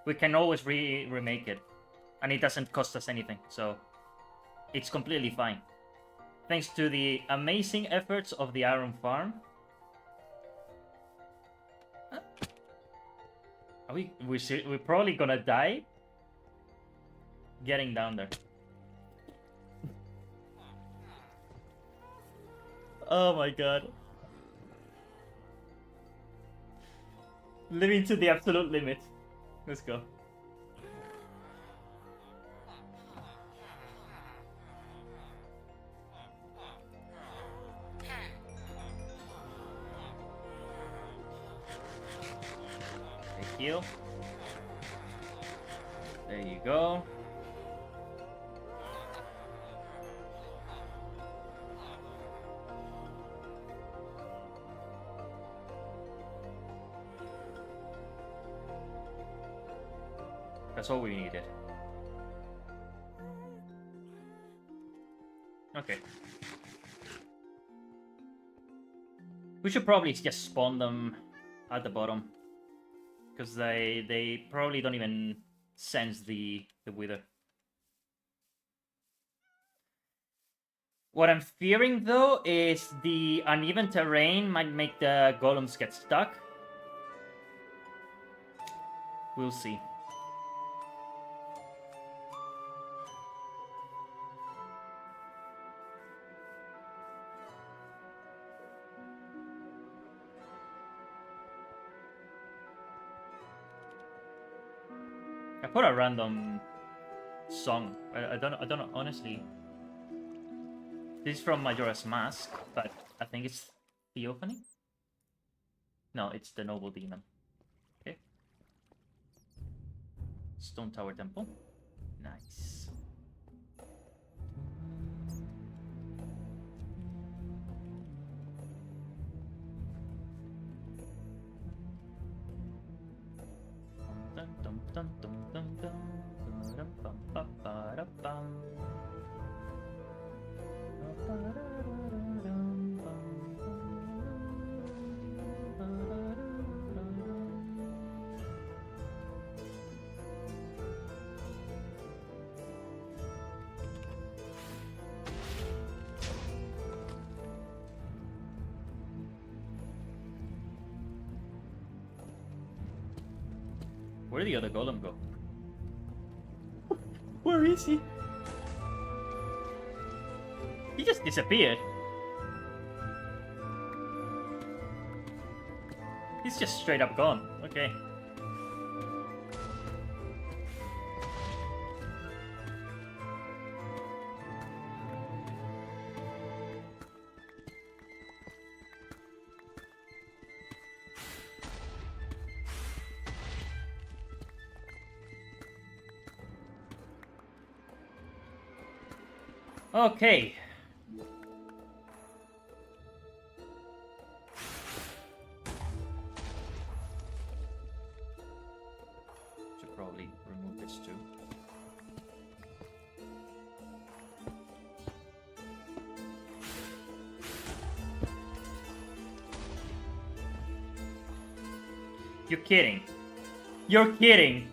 We can always remake it, and it doesn't cost us anything, so it's completely fine. Thanks to the amazing efforts of the Iron Farm. We're probably gonna die getting down there. Oh my god. Living to the absolute limit. Let's go. Heal. There you go. That's all we needed. Okay. We should probably just spawn them at the bottom. Because they probably don't even sense the wither. What I'm fearing though is the uneven terrain might make the golems get stuck. We'll see. I put a random song. I don't know honestly. This is from Majora's Mask, but I think it's Theophany? No, it's the Noble Demon. Okay. Stone Tower Temple. Nice. Dun, dun, dun, dun, dun, dun, dun, bum, ba, ba, da, bum. Where did the other golem go? Where is he? He just disappeared. He's just straight up gone. Okay. Okay. Should probably remove this too. You're kidding. You're kidding.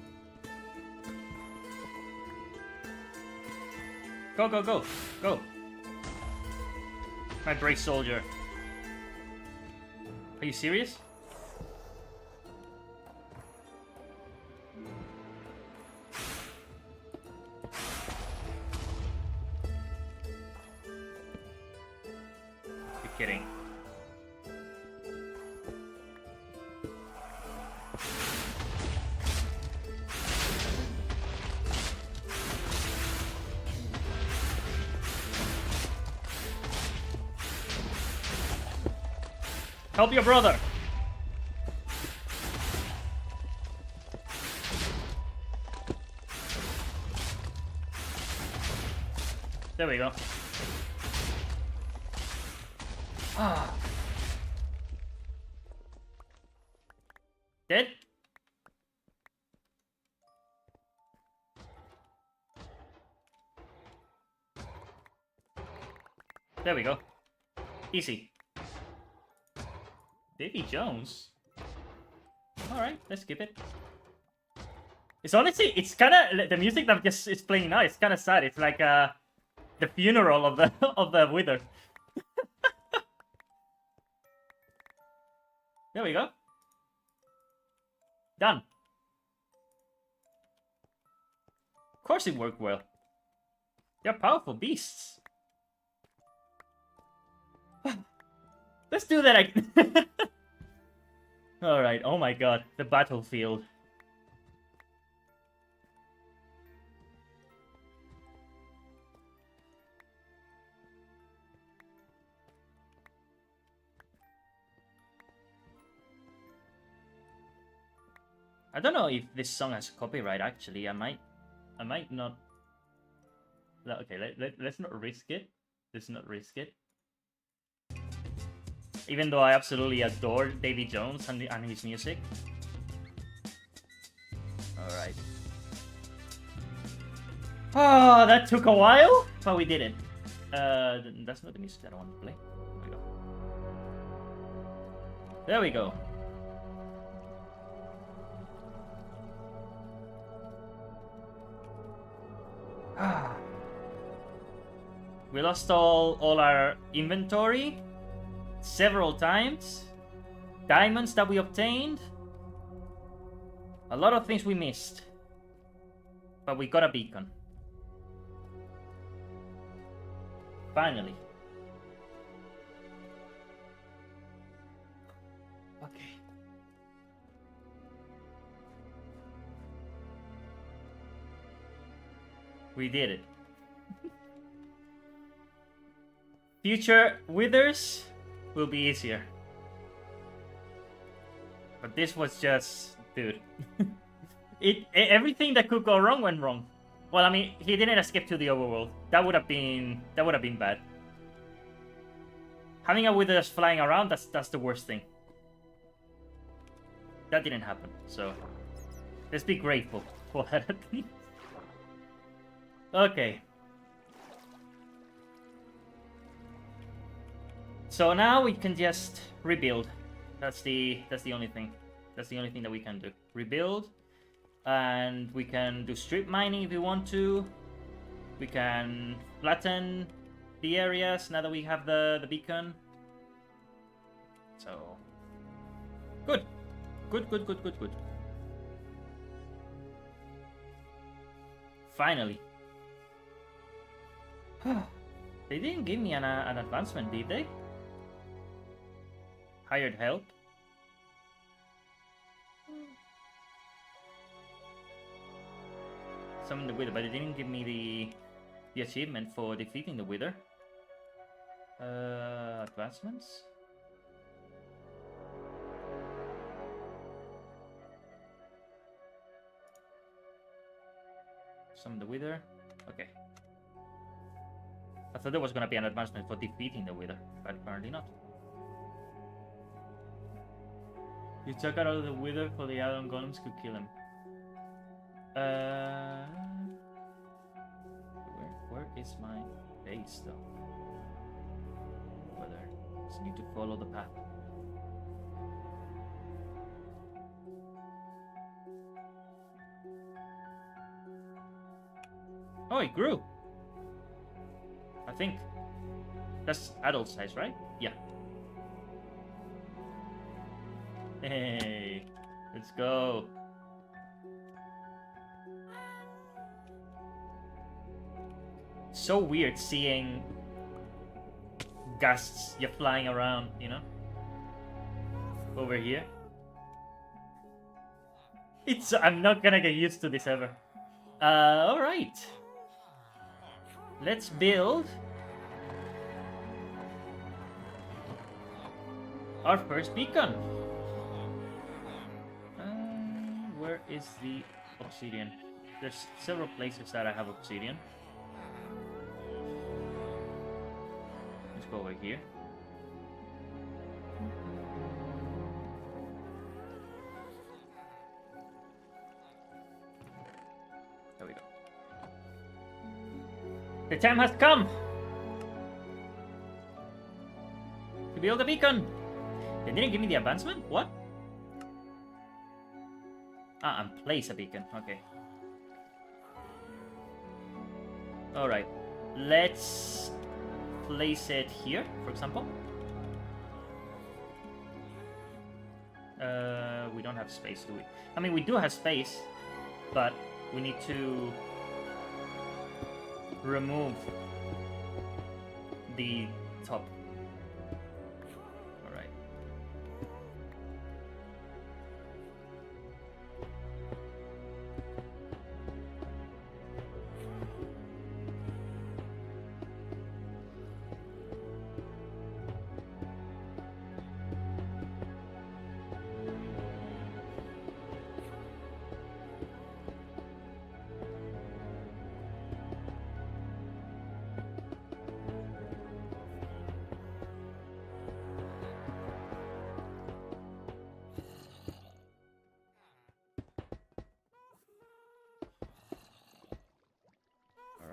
Go, go, go. Go. My brave soldier. Are you serious? You're kidding. Help your brother! There we go. Ah. Dead? There we go. Easy. Davy Jones? Alright, let's skip it. It's honestly, it's kinda, the music that just is playing now, it's kinda sad. It's like the funeral of the of the Wither. There we go. Done. Of course it worked well. They're powerful beasts. Let's do that again. Alright, oh my god, the battlefield. I don't know if this song has copyright actually. I might not. Okay, let's not risk it. Let's not risk it. Even though I absolutely adore Davy Jones and his music. Alright. Oh, that took a while, but we did it. That's not the music that I want to play. There we go. Ah. We lost all our inventory several times. Diamonds that we obtained. A lot of things we missed. But we got a beacon. Finally. Okay. We did it. Future withers will be easier. But this was just... dude. Everything that could go wrong went wrong. Well, I mean, he didn't escape to the overworld. That would have been bad. Having a wither just flying around, that's the worst thing. That didn't happen, so let's be grateful for that at least. Okay. So now we can just rebuild. That's the only thing. That's the only thing that we can do. Rebuild. And we can do strip mining if we want to. We can flatten the areas now that we have the beacon. So good. Good. Finally. They didn't give me an advancement, did they? Hired help? Summon the Wither, but they didn't give me the achievement for defeating the Wither. Advancements? Summon the Wither. Okay. I thought there was gonna be an advancement for defeating the Wither, but apparently not. You took out the Wither for the add-on golems could kill him. Where is my base though? Whether just need to follow the path. Oh, it grew. I think that's adult size, right? Yeah. Hey, let's go. So weird seeing ghasts you're flying around, you know? Over here. I'm not gonna get used to this ever. Alright. Let's build our first beacon. Where is the obsidian? There's several places that I have obsidian. Let's go over here. There we go. The time has come to build a beacon. They didn't give me the advancement? What? Ah, and place a beacon. Okay. Alright. Let's place it here, for example. We don't have space, do we? I mean, we do have space, but we need to remove the top. Alright.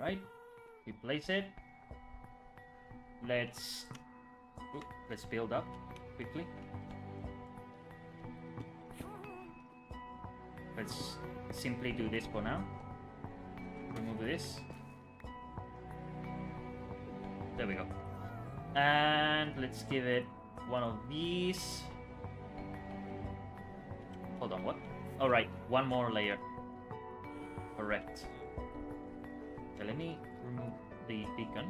Alright, we place it. Let's build up quickly. Let's simply do this for now. Remove this. There we go. And let's give it one of these. Hold on, what? Alright, one more layer. Correct. Okay, let me remove the beacon.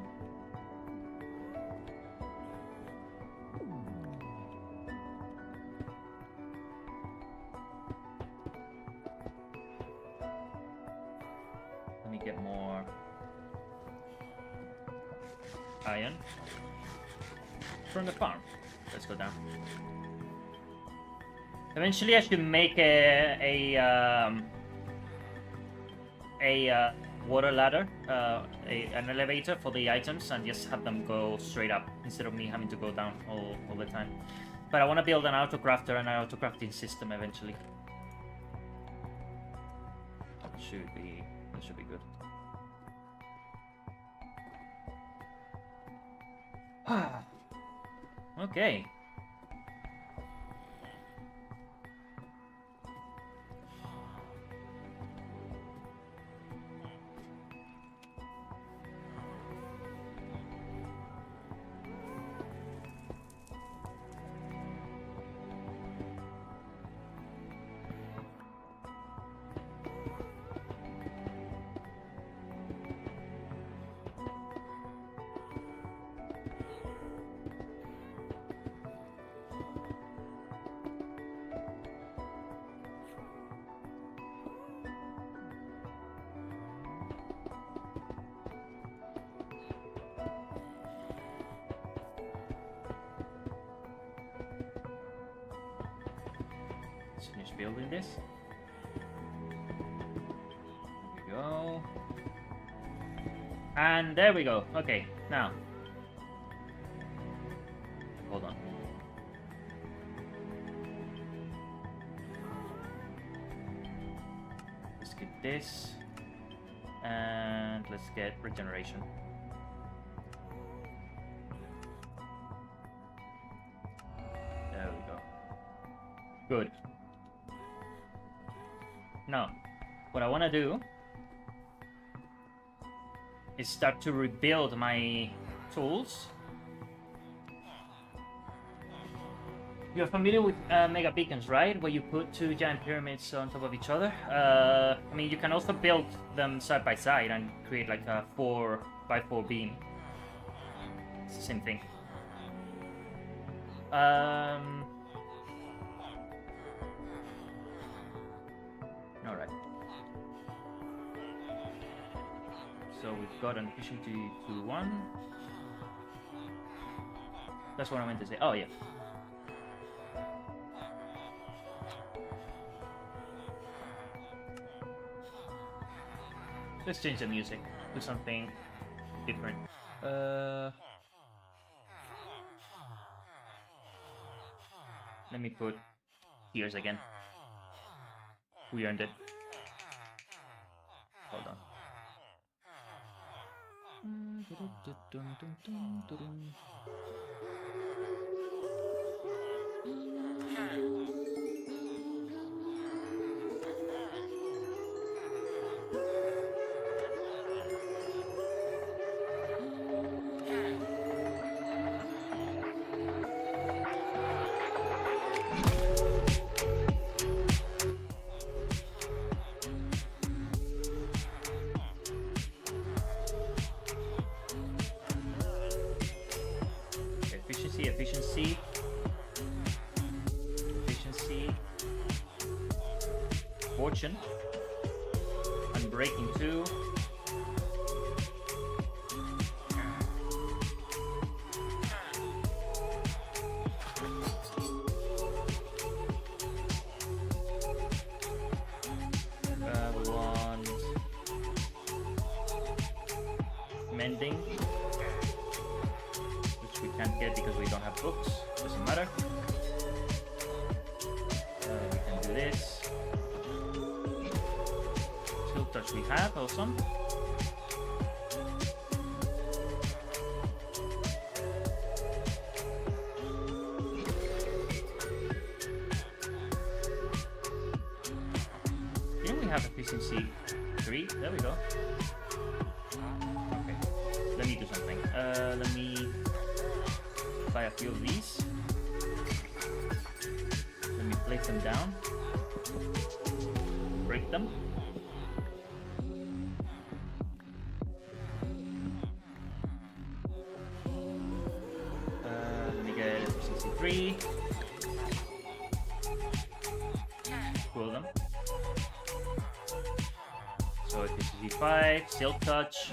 Let me get more iron from the farm. Let's go down. Eventually I should make a water ladder, an elevator for the items, and just have them go straight up instead of me having to go down all the time. But I want to build an auto-crafter and an auto-crafting system eventually. That should be good. Okay. building this. There we go. And there we go. Okay, now. Hold on. Let's get this. And let's get regeneration. There we go. Good. Now, what I want to do is start to rebuild my tools. You're familiar with mega beacons, right? Where you put two giant pyramids on top of each other. I mean, you can also build them side by side and create like a 4x4 beam. It's the same thing. Alright. So we've got an efficiency to 1. That's what I meant to say. Oh, yeah. Let's change the music to something different. Let me put tears again. We earned it. Hold on. Efficiency. Fortune. Unbreaking 2. We want mending, which we can't get because we don't have books. Doesn't matter. We can do this. Skill touch we have, awesome. Didn't we have efficiency 3? There we go. Okay, let me do something. Let me buy a few of these. Let me place them down. Break them. Let me get efficiency 3. Cool them. So efficiency 5, silk touch.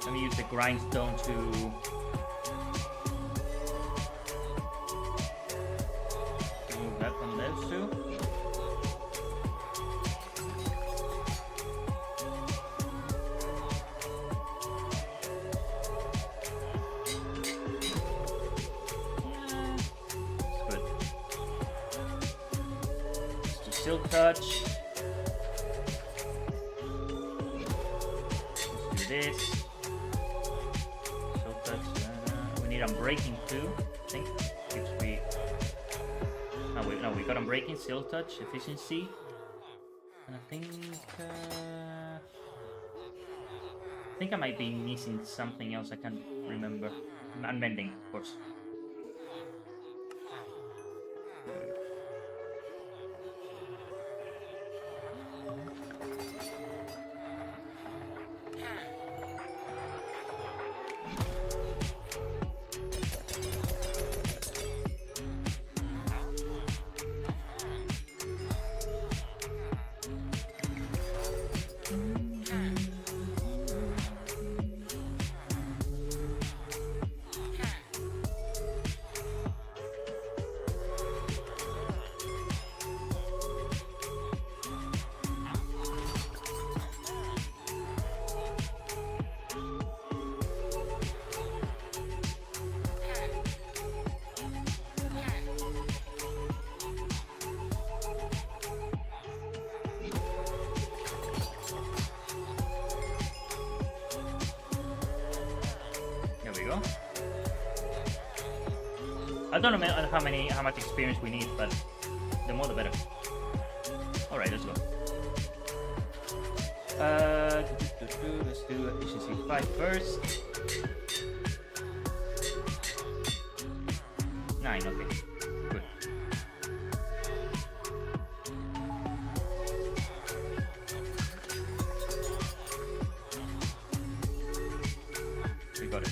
Let me use the grindstone to remove that from those two. Silk touch. Let's do this. Silk touch. We need unbreaking too, I think. Which we. No, we got unbreaking, silk touch, efficiency. And I think I might be missing something else I can't remember. Unbending, of course. I don't know how much experience we need, but the more the better. All right, let's go. Let's do efficiency 5 first. 9, okay. Good. We got it.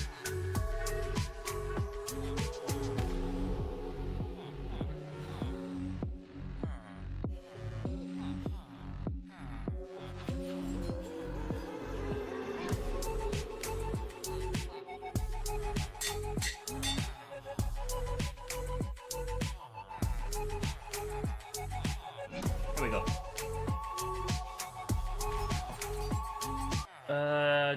Here we go.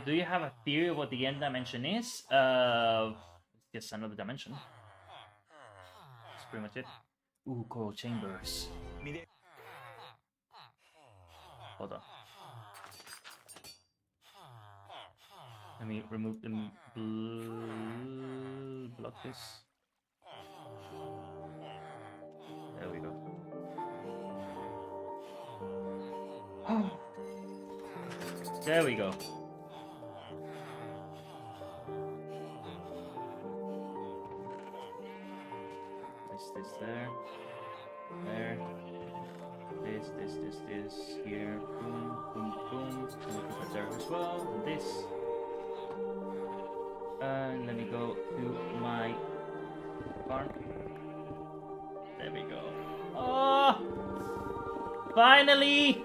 Do you have a theory of what the end dimension is? It's just another dimension. That's pretty much it. Ooh, coral chambers. Hold on. Let me remove the block this. There we go. There we go. This there. There. This. Here. Boom. Put there as well. And this. And let me go to my barn. There we go. Oh! Finally!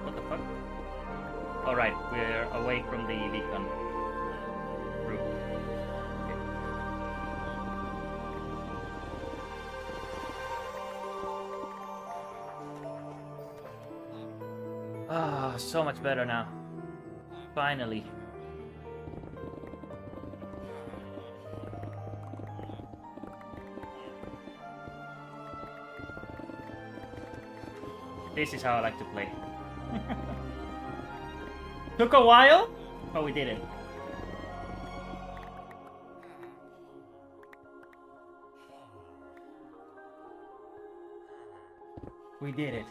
What the fuck? Alright, we're away from the beacon route. Okay. Ah, so much better now. Finally. This is how I like to play. Took a while, but we did it. We did it.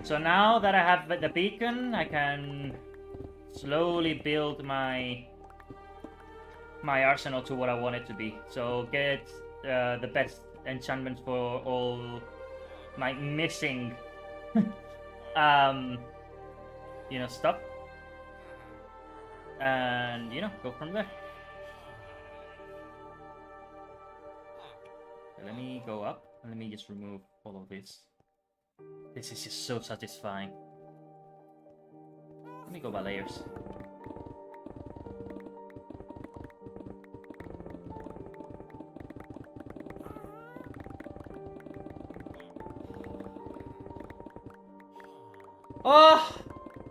So now that I have the beacon, I can slowly build my arsenal to what I want it to be. So get the best enchantments for all my missing, stuff, and go from there. Let me go up and let me just remove all of this. This is just so satisfying. Let me go by layers. Oh!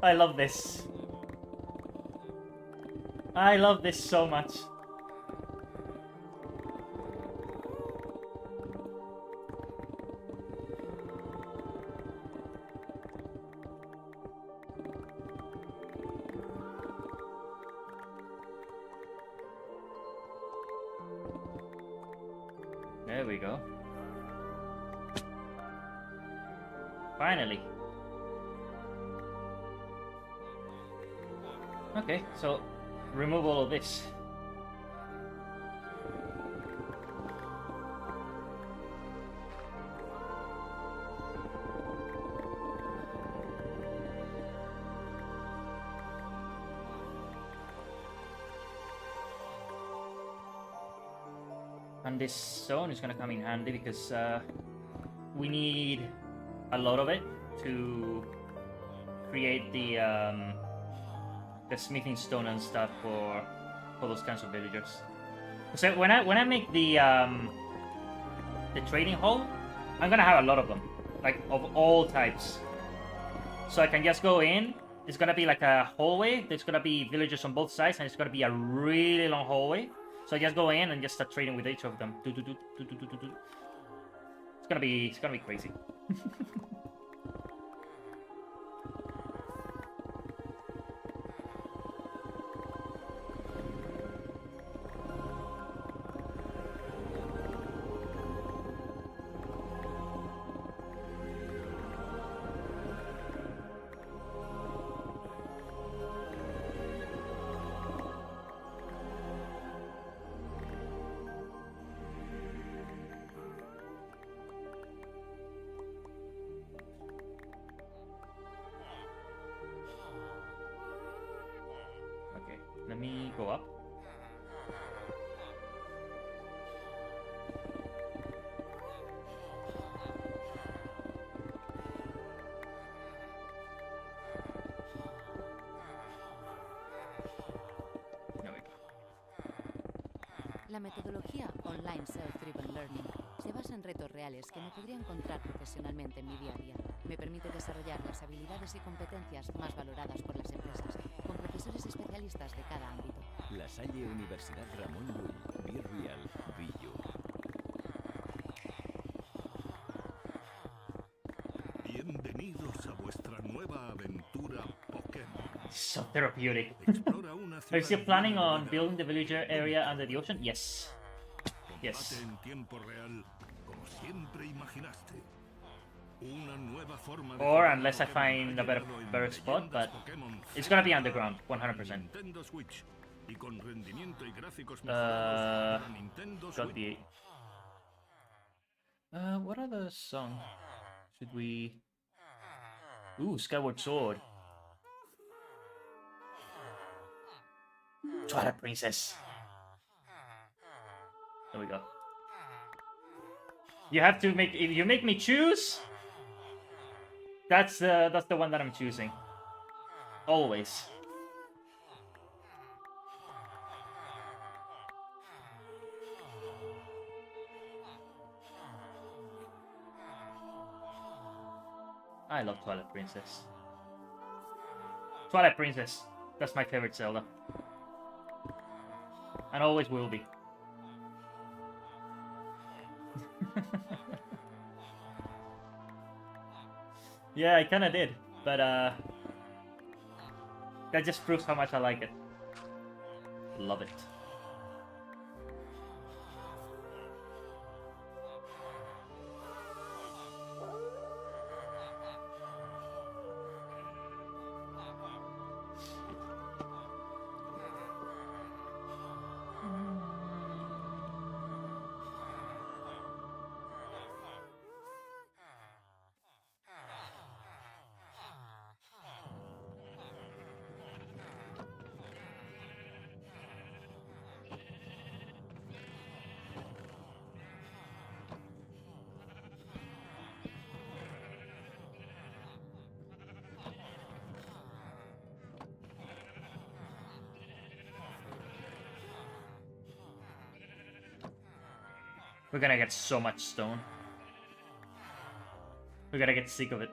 I love this. I love this so much. There we go. Finally. Okay, so remove all of this. And this stone is gonna come in handy because we need a lot of it to create the smithing stone and stuff for those kinds of villagers. So when I make the trading hall, I'm gonna have a lot of them, like of all types. So I can just go in. It's gonna be like a hallway. There's gonna be villagers on both sides, and it's gonna be a really long hallway. So I just go in and just start trading with each of them. It's gonna be crazy. Let me go up. There we go. La metodología Online Self-Driven Learning se basa en retos reales que me podría encontrar profesionalmente en mi día a día. Me permite desarrollar las habilidades y competencias más valoradas por las empresas, con profesores especialistas de cada ámbito. La Salle Universidad Ramón Llull. Be Real, Be You. Bienvenidos a vuestra nueva aventura Pokémon. So therapeutic. Explora una Are you still ciudad planning llena de on vida. building the villager area under the ocean? Yes. Yes. Combate en tiempo real, como siempre imaginaste. Una nueva forma de Or jugar unless I Pokémon find ha a better llegado en spot, Leyendas but Pokémon it's gonna be Z underground, para 100%. Nintendo Switch y con rendimiento y gráficos mejorados para Nintendo Got Switch. the. What other song should we? Ooh, Skyward Sword. Twilight Princess. There we go. You have to make. If you make me choose, that's the one that I'm choosing. Always. I love Twilight Princess. Twilight Princess. That's my favorite Zelda. And always will be. Yeah, I kinda did. But that just proves how much I like it. Love it. We're gonna get so much stone. We're gonna get sick of it.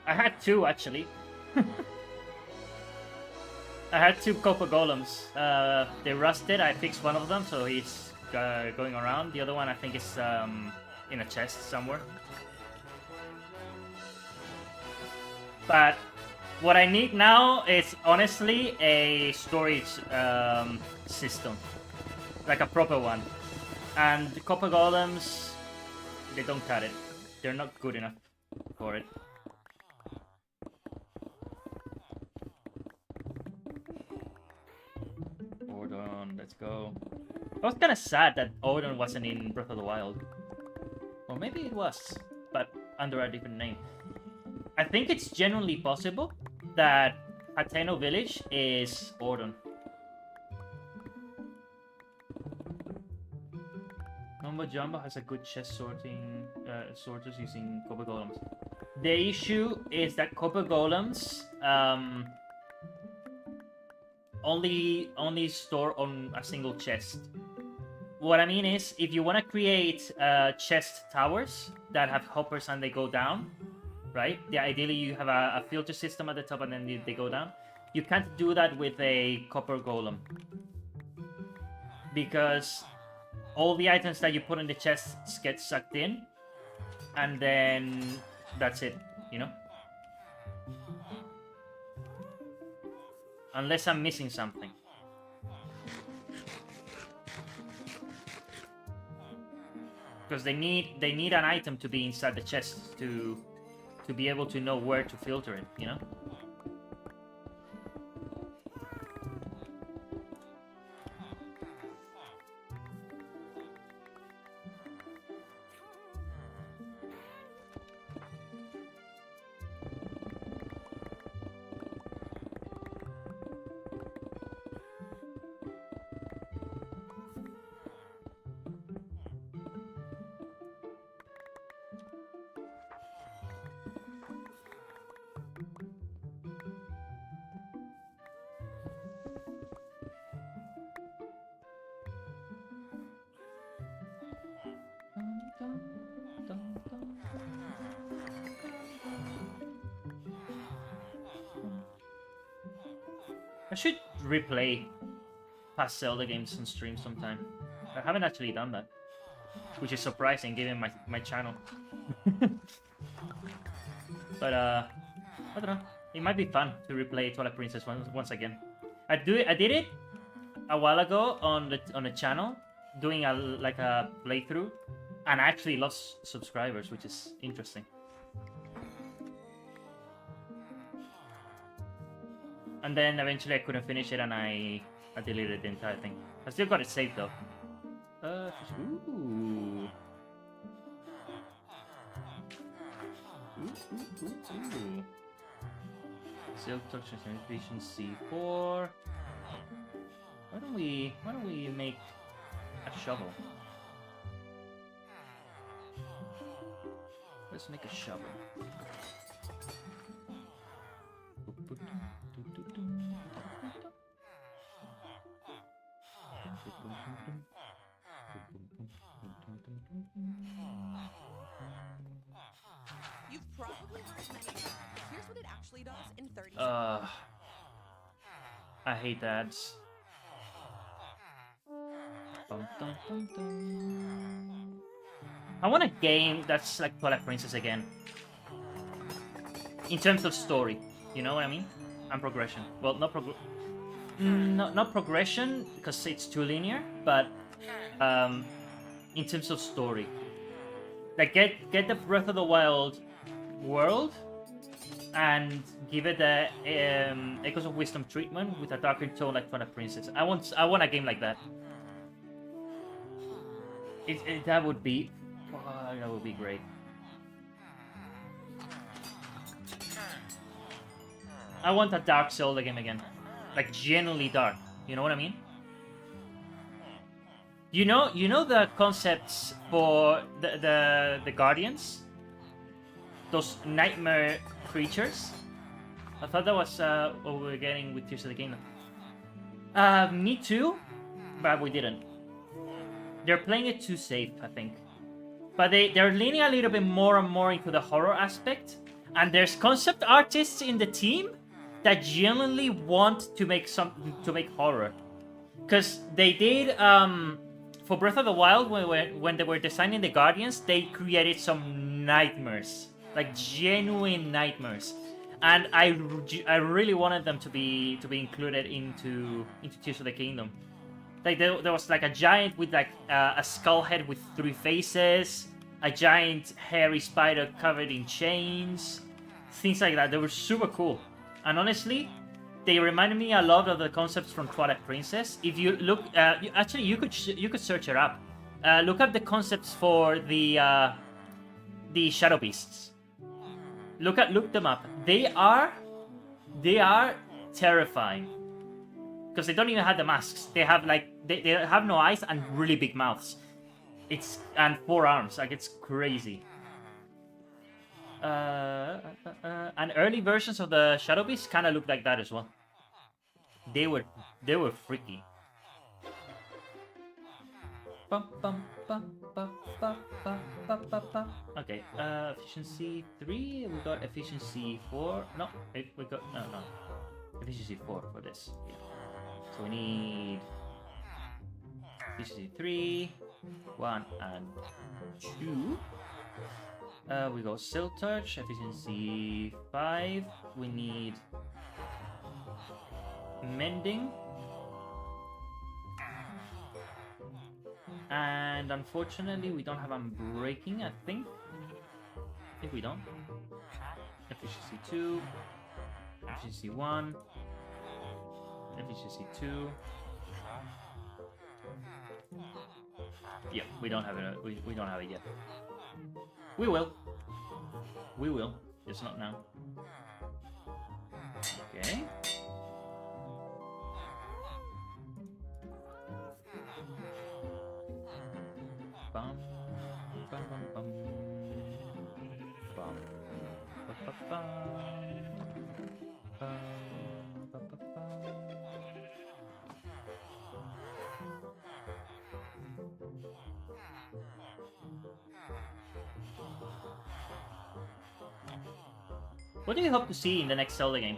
I had two actually. I had two copper golems. They rusted. I fixed one of them, so he's going around. The other one I think is in a chest somewhere. But what I need now is honestly a storage system, like a proper one. And the copper golems, they don't cut it. They're not good enough for it. Ordon, let's go. I was kind of sad that Ordon wasn't in Breath of the Wild. Or maybe it was, but under a different name. I think it's genuinely possible that Hateno Village is Ordon. Number Jumbo has a good chest sorters using copper golems. The issue is that copper golems only store on a single chest. What I mean is, if you want to create chest towers that have hoppers and they go down, right? Yeah, ideally you have a filter system at the top and then they go down. You can't do that with a copper golem, because all the items that you put in the chests get sucked in, and then that's it, you know? Unless I'm missing something. Because they need an item to be inside the chest to be able to know where to filter it, you know? I should replay past Zelda games on stream sometime. I haven't actually done that, which is surprising given my channel. But I don't know. It might be fun to replay Twilight Princess once again. I did it a while ago on the channel, doing a playthrough, and I actually lost subscribers, which is interesting. And then eventually I couldn't finish it and I deleted the entire thing. I still got it saved though. Ooh. Silk Touch Vision C4. Why don't we make a shovel? Let's make a shovel. You've probably heard of MEDIA. Here's what it actually does in 30 I hate ads. I want a game that's like Twilight Princess again. In terms of story, you know what I mean? And progression. Well, not progression because it's too linear, but in terms of story, like get the Breath of the Wild world and give it the Echoes of Wisdom treatment with a darker tone like Twilight Princess. I want a game like that. That would be great. I want a dark Zelda game again, like genuinely dark. You know what I mean? You know the concepts for the Guardians, those nightmare creatures. I thought that was what we were getting with Tears of the Kingdom. Me too, but we didn't. they're playing it too safe, I think. But they're leaning a little bit more and more into the horror aspect. And there's concept artists in the team that genuinely want to make horror. Because they did for Breath of the Wild, when they were designing the Guardians, they created some nightmares, like genuine nightmares, and I really wanted them to be included into Tears of the Kingdom. Like there was like a giant with like a skull head with 3 faces, a giant hairy spider covered in chains, things like that. They were super cool, and honestly, they reminded me a lot of the concepts from Twilight Princess. If you look, actually, you could search it up. Look up the concepts for the Shadow Beasts. Look them up. They are terrifying because they don't even have the masks. They have like they have no eyes and really big mouths. And 4 arms. Like it's crazy. And early versions of the Shadow Beasts kind of looked like that as well. They were freaky. Okay, efficiency 3. We got efficiency 4. No, we got no. Efficiency 4 for this. Yeah. So we need efficiency 3, 1, and 2. We got Silk Touch, efficiency 5. We need Mending. And unfortunately, we don't have Unbreaking, I think. I think we don't. Efficiency 2. Efficiency 1. Efficiency 2. Yeah, we don't have it. We don't have it yet. We will. We will. Just not now. Okay. Bum, bum, bum, bum. Bum, ba, ba, bum. Bum, ba, ba, bum. What do you hope to see in the next Zelda game?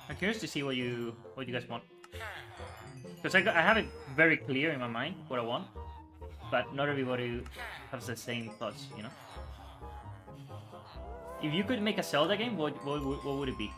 I'm curious to see what you guys want. Because I have it very clear in my mind what I want, but not everybody has the same thoughts, you know? If you could make a Zelda game, what would it be?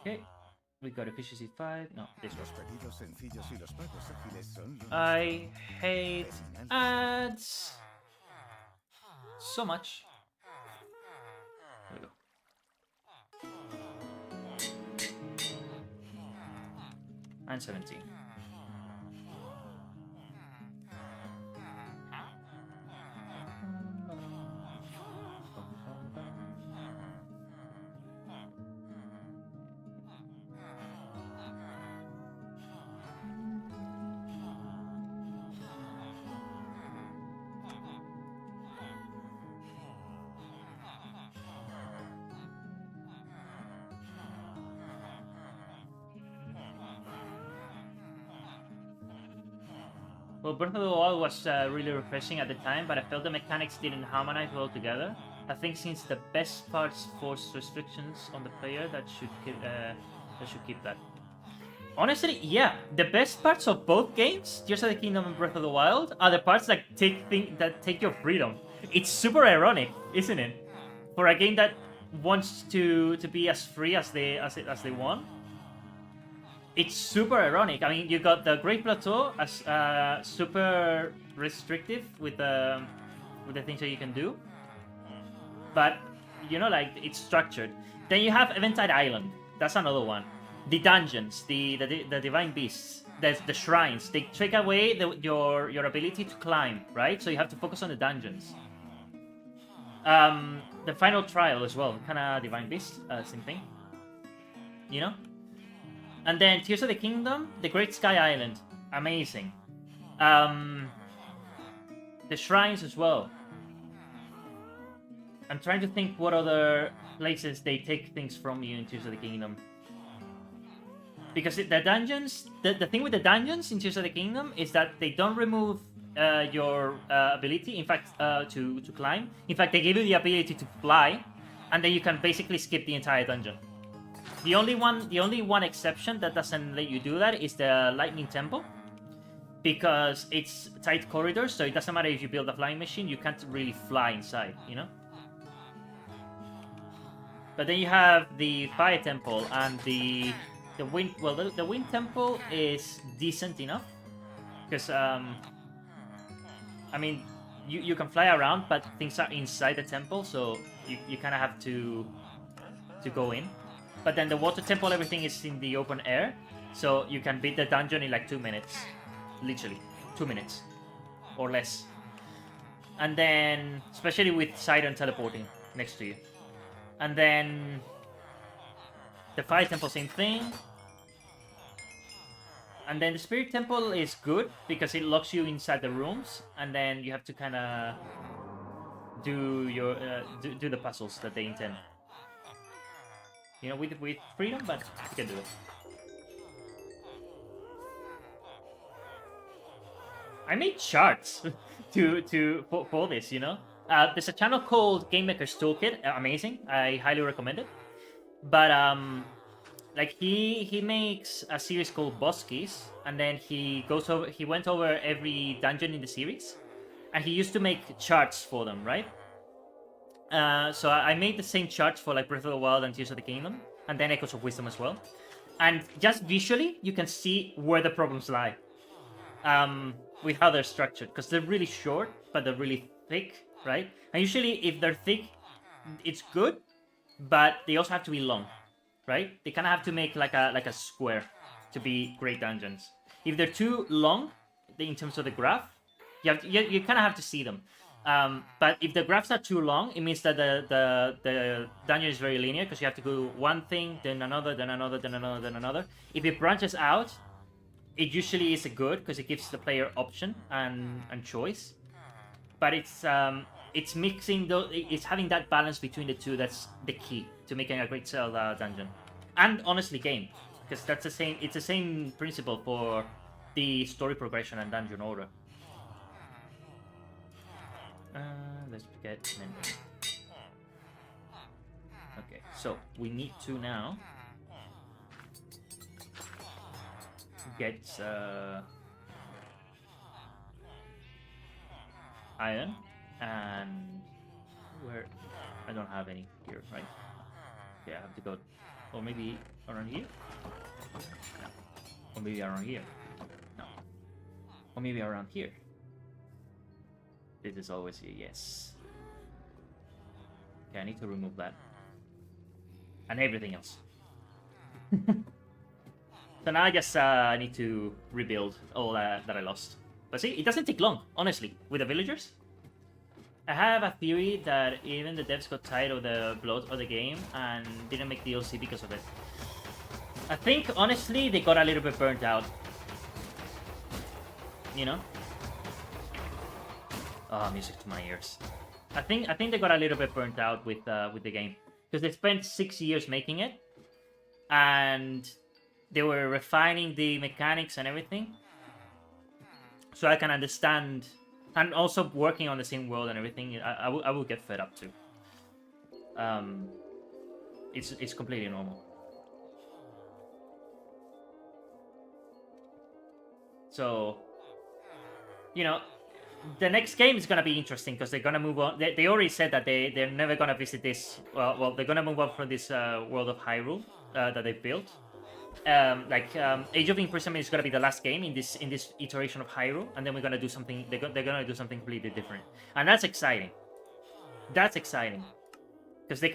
Okay, we got efficiency 5. No, this Los one. pedidos sencillos y los pagos ágiles son los I hate ads so much. There we go. And 17. Well, Breath of the Wild was really refreshing at the time, but I felt the mechanics didn't harmonize well together. I think since the best parts force restrictions on the player, that should keep that. Honestly, yeah, the best parts of both games, Tears of the Kingdom and Breath of the Wild, are the parts that take your freedom. It's super ironic, isn't it? For a game that wants to be as free as they want. It's super ironic. I mean, you got the Great Plateau as super restrictive with the things that you can do, but you know, like it's structured. Then you have Eventide Island. That's another one. The dungeons, the divine beasts. the shrines. They take away your ability to climb, right? So you have to focus on the dungeons. The final trial as well, kind of Divine Beast, same thing. You know? And then Tears of the Kingdom, the Great Sky Island, amazing. The shrines as well. I'm trying to think what other places they take things from you in Tears of the Kingdom. Because the dungeons, the thing with the dungeons in Tears of the Kingdom is that they don't remove your ability, in fact, to climb. In fact, they give you the ability to fly, and then you can basically skip the entire dungeon. The only one exception that doesn't let you do that is the Lightning Temple, because it's tight corridors, so it doesn't matter if you build a flying machine, you can't really fly inside, you know? But then you have the Fire Temple and the Wind... Well, the Wind Temple is decent enough, because, I mean, you can fly around, but things are inside the temple, so you kind of have to go in. But then the Water Temple, everything is in the open air, so you can beat the dungeon in like 2 minutes. Literally, 2 minutes. Or less. And then, especially with Sidon teleporting next to you. And then the Fire Temple, same thing. And then the Spirit Temple is good because it locks you inside the rooms, and then you have to kind of do your do the puzzles that they intend. You know, with freedom, but you can do it. I made charts for this, you know. There's a channel called Game Maker's Toolkit, amazing. I highly recommend it. But like he makes a series called Boss Keys, and then he went over every dungeon in the series, and he used to make charts for them, right? So I made the same charts for like Breath of the Wild and Tears of the Kingdom, and then Echoes of Wisdom as well. And just visually, you can see where the problems lie. With how they're structured, because they're really short, but they're really thick, right? And usually, if they're thick, it's good, but they also have to be long, right? They kind of have to make like a square to be great dungeons. If they're too long, in terms of the graph, you kind of have to see them. But if the graphs are too long, it means that the dungeon is very linear, because you have to do one thing, then another, then another, then another, then another. If it branches out, it usually is a good, because it gives the player option and choice. But it's mixing those, it's having that balance between the two that's the key to making a great Zelda dungeon, and honestly game, because that's the same. It's the same principle for the story progression and dungeon order. Let's get memory. Okay, so we need to now get iron, and where I don't have any here, right? Yeah, I have to go, or maybe around here. No. Or maybe around here. No. Or maybe around here. This is always a yes. Okay, I need to remove that. And everything else. So now I guess I need to rebuild all that I lost. But see, it doesn't take long, honestly, with the villagers. I have a theory that even the devs got tired of the bloat of the game and didn't make DLC because of it. I think, honestly, they got a little bit burnt out. You know? Oh, music to my ears. I think they got a little bit burnt out with the game, because they spent 6 years making it, and they were refining the mechanics and everything. So I can understand, and also working on the same world and everything. I will get fed up too. It's completely normal. So, you know, the next game is gonna be interesting, because they're gonna move on. They already said that they're never gonna visit this. Well, they're gonna move on from this world of Hyrule that they built. Age of Imprisonment is gonna be the last game in this iteration of Hyrule, and then we're gonna do something. They're gonna do something completely different, and that's exciting. That's exciting, because they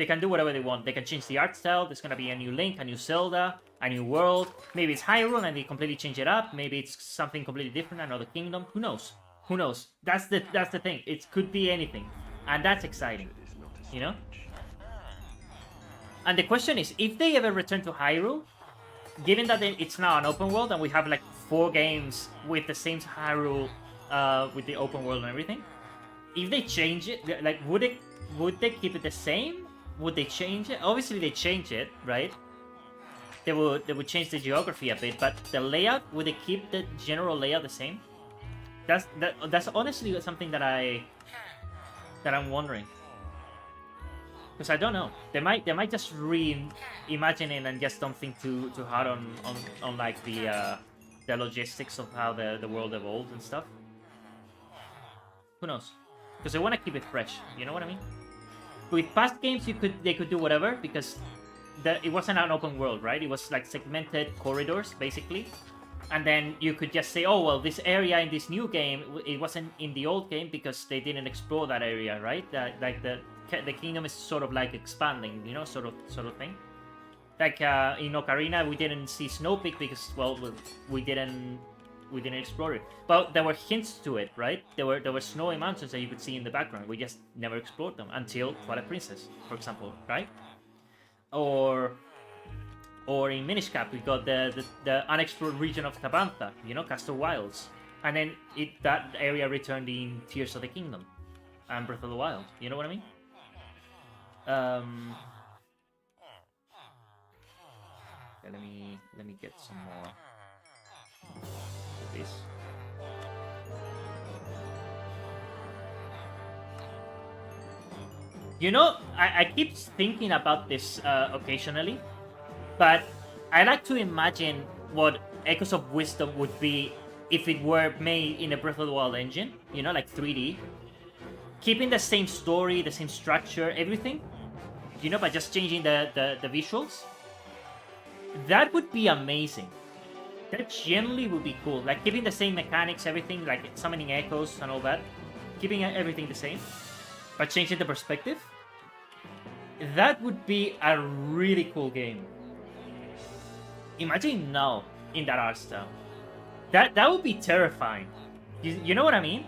They can do whatever they want. They can change the art style. There's gonna be a new Link, a new Zelda, a new world. Maybe it's Hyrule and they completely change it up. Maybe it's something completely different, another kingdom. Who knows? Who knows? That's the thing. It could be anything, and that's exciting, you know. And the question is, if they ever return to Hyrule, given that it's now an open world and we have like 4 games with the same Hyrule, with the open world and everything, if they change it, like would they keep it the same? Would they change it? Obviously they change it, right? They would change the geography a bit, but the layout, would they keep the general layout the same? That's honestly something that I'm wondering. Because I don't know. They might just reimagine it and just don't think too hard on like the logistics of how the world evolves and stuff. Who knows? Because they want to keep it fresh. You know what I mean? With past games, they could do whatever because it wasn't an open world, right? It was like segmented corridors, basically. And then you could just say, oh, well, this area in this new game, it wasn't in the old game because they didn't explore that area, right? Like the kingdom is sort of like expanding, you know, sort of thing. Like in Ocarina, we didn't see Snow Peak because, well, we didn't explore it. But there were hints to it, right? There were snowy mountains that you could see in the background. We just never explored them until Twilight Princess, for example, right? Or in Minish Cap, we got the unexplored region of Tabantha, you know, Castle Wilds. And then that area returned in Tears of the Kingdom and Breath of the Wild. You know what I mean? Okay, let me get some more of this. You know, I keep thinking about this occasionally, but I like to imagine what Echoes of Wisdom would be if it were made in a Breath of the Wild engine, you know, like 3D. Keeping the same story, the same structure, everything, you know, but just changing the visuals. That would be amazing. That genuinely would be cool. Like keeping the same mechanics, everything, like summoning echoes and all that. Keeping everything the same, but changing the perspective. That would be a really cool game. Imagine now in that art style. That would be terrifying. You know what I mean?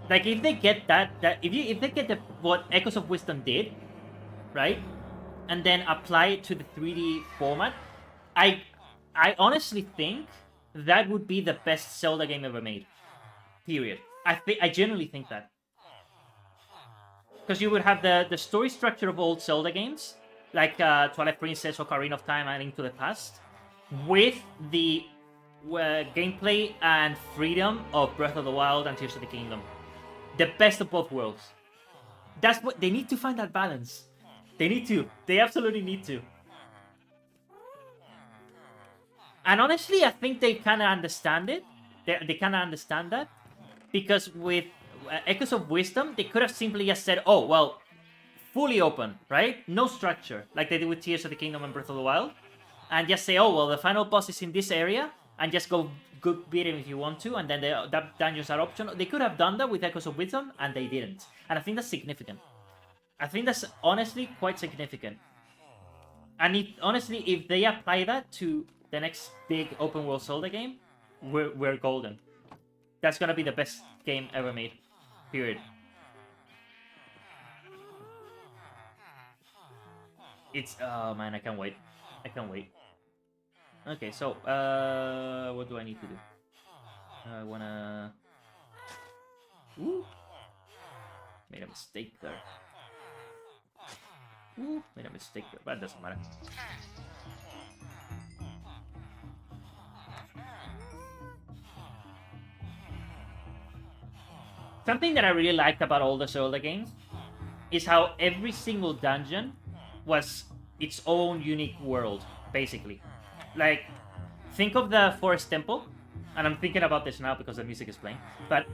Like if they get if they get what Echoes of Wisdom did, right, and then apply it to the 3D format, I honestly think that would be the best Zelda game ever made. Period. I genuinely think that. Because you would have the story structure of old Zelda games, like Twilight Princess, Ocarina of Time, and Link to the Past, with the gameplay and freedom of Breath of the Wild and Tears of the Kingdom. The best of both worlds. That's what they need to find, that balance. They need to. They absolutely need to. And honestly, I think they kind of understand it. They kind of understand that. Because with Echoes of Wisdom, they could have simply just said, oh, well, fully open, right? No structure, like they did with Tears of the Kingdom and Breath of the Wild. And just say, oh, well, the final boss is in this area, and just go beat him if you want to, and then that dungeons are optional. They could have done that with Echoes of Wisdom, and they didn't. And I think that's significant. I think that's honestly quite significant. And honestly, if they apply that to the next big open world Zelda game, we're golden. That's gonna be the best game ever made. Period. It's oh man, I can't wait. I can't wait. Okay, so what do I need to do? I wanna. Ooh, made a mistake there. Ooh, made a mistake there, but it doesn't matter. Something that I really liked about all the Zelda games is how every single dungeon was its own unique world, basically. Like, think of the Forest Temple, and I'm thinking about this now because the music is playing, but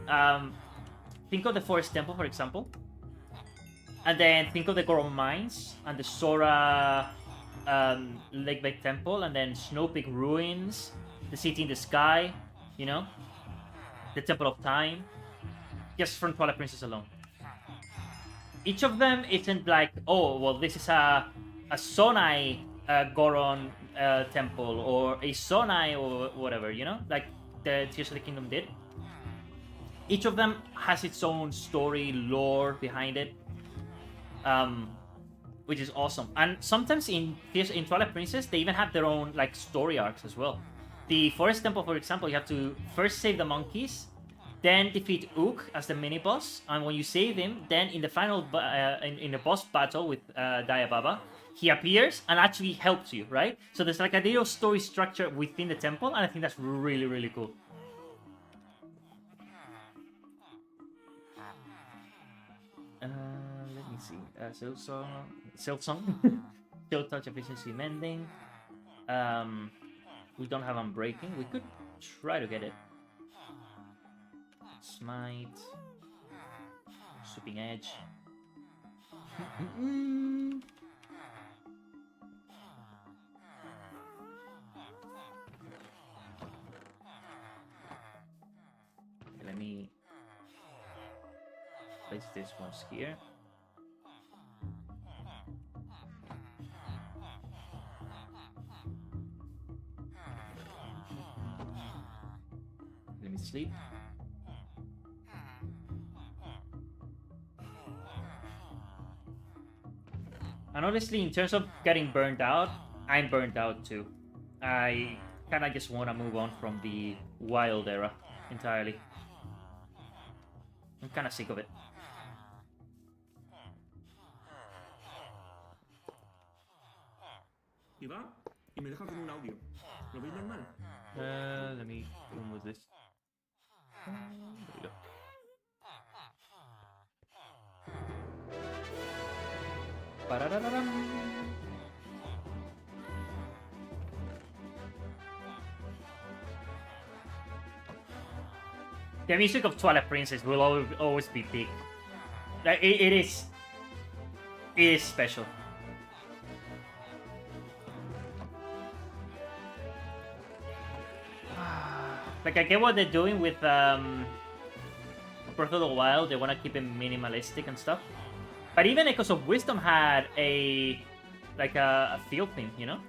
think of the Forest Temple, for example, and then think of the Goron Mines, and the Sora Lake Bay Temple, and then Snow Peak Ruins, the City in the Sky, you know, the Temple of Time, just from Twilight Princess alone. each of them isn't like, oh, well, this is a Sonai Goron temple or a Sonai or whatever, you know, like the Tears of the Kingdom did. Each of them has its own story, lore behind it, which is awesome. And sometimes in Twilight Princess, they even have their own like story arcs as well. The Forest Temple, for example, you have to first save the monkeys, then defeat Ook as the mini boss, and when you save him, then in the final in the boss battle with Diababa, he appears and actually helps you, right? So there's like a little story structure within the temple, and I think that's really, really cool. Let me see. Silksong, Chill Touch Efficiency Mending. We don't have Unbreaking. We could try to get it. Smite. Sweeping Edge. Okay, let me place this once here. Let me sleep. And honestly, in terms of getting burned out, I'm burned out too. I kind of just want to move on from the wild era entirely. I'm kind of sick of it. Y va y me deja con un audio. ¿Lo veis normal? Let me remove this. There we go. Ba-da-da-da-dum. The music of Twilight Princess will always be big. Like it is special. Like I get what they're doing with Breath of the Wild. They want to keep it minimalistic and stuff. But even Echoes of Wisdom had a field theme, you know?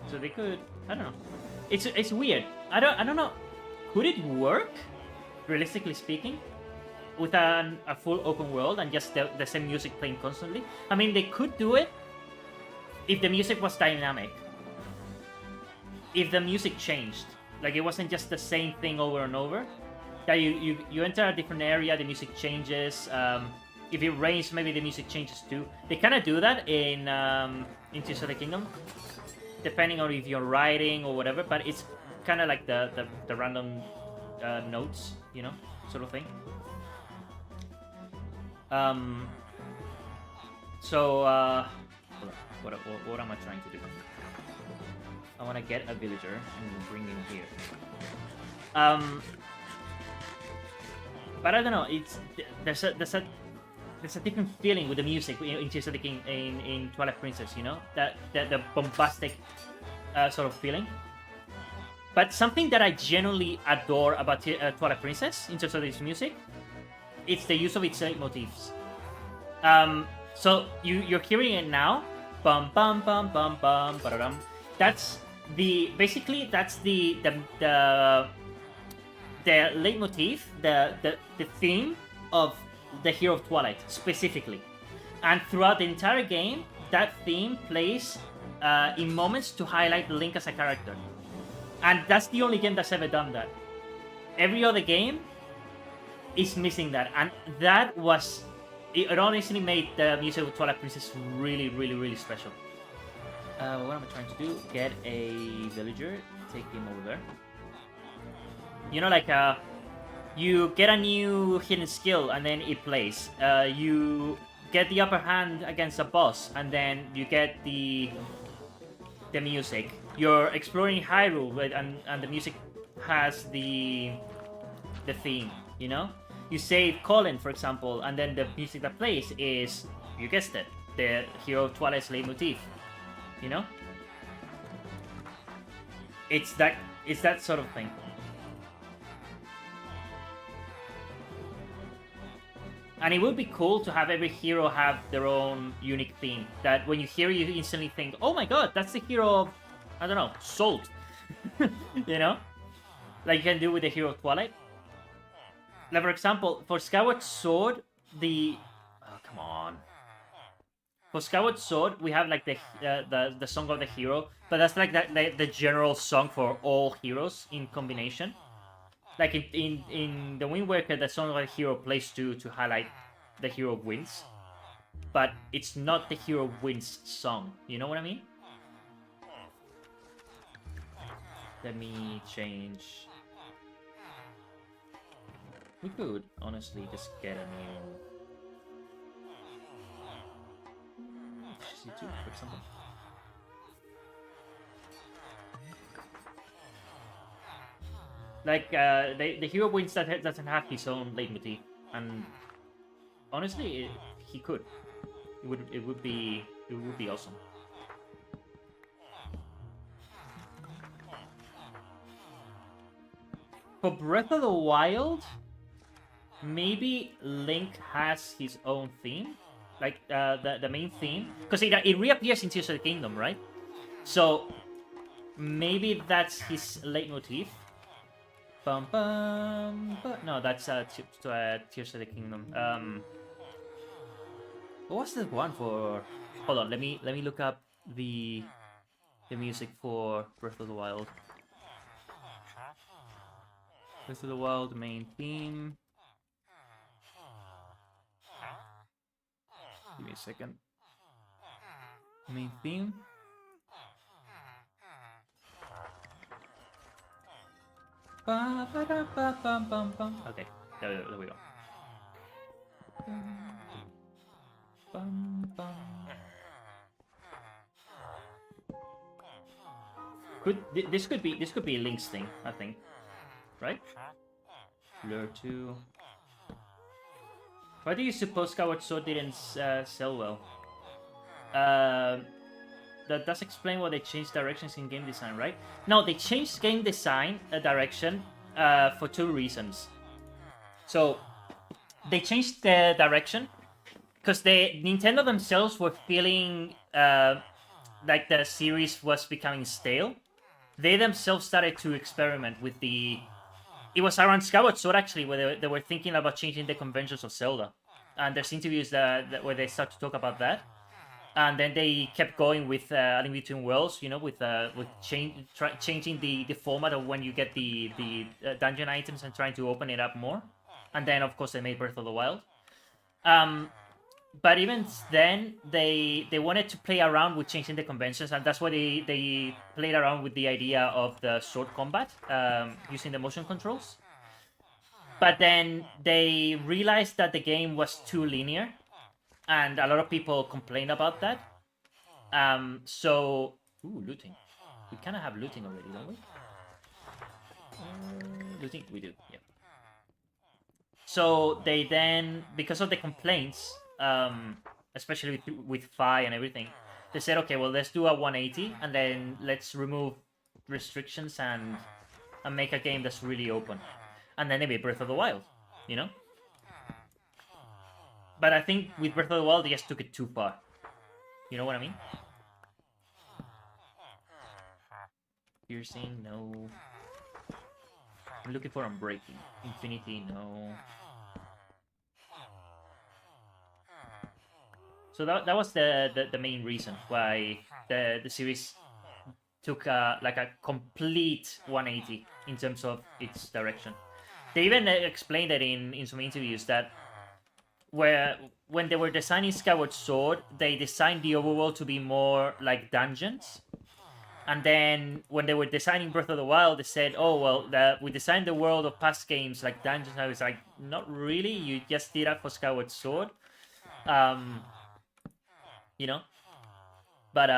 So they could, I don't know. It's weird. I don't know. Could it work, realistically speaking, with a full open world and just the same music playing constantly? I mean, they could do it if the music was dynamic. If the music changed. Like it wasn't just the same thing over and over. That you enter a different area, the music changes. If it rains, maybe the music changes too. They kind of do that in Tears of the Kingdom, depending on if you're riding or whatever. But it's kind of like the random notes, you know, sort of thing. So what am I trying to do? I want to get a villager and bring him here. But I don't know. There's a different feeling with the music in Tears of the King in Twilight Princess. You know, the bombastic sort of feeling. But something that I genuinely adore about Twilight Princess in terms of its music, it's the use of its motifs. So you're hearing it now. Bum bum bum bum bum ba-da-dum. That's the leitmotif, the theme of the Hero of Twilight specifically, and throughout the entire game, that theme plays in moments to highlight Link as a character, and that's the only game that's ever done that. Every other game is missing that, and that was it. Honestly, made the music of Twilight Princess really, really, really special. What am I trying to do? Get a villager, take him over there. You know, like you get a new hidden skill and then it plays. You get the upper hand against a boss and then you get the music. You're exploring Hyrule and the music has the theme. You know, you save Colin, for example, and then the music that plays is, you guessed it, the Hero of Twilight's leitmotif. You know, it's that sort of thing. And it would be cool to have every hero have their own unique theme. That when you hear it, you instantly think, oh my god, that's the hero of, I don't know, Salt. You know? Like you can do with the hero of Twilight. Like for example, for Skyward Sword, oh, come on. For Skyward Sword, we have like the song of the hero, but that's like the general song for all heroes in combination. Like in the Wind Waker, the song of the hero plays to highlight the hero wins, but it's not the hero wins song. You know what I mean? Let me change. We could honestly just get a new C2, for example. Like the hero wins that doesn't have his own leitmotif, and honestly, he could. It would be awesome. For Breath of the Wild, maybe Link has his own theme, like the main theme, because it reappears in Tears of the Kingdom, right? So maybe that's his leitmotif. Bum, bum, bum. No, that's Tears of the Kingdom. What was the one for? Hold on, let me look up the music for Breath of the Wild. Breath of the Wild main theme. Give me a second. Main theme. Okay, there we go. This could be Link's thing, I think, right? Blur 2. Why do you suppose Skyward Sword didn't sell well? That does explain why they changed directions in game design, right? No, they changed game design direction for two reasons. So they changed the direction because Nintendo themselves were feeling like the series was becoming stale. They themselves started to experiment with the... It was around Skyward Sword, actually, where they were thinking about changing the conventions of Zelda. And there's interviews where they start to talk about that. And then they kept going with A Link Between Worlds, you know, with changing the format of when you get the dungeon items and trying to open it up more. And then, of course, they made Breath of the Wild. But even then, they wanted to play around with changing the conventions, and that's why they played around with the idea of the sword combat, using the motion controls. But then they realized that the game was too linear, and a lot of people complained about that. So... Ooh, looting. We kind of have looting already, don't we? Looting? We do, yeah. So they then, because of the complaints... especially with Fi and everything, they said, okay, well, let's do a 180 and then let's remove restrictions and make a game that's really open. And then they made Breath of the Wild, you know? But I think with Breath of the Wild, they just took it too far. You know what I mean? Piercing, no. I'm looking for Unbreaking. Infinity, no. So that was the main reason why the series took like a complete 180 in terms of its direction. They even explained it in some interviews that when they were designing Skyward Sword, they designed the overworld to be more like dungeons. And then when they were designing Breath of the Wild, they said, oh, well, we designed the world of past games like dungeons. I was like, not really. You just did that for Skyward Sword. You know, but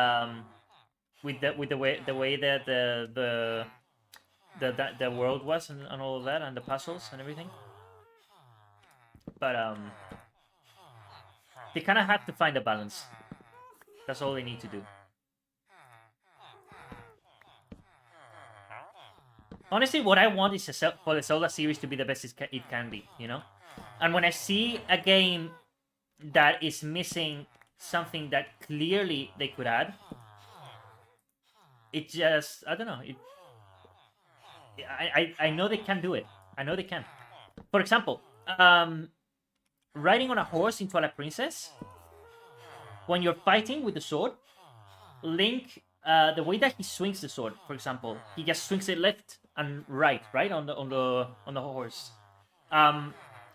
with the way that the world was and all of that and the puzzles and everything, but they kind of had to find a balance. That's all they need to do. Honestly, what I want is for the Zelda series to be the best it can be, you know? And when I see a game that is missing something that clearly they could add, it just, I don't know. I know they can do it. I know they can. For example, riding on a horse in Twilight Princess, when you're fighting with the sword, Link, the way that he swings the sword, for example, he just swings it left and right on the horse.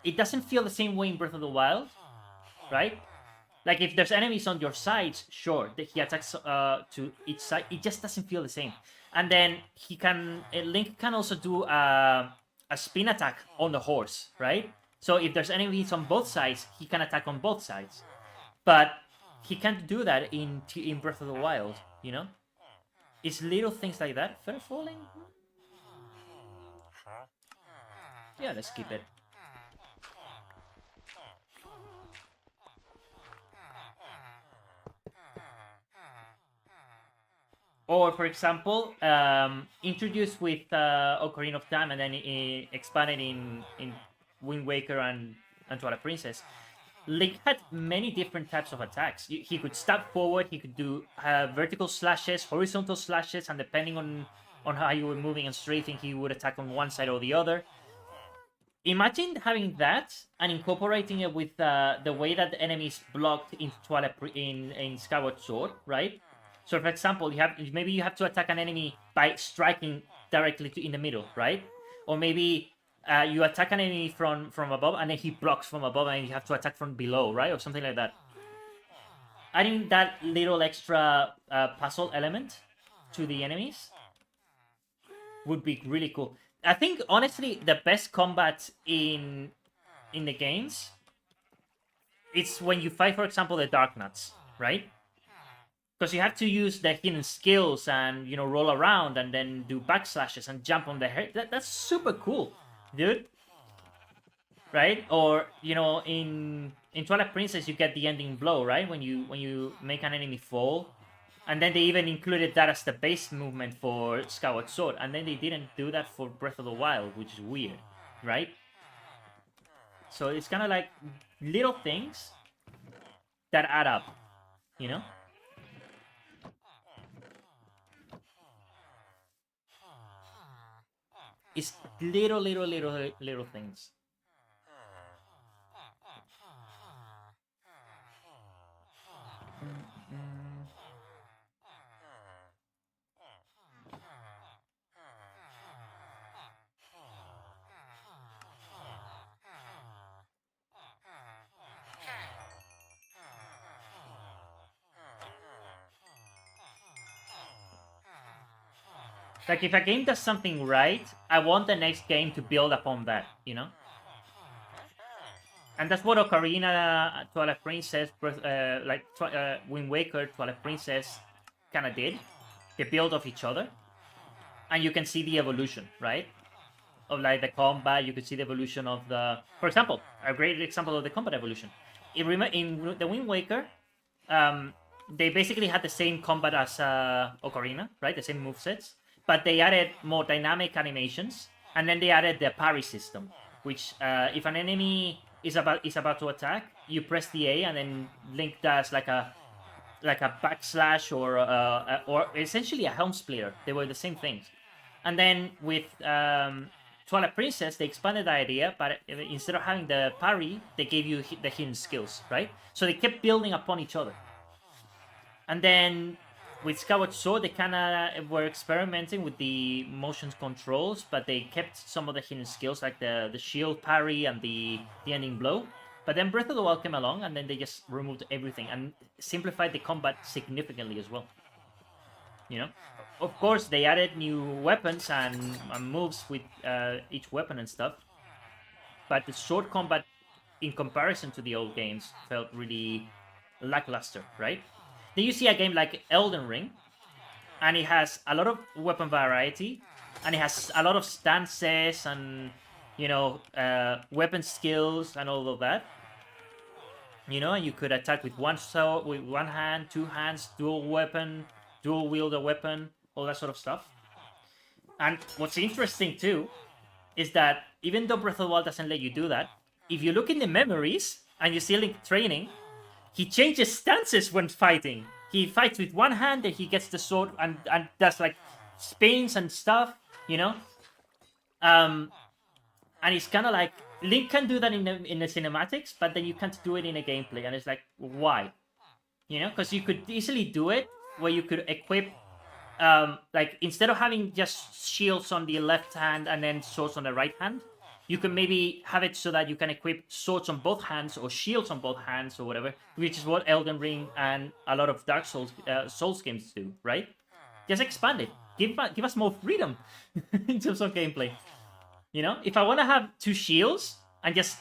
It doesn't feel the same way in Breath of the Wild, right? Like if there's enemies on your sides, sure, that he attacks to each side. It just doesn't feel the same. And then Link can also do a spin attack on the horse, right? So if there's enemies on both sides, he can attack on both sides. But he can't do that in Breath of the Wild, you know? It's little things like that. Fair falling? Yeah, let's keep it. Or, for example, introduced with Ocarina of Time and then expanded in Wind Waker and Twilight Princess, Link had many different types of attacks. He could stab forward, he could do vertical slashes, horizontal slashes, and depending on how you were moving and strafing, he would attack on one side or the other. Imagine having that and incorporating it with the way that the enemies blocked in in Skyward Sword, right? So, for example, maybe you have to attack an enemy by striking directly in the middle, right? Or maybe you attack an enemy from above and then he blocks from above and you have to attack from below, right? Or something like that. Adding that little extra puzzle element to the enemies would be really cool. I think, honestly, the best combat in the games, it's when you fight, for example, the Dark Nuts, right? Because you have to use the hidden skills and, you know, roll around and then do backslashes and jump on the head. That's super cool, dude. Right? Or, you know, in Twilight Princess, you get the ending blow, right? When you make an enemy fall. And then they even included that as the base movement for Skyward Sword. And then they didn't do that for Breath of the Wild, which is weird, right? So it's kind of like little things that add up, you know? It's little things. Like, if a game does something right, I want the next game to build upon that, you know? And that's what Ocarina, Twilight Princess, Wind Waker, Twilight Princess kind of did. They build off each other. And you can see the evolution, right? Of, like, the combat, you could see the evolution of the... For example, a great example of the combat evolution. In the Wind Waker, they basically had the same combat as Ocarina, right? The same movesets. But they added more dynamic animations, and then they added the parry system, which if an enemy is about to attack, you press the A, and then Link does like a backslash or essentially a helm splitter. They were the same things. And then with Twilight Princess, they expanded the idea, but instead of having the parry, they gave you the hidden skills, right? So they kept building upon each other. And then with Skyward Sword, they kind of were experimenting with the motion controls, but they kept some of the hidden skills, like the shield parry and the ending blow. But then Breath of the Wild came along, and then they just removed everything and simplified the combat significantly as well. You know? Of course, they added new weapons and moves with each weapon and stuff. But the sword combat, in comparison to the old games, felt really lackluster, right? Then you see a game like Elden Ring, and it has a lot of weapon variety, and it has a lot of stances and, you know, weapon skills and all of that. You know, you could attack with one sword, with one hand, two hands, dual weapon, dual wielder weapon, all that sort of stuff. And what's interesting too is that even though Breath of the Wild doesn't let you do that, if you look in the memories and you see Link training, he changes stances when fighting. He fights with one hand and he gets the sword and does like spins and stuff, you know? And it's kind of like Link can do that in the cinematics, but then you can't do it in a gameplay, and it's like, why? You know, because you could easily do it where you could equip, like instead of having just shields on the left hand and then swords on the right hand, you can maybe have it so that you can equip swords on both hands or shields on both hands or whatever, which is what Elden Ring and a lot of Dark Souls Souls games do, right? Just expand it. Give us more freedom in terms of gameplay. You know, if I want to have 2 shields and just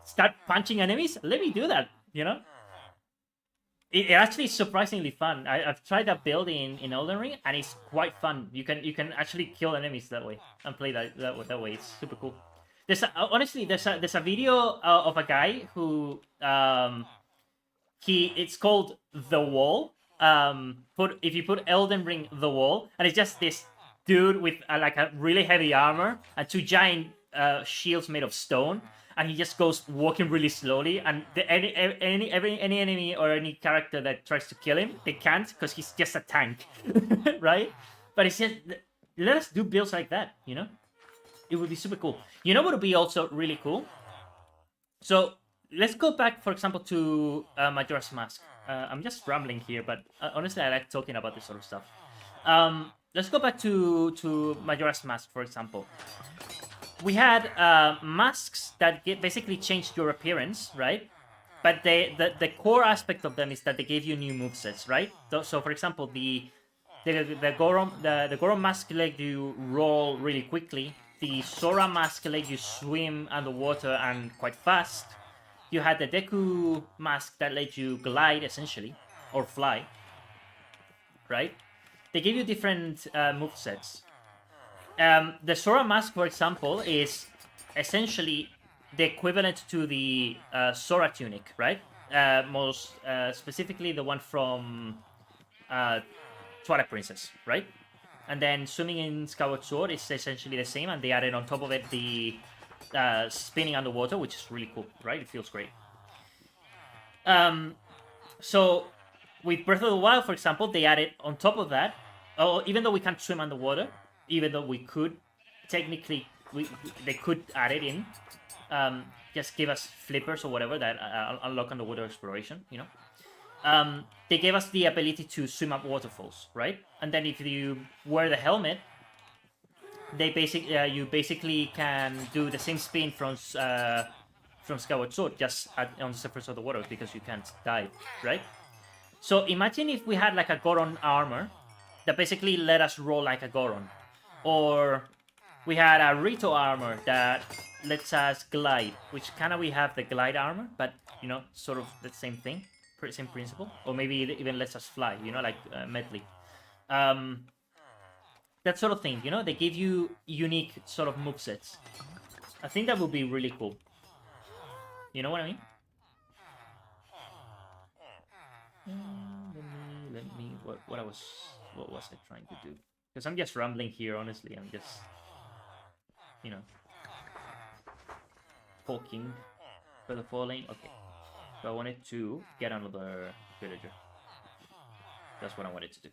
start punching enemies, let me do that, you know? It actually is surprisingly fun. I've tried that build in Elden Ring, and it's quite fun. You can actually kill enemies that way and play that way. It's super cool. Honestly, there's a video of a guy who it's called The Wall. If you put Elden Ring The Wall, and it's just this dude with like a really heavy armor and 2 giant shields made of stone, and he just goes walking really slowly, and any enemy or any character that tries to kill him, they can't because he's just a tank, right? But it's just, let us do builds like that, you know? It would be super cool. You know what would be also really cool? So let's go back, for example, to Majora's Mask. I'm just rambling here, but honestly, I like talking about this sort of stuff. Let's go back to Majora's Mask, for example. We had masks that basically changed your appearance, right? But the core aspect of them is that they gave you new movesets, right? So for example, the Goron mask let you roll really quickly. The Sora mask let you swim underwater and quite fast. You had the Deku mask that let you glide, essentially, or fly, right? They give you different movesets. The Sora mask, for example, is essentially the equivalent to the Sora tunic, right? Most specifically, the one from Twilight Princess, right? And then swimming in Skyward Sword is essentially the same, and they added on top of it the spinning underwater, which is really cool, right? It feels great. So with Breath of the Wild, for example, they added on top of that, even though we can't swim underwater, even though we could, technically, they could add it in, just give us flippers or whatever that unlock underwater exploration, you know? They gave us the ability to swim up waterfalls, right? And then if you wear the helmet, you basically can do the same spin from Skyward Sword, just on the surface of the water, because you can't dive, right? So imagine if we had like a Goron armor that basically let us roll like a Goron. Or we had a Rito armor that lets us glide, which kind of we have the glide armor, but, you know, sort of the same thing, same principle. Or maybe it even lets us fly, you know, like Medley. That sort of thing, you know, they give you unique sort of movesets. I think that would be really cool. You know what I mean? Let me. What was I trying to do? Because I'm just rambling here. Honestly, I'm just, you know, poking for the falling. Okay, so I wanted to get another villager. That's what I wanted to do.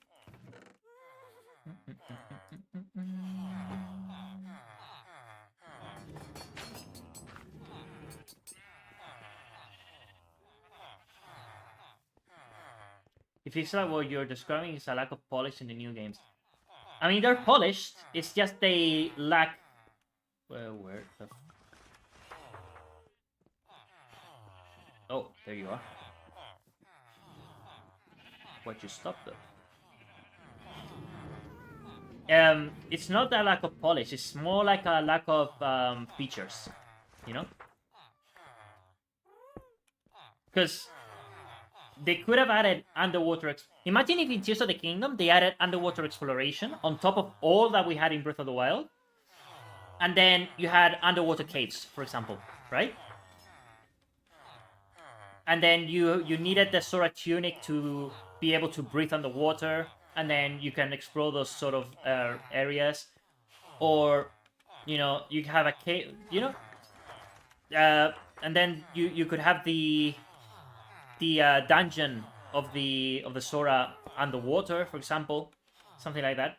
It feels like what you're describing is a lack of polish in the new games. I mean, they're polished. It's just they lack. Well, where the? Oh, there you are. Why'd you stop though? It's not a lack of polish. It's more like a lack of features. You know, because they could have added underwater. Imagine if in Tears of the Kingdom they added underwater exploration on top of all that we had in Breath of the Wild, and then you had underwater caves, for example, right? And then you needed the Sora tunic to be able to breathe underwater, and then you can explore those sort of areas. or you have a cave, and then you could have the dungeon of the Sora underwater, for example, something like that,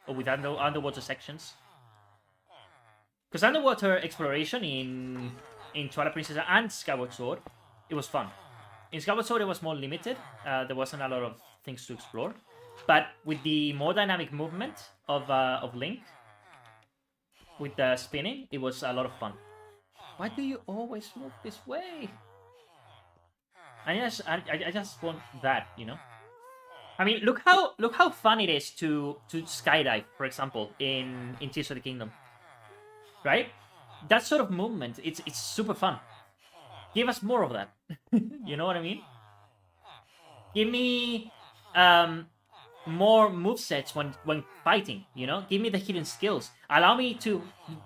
or with underwater sections. Because underwater exploration in Twilight Princess and Skyward Sword, it was fun. In Skyward Sword, it was more limited. There wasn't a lot of things to explore. But with the more dynamic movement of Link, with the spinning, it was a lot of fun. Why do you always move this way? I just want that, I mean, look how fun it is to skydive, for example, in Tears of the Kingdom. Right? That sort of movement, it's super fun. Give us more of that. You know what I mean? Give me more movesets when fighting, Give me the hidden skills. Allow me to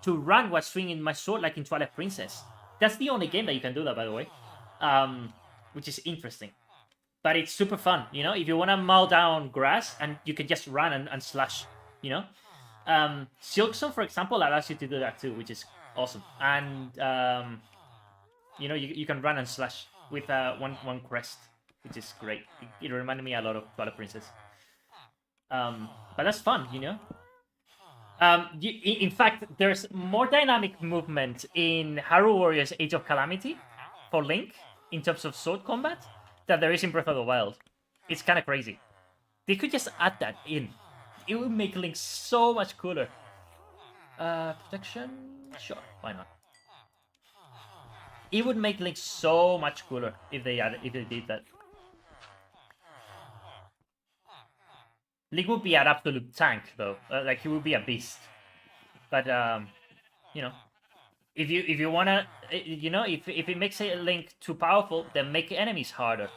run while swinging my sword like in Twilight Princess. That's the only game that you can do that, by the way. Which is interesting. But it's super fun, If you want to mow down grass, and you can just run and slash, Silksong, for example, allows you to do that too, which is awesome. And you can run and slash with one crest, which is great. It reminded me a lot of Twilight Princess. But that's fun, in fact, there's more dynamic movement in Hyrule Warriors Age of Calamity for Link in terms of sword combat than there is in Breath of the Wild. It's kind of crazy. They could just add that in. It would make Link so much cooler. Protection? Sure, why not? It would make Link so much cooler if they did that. Link would be an absolute tank, though. Like, he would be a beast. But if you wanna, if it makes a Link too powerful, then make enemies harder.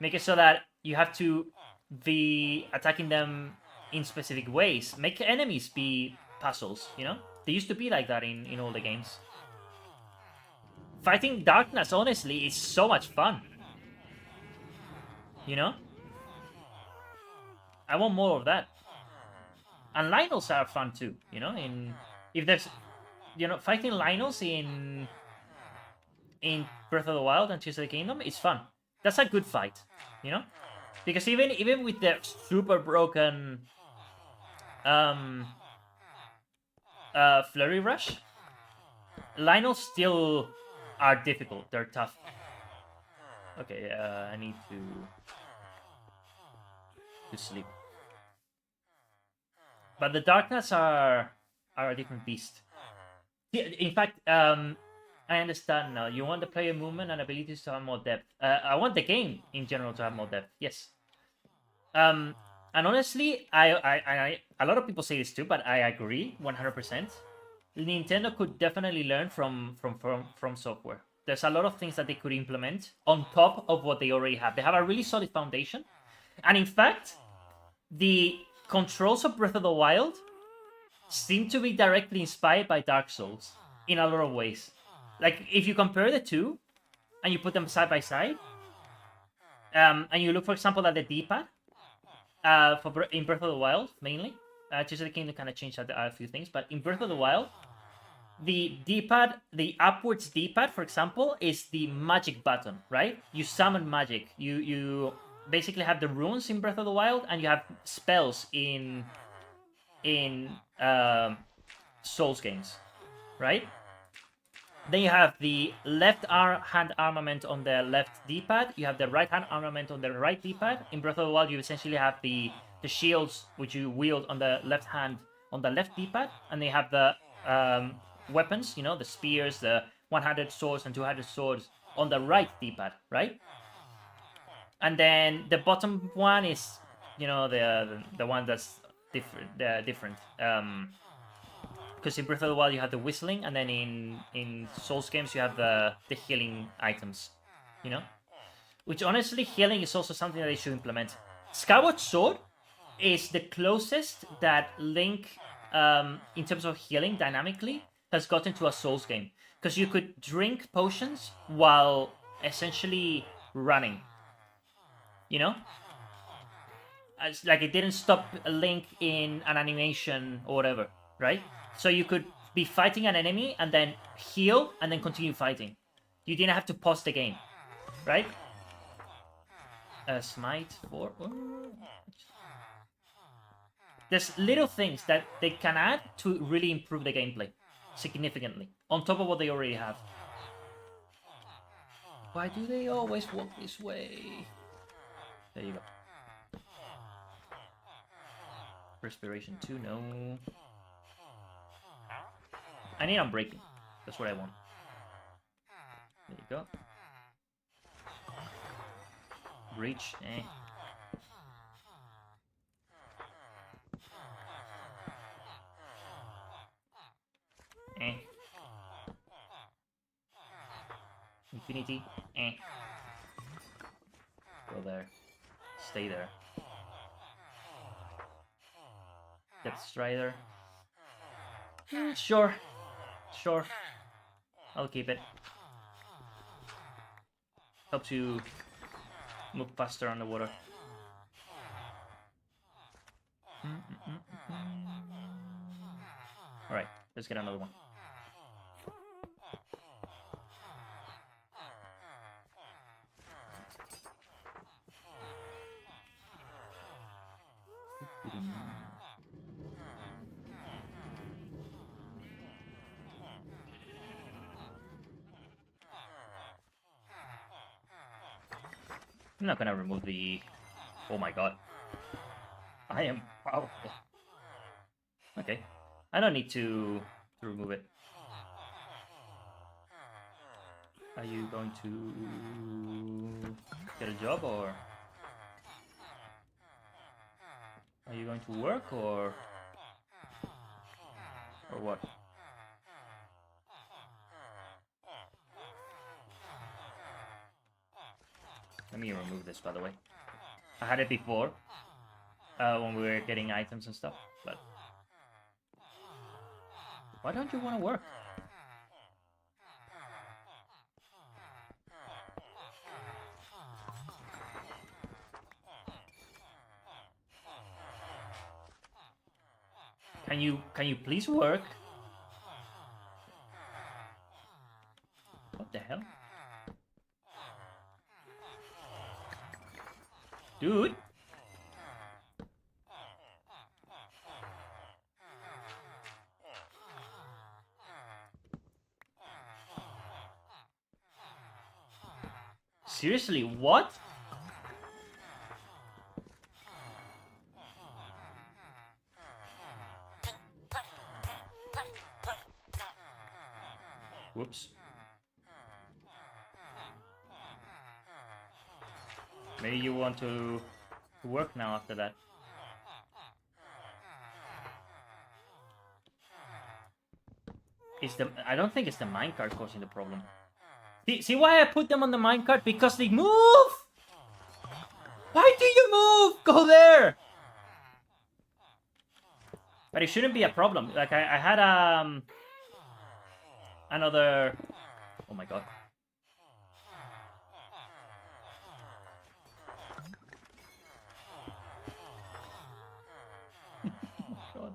Make it so that you have to be attacking them in specific ways. Make enemies be puzzles. They used to be like that in all the games. Fighting darkness, honestly, is so much fun. I want more of that. And Lynels are fun too, if there's fighting Lynels in Breath of the Wild and Tears of the Kingdom is fun. That's a good fight, because even with the super broken Flurry Rush, Lynels still are difficult. They're tough. Okay, I need to sleep. But the Darkness are a different beast. In fact, I understand now. You want the player movement and abilities to have more depth. I want the game in general to have more depth. Yes. And honestly, I a lot of people say this too, but I agree 100%. Nintendo could definitely learn from software. There's a lot of things that they could implement on top of what they already have. They have a really solid foundation. And in fact, the controls of Breath of the Wild seem to be directly inspired by Dark Souls in a lot of ways. Like, if you compare the two and you put them side by side, and you look, for example, at the D-pad in Breath of the Wild, mainly, Tears of the Kingdom kind of changed a few things, but in Breath of the Wild, the D-pad, the upwards D-pad, for example, is the magic button, right? You summon magic. You basically have the runes in Breath of the Wild, and you have spells in Souls games, right? Then you have the left hand armament on the left D-pad. You have the right hand armament on the right D-pad. In Breath of the Wild, you essentially have the shields which you wield on the left hand on the left D-pad, and they have the weapons, the spears, the one-handed swords and two-handed swords on the right D-pad, right? And then the bottom one is, the one that's different. Because in Breath of the Wild you have the whistling, and then in Souls games you have the healing items, Which honestly, healing is also something that they should implement. Skyward Sword is the closest that Link, in terms of healing dynamically, has gotten to a Souls game. Because you could drink potions while essentially running. like it didn't stop Link in an animation or whatever, right? So you could be fighting an enemy and then heal and then continue fighting. You didn't have to pause the game, right? Smite 4. There's little things that they can add to really improve the gameplay significantly, on top of what they already have. Why do they always walk this way? There you go. Respiration 2, no. I need unbreaking. That's what I want. There you go. Breach, eh. Eh. Infinity, eh. Go there. Stay there. Depth Strider. Sure. Sure. I'll keep it. Helps you move faster on the water. Alright, let's get another one. I'm not gonna remove the... Oh my god. I am powerful. Okay. I don't need to remove it. Are you going to get a job, or... Are you going to work, or what? Let me remove this, by the way. I had it before, when we were getting items and stuff, but... Why don't you want to work? Can you please work? What the hell? Dude! Seriously, what? Whoops. Maybe you want to work now after that. I don't think it's the minecart causing the problem. See why I put them on the minecart? Because they move! Why do you move? Go there! But it shouldn't be a problem. Like, I had, another... Oh my god. God.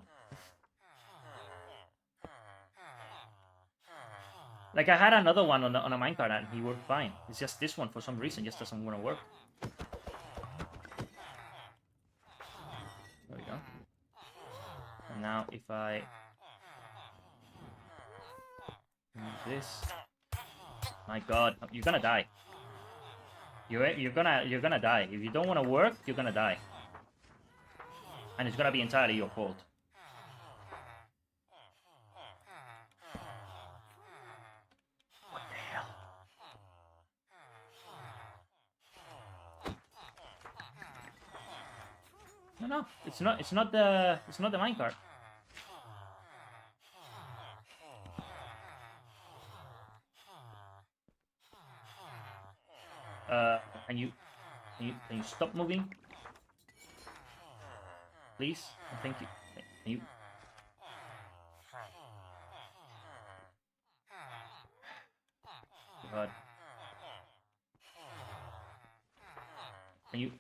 Like, I had another one on a minecart and he worked fine. It's just this one, for some reason, just doesn't want to work. There we go. And now if I... this... My god, you're gonna die. You're gonna die. If you don't want to work, you're gonna die. And it's gonna be entirely your fault. What the hell? No, it's not the minecart. Can you stop moving? Please? Thank you. Can you... God. Can you...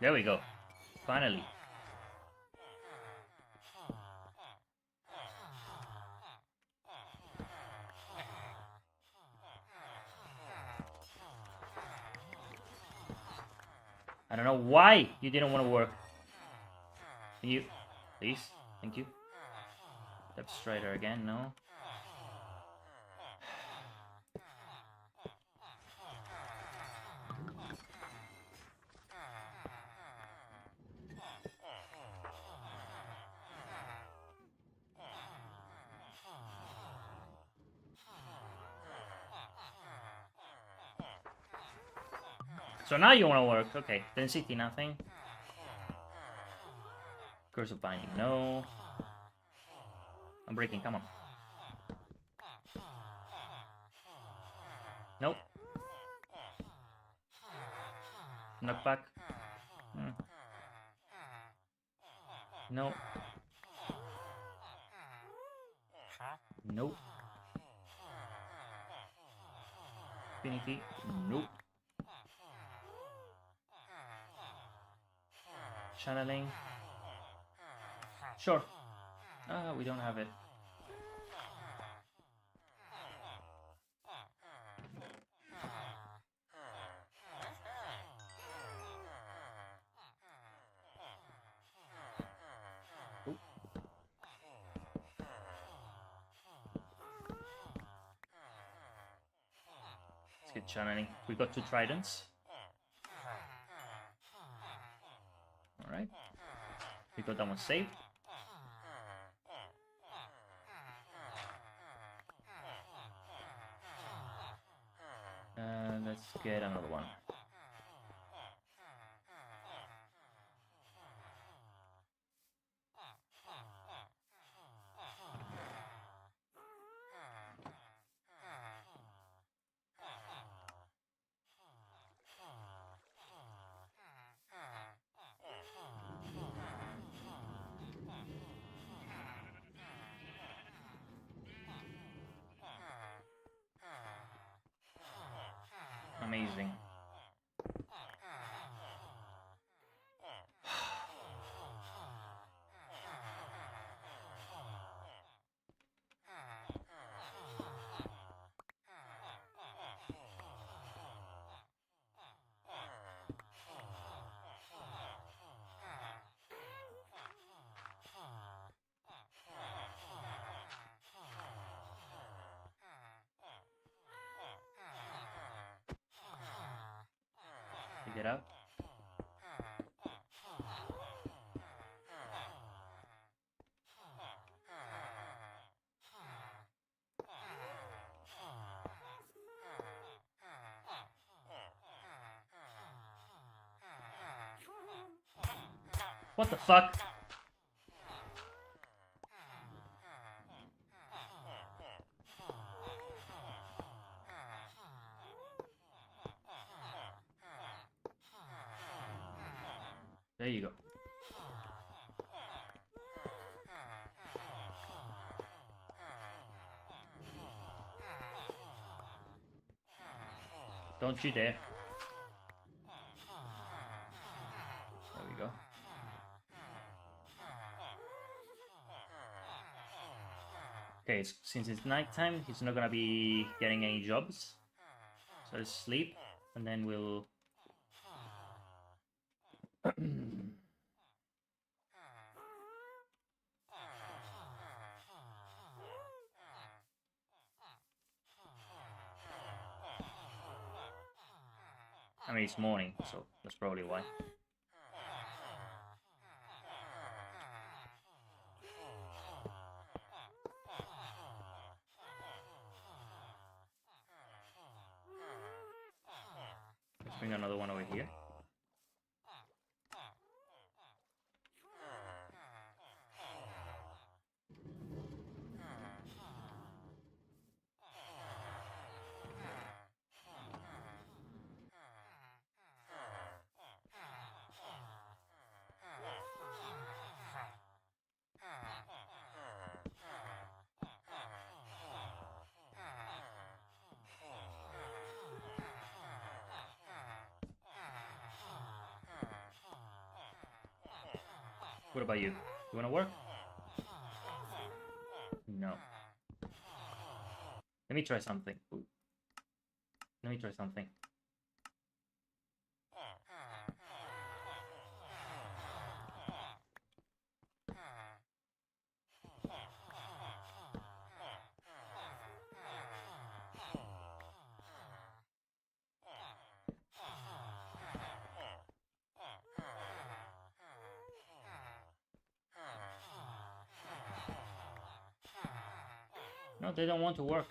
There we go. Finally. I don't know why you didn't want to work. Can you, please? Thank you. Step straighter again, no. So now you want to work. Okay. Density, nothing. Curse of binding, no. I'm breaking, come on. Nope. Knockback. No. Nope. Infinity. Nope. Channeling. Sure. We don't have it. Ooh. Let's get channeling. We got 2 tridents. Alright. We got that one saved. Let's get another one. Amazing. Get out. What the fuck? There you go. Don't you dare. There we go. Okay, since it's nighttime, he's not gonna be getting any jobs. So let's sleep, and then we'll... I mean, it's morning, so that's probably why. Let's bring another one over here. What about you? You wanna work? No. Let me try something. Ooh. Let me try something. No, they don't want to work.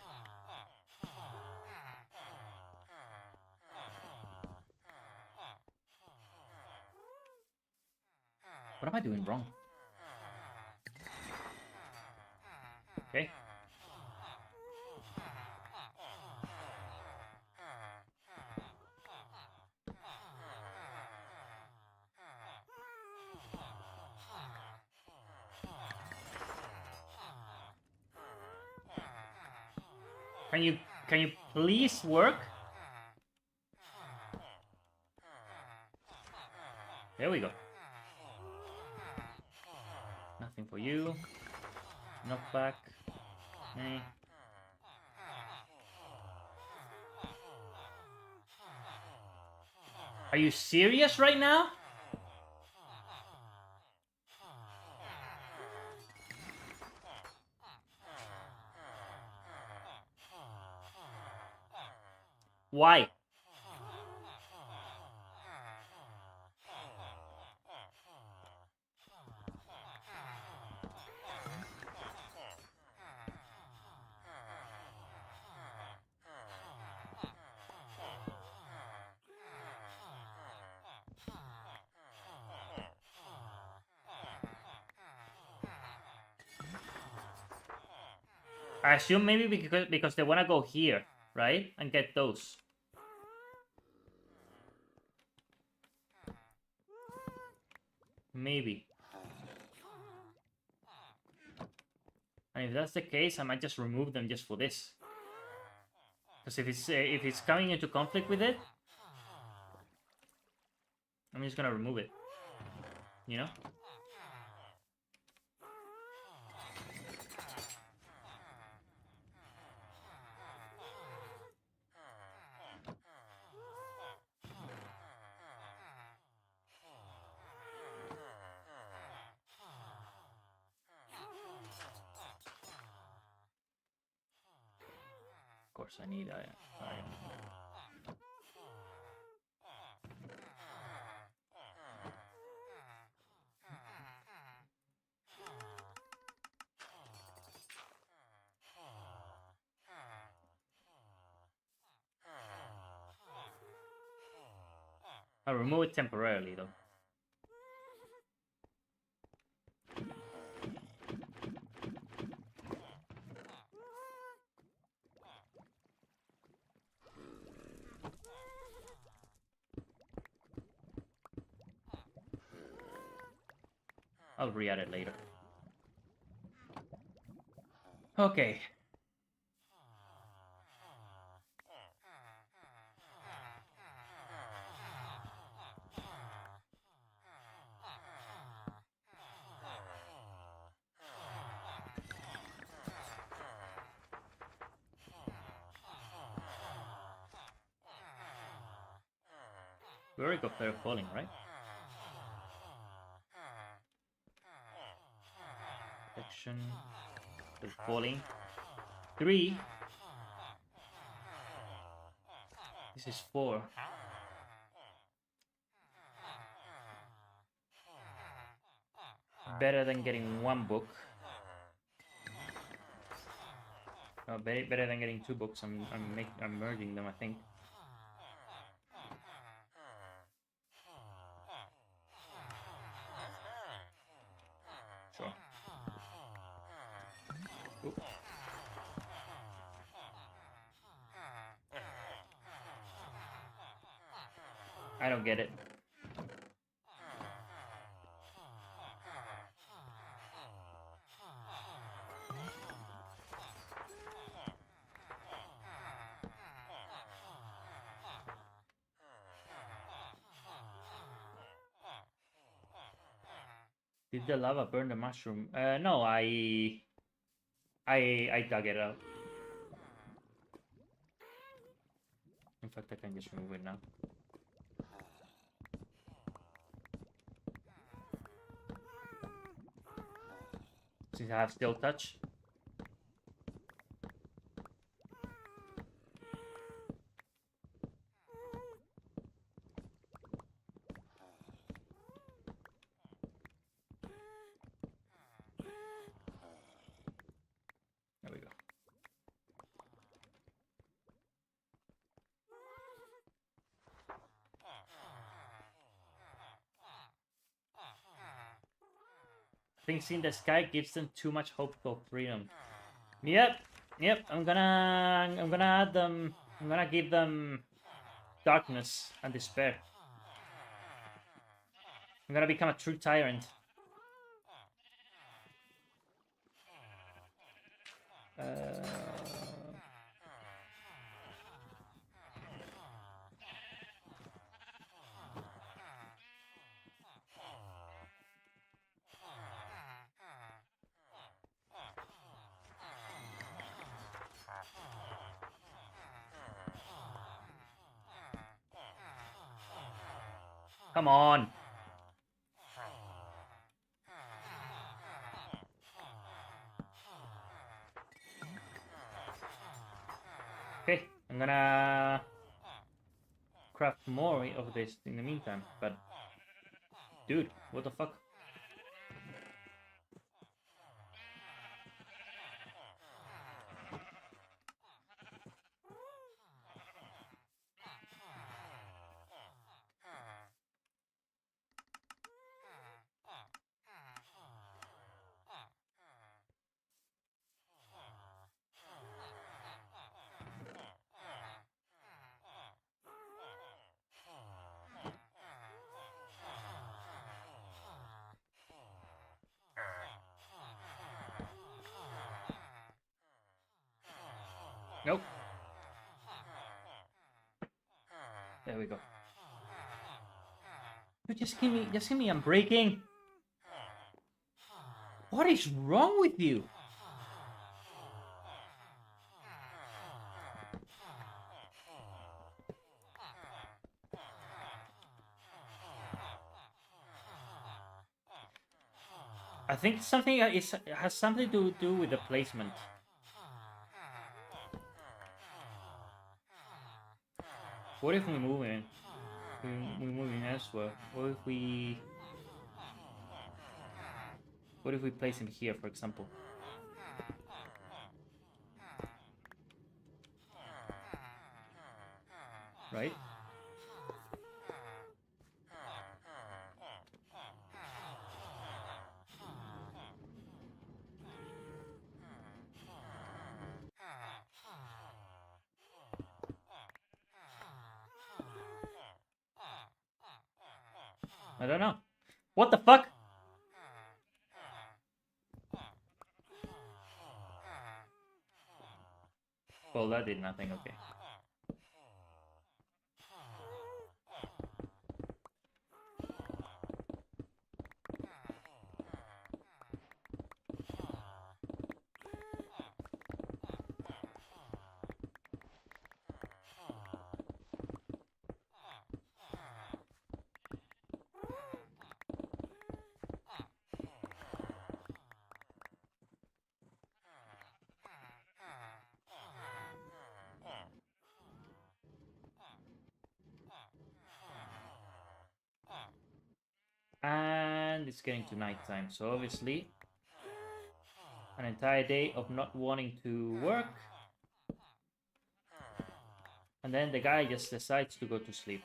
What am I doing wrong? Okay. Can you please work? There we go. Nothing for you. Knockback. Eh. Are you serious right now? Why? I assume maybe because they want to go here, right? And get those. Maybe. And if that's the case, I might just remove them just for this. Because if it's coming into conflict with it, I'm just gonna remove it. You know? Of course, I need I'll remove it temporarily though. I'll re-add it later. Okay. We already got Fair Falling, right? Protection. Fair Falling. 3. This is 4. Better than getting 1 book. No, better than getting 2 books. I'm merging them, I think. Sure. Ooh. I don't get it. Did the lava burn the mushroom? No, I dug it out. In fact, I can just remove it now. Since I have still touch. There we go. Things in the sky gives them too much hope for freedom. Yep. I'm gonna add them. I'm gonna give them darkness and despair. I'm gonna become a true tyrant. Come on. Okay, I'm gonna craft more of this in the meantime, but dude, what the fuck? Nope. There we go. Dude, just give me, I'm breaking. What is wrong with you? I think something has something to do with the placement. What if we move in? We're moving elsewhere. What if we place him here, for example? Right? I don't know. What the fuck? Well, that did nothing, okay. And it's getting to nighttime, so obviously an entire day of not wanting to work, and then the guy just decides to go to sleep.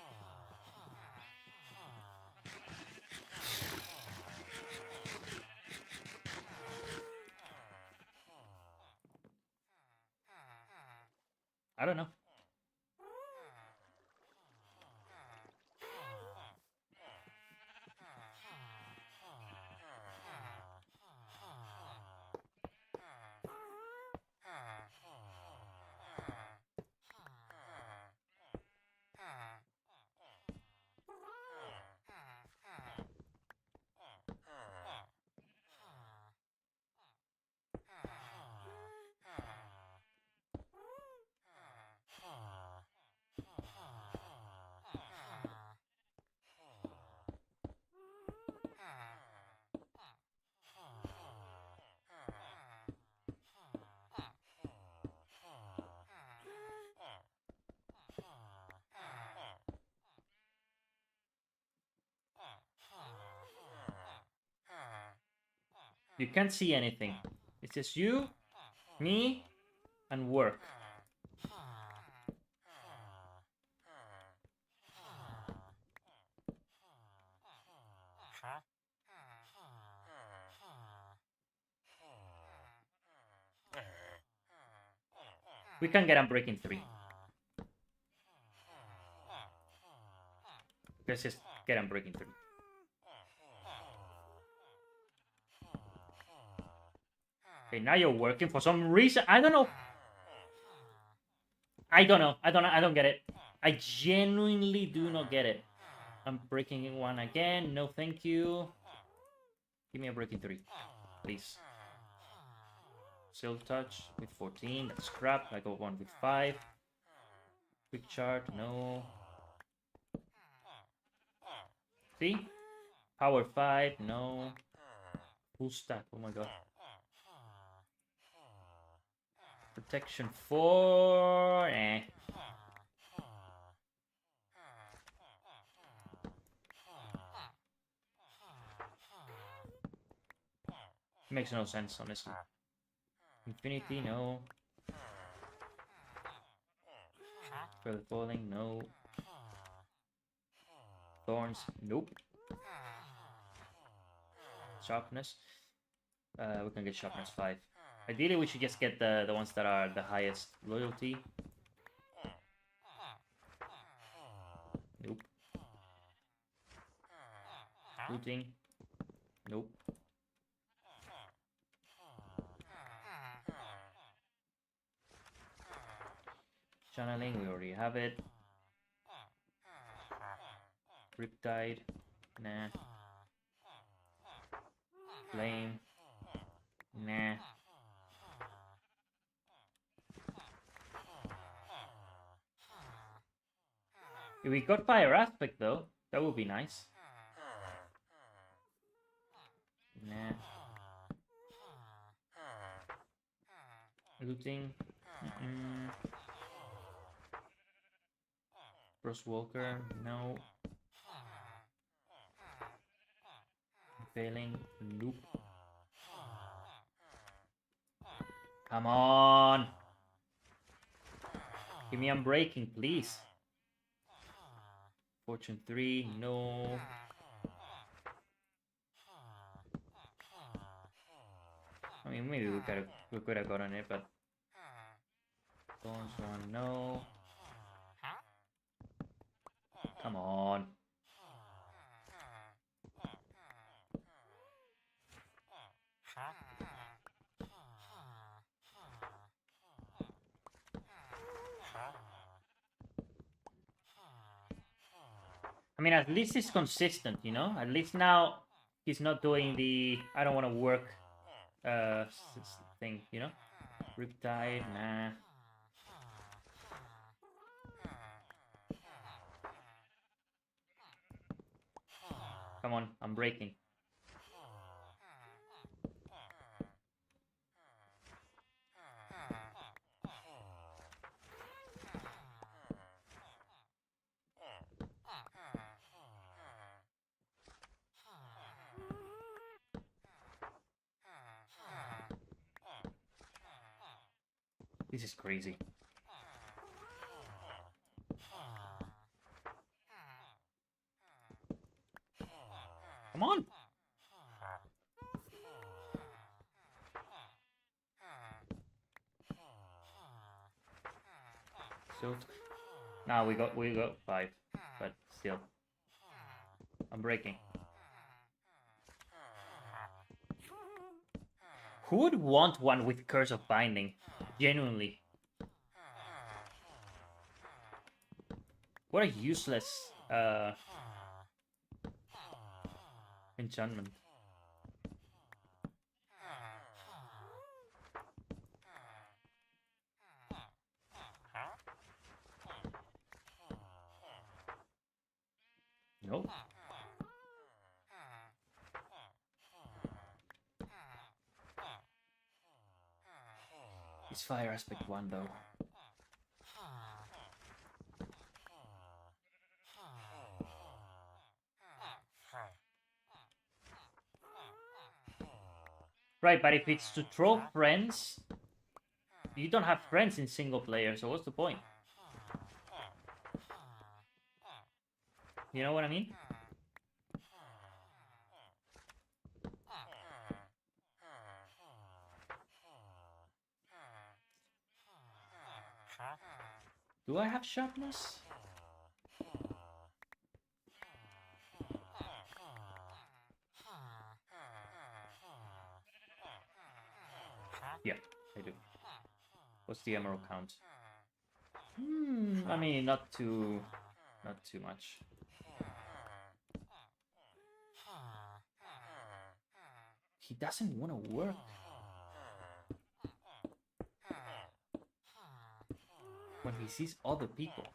I don't know. You can't see anything. It's just you, me, and work. We can get Unbreaking 3. Let's just get Unbreaking 3. Okay, now you're working for some reason. I don't know. I don't get it. I genuinely do not get it. I'm breaking one again. No, thank you. Give me a breaking 3, please. Silk touch with 14. That's crap. I got one with 5. Quick chart. No. See? Power 5. No. Full stack. Oh my god. Protection 4. Eh. Makes no sense, honestly. Infinity, no. Further falling, no. Thorns, nope. Sharpness. We can get sharpness 5. Ideally, we should just get the ones that are the highest loyalty. Nope. Looting. Nope. Channeling, we already have it. Riptide. Nah. Flame. Nah. If we got Fire Aspect though, that would be nice. Nah. Looting. Walker, no. Failing, nope. Come on! Give me Unbreaking, please. Fortune 3, no. I mean, maybe we could have gotten it, but Thorns 1, no. Come on. I mean, at least he's consistent, you know? At least now he's not doing the I don't want to work thing, you know? Riptide, nah. Come on, I'm breaking. This is crazy. Come on! So now we got 5, but still. I'm breaking. Who would want one with Curse of Binding? Genuinely. What a useless enchantment. Nope. It's Fire Aspect 1 though. Right, but if it's to throw friends, you don't have friends in single player, so what's the point? You know what I mean? Do I have sharpness? Yeah, I do. What's the emerald count? I mean, not too much. He doesn't want to work. When he sees other people.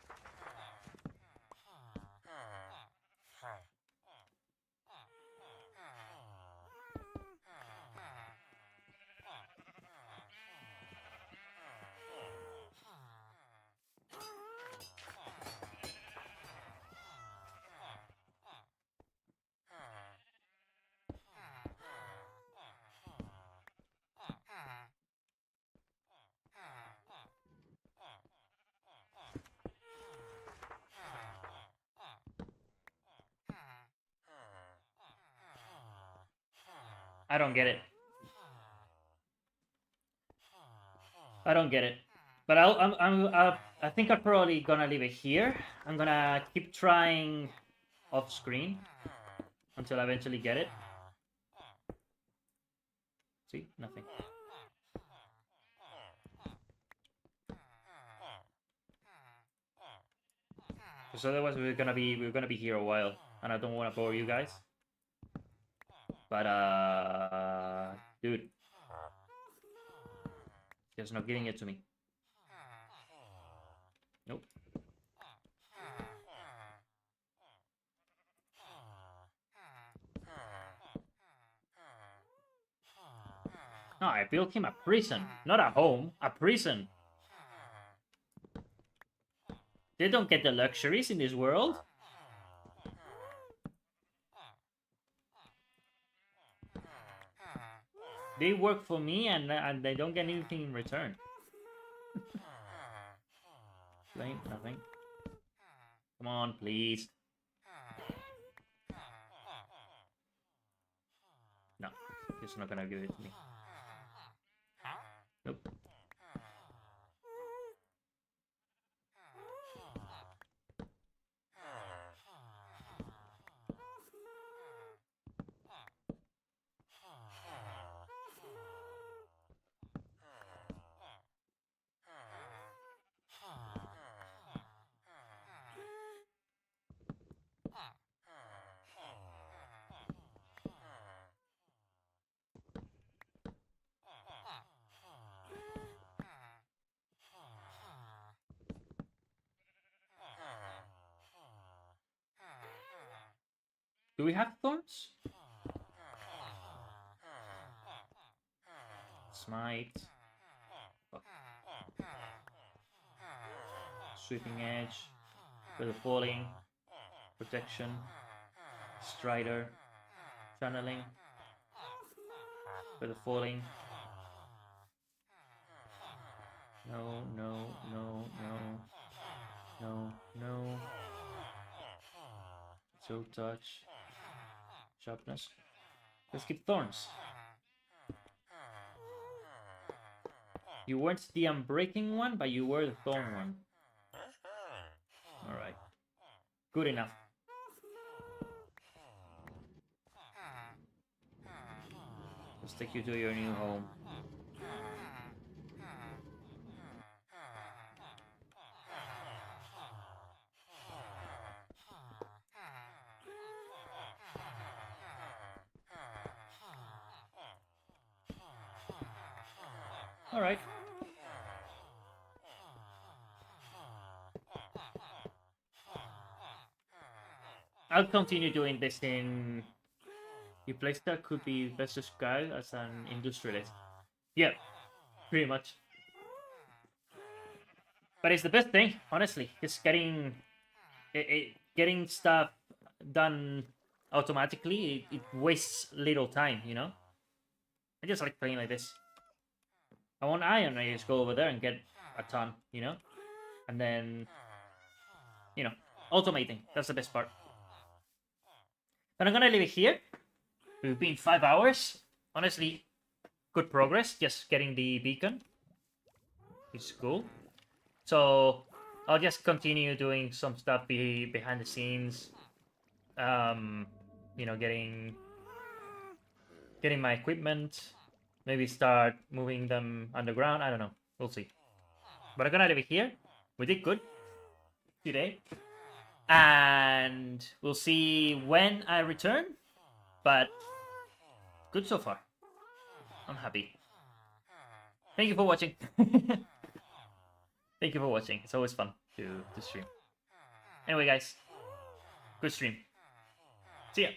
I don't get it. I don't get it. But I think I'm probably gonna leave it here. I'm gonna keep trying off screen until I eventually get it. See, nothing. Because otherwise we're gonna be here a while, and I don't want to bore you guys. But dude, just not giving it to me. Nope. No, I built him a prison, not a home, a prison. They don't get the luxuries in this world. They work for me and they don't get anything in return. Flame, nothing. Come on, please. No, he's not gonna give it to me. Nope. Do we have thorns? Smite. Fuck. Sweeping edge. With falling. Protection. Strider. Channeling. With falling. No, no, no, no. No, no. So touch. Sharpness. Let's keep thorns. You weren't the unbreaking one, but you were the thorn one. Alright. Good enough. Let's take you to your new home. All right. I'll continue doing this in... You place that could be best described as an industrialist. Yeah, pretty much. But it's the best thing, honestly. Just getting... getting stuff done automatically, it wastes little time, you know? I just like playing like this. I want iron, I just go over there and get a ton, you know? And then, you know, automating. That's the best part. But I'm gonna leave it here. We've been 5 hours. Honestly, good progress. Just getting the beacon. It's cool. So I'll just continue doing some stuff behind the scenes. You know, getting my equipment. Maybe start moving them underground. I don't know. We'll see. But I'm gonna leave it here. We did good today. And we'll see when I return. But good so far. I'm happy. Thank you for watching. Thank you for watching. It's always fun to stream. Anyway, guys. Good stream. See ya.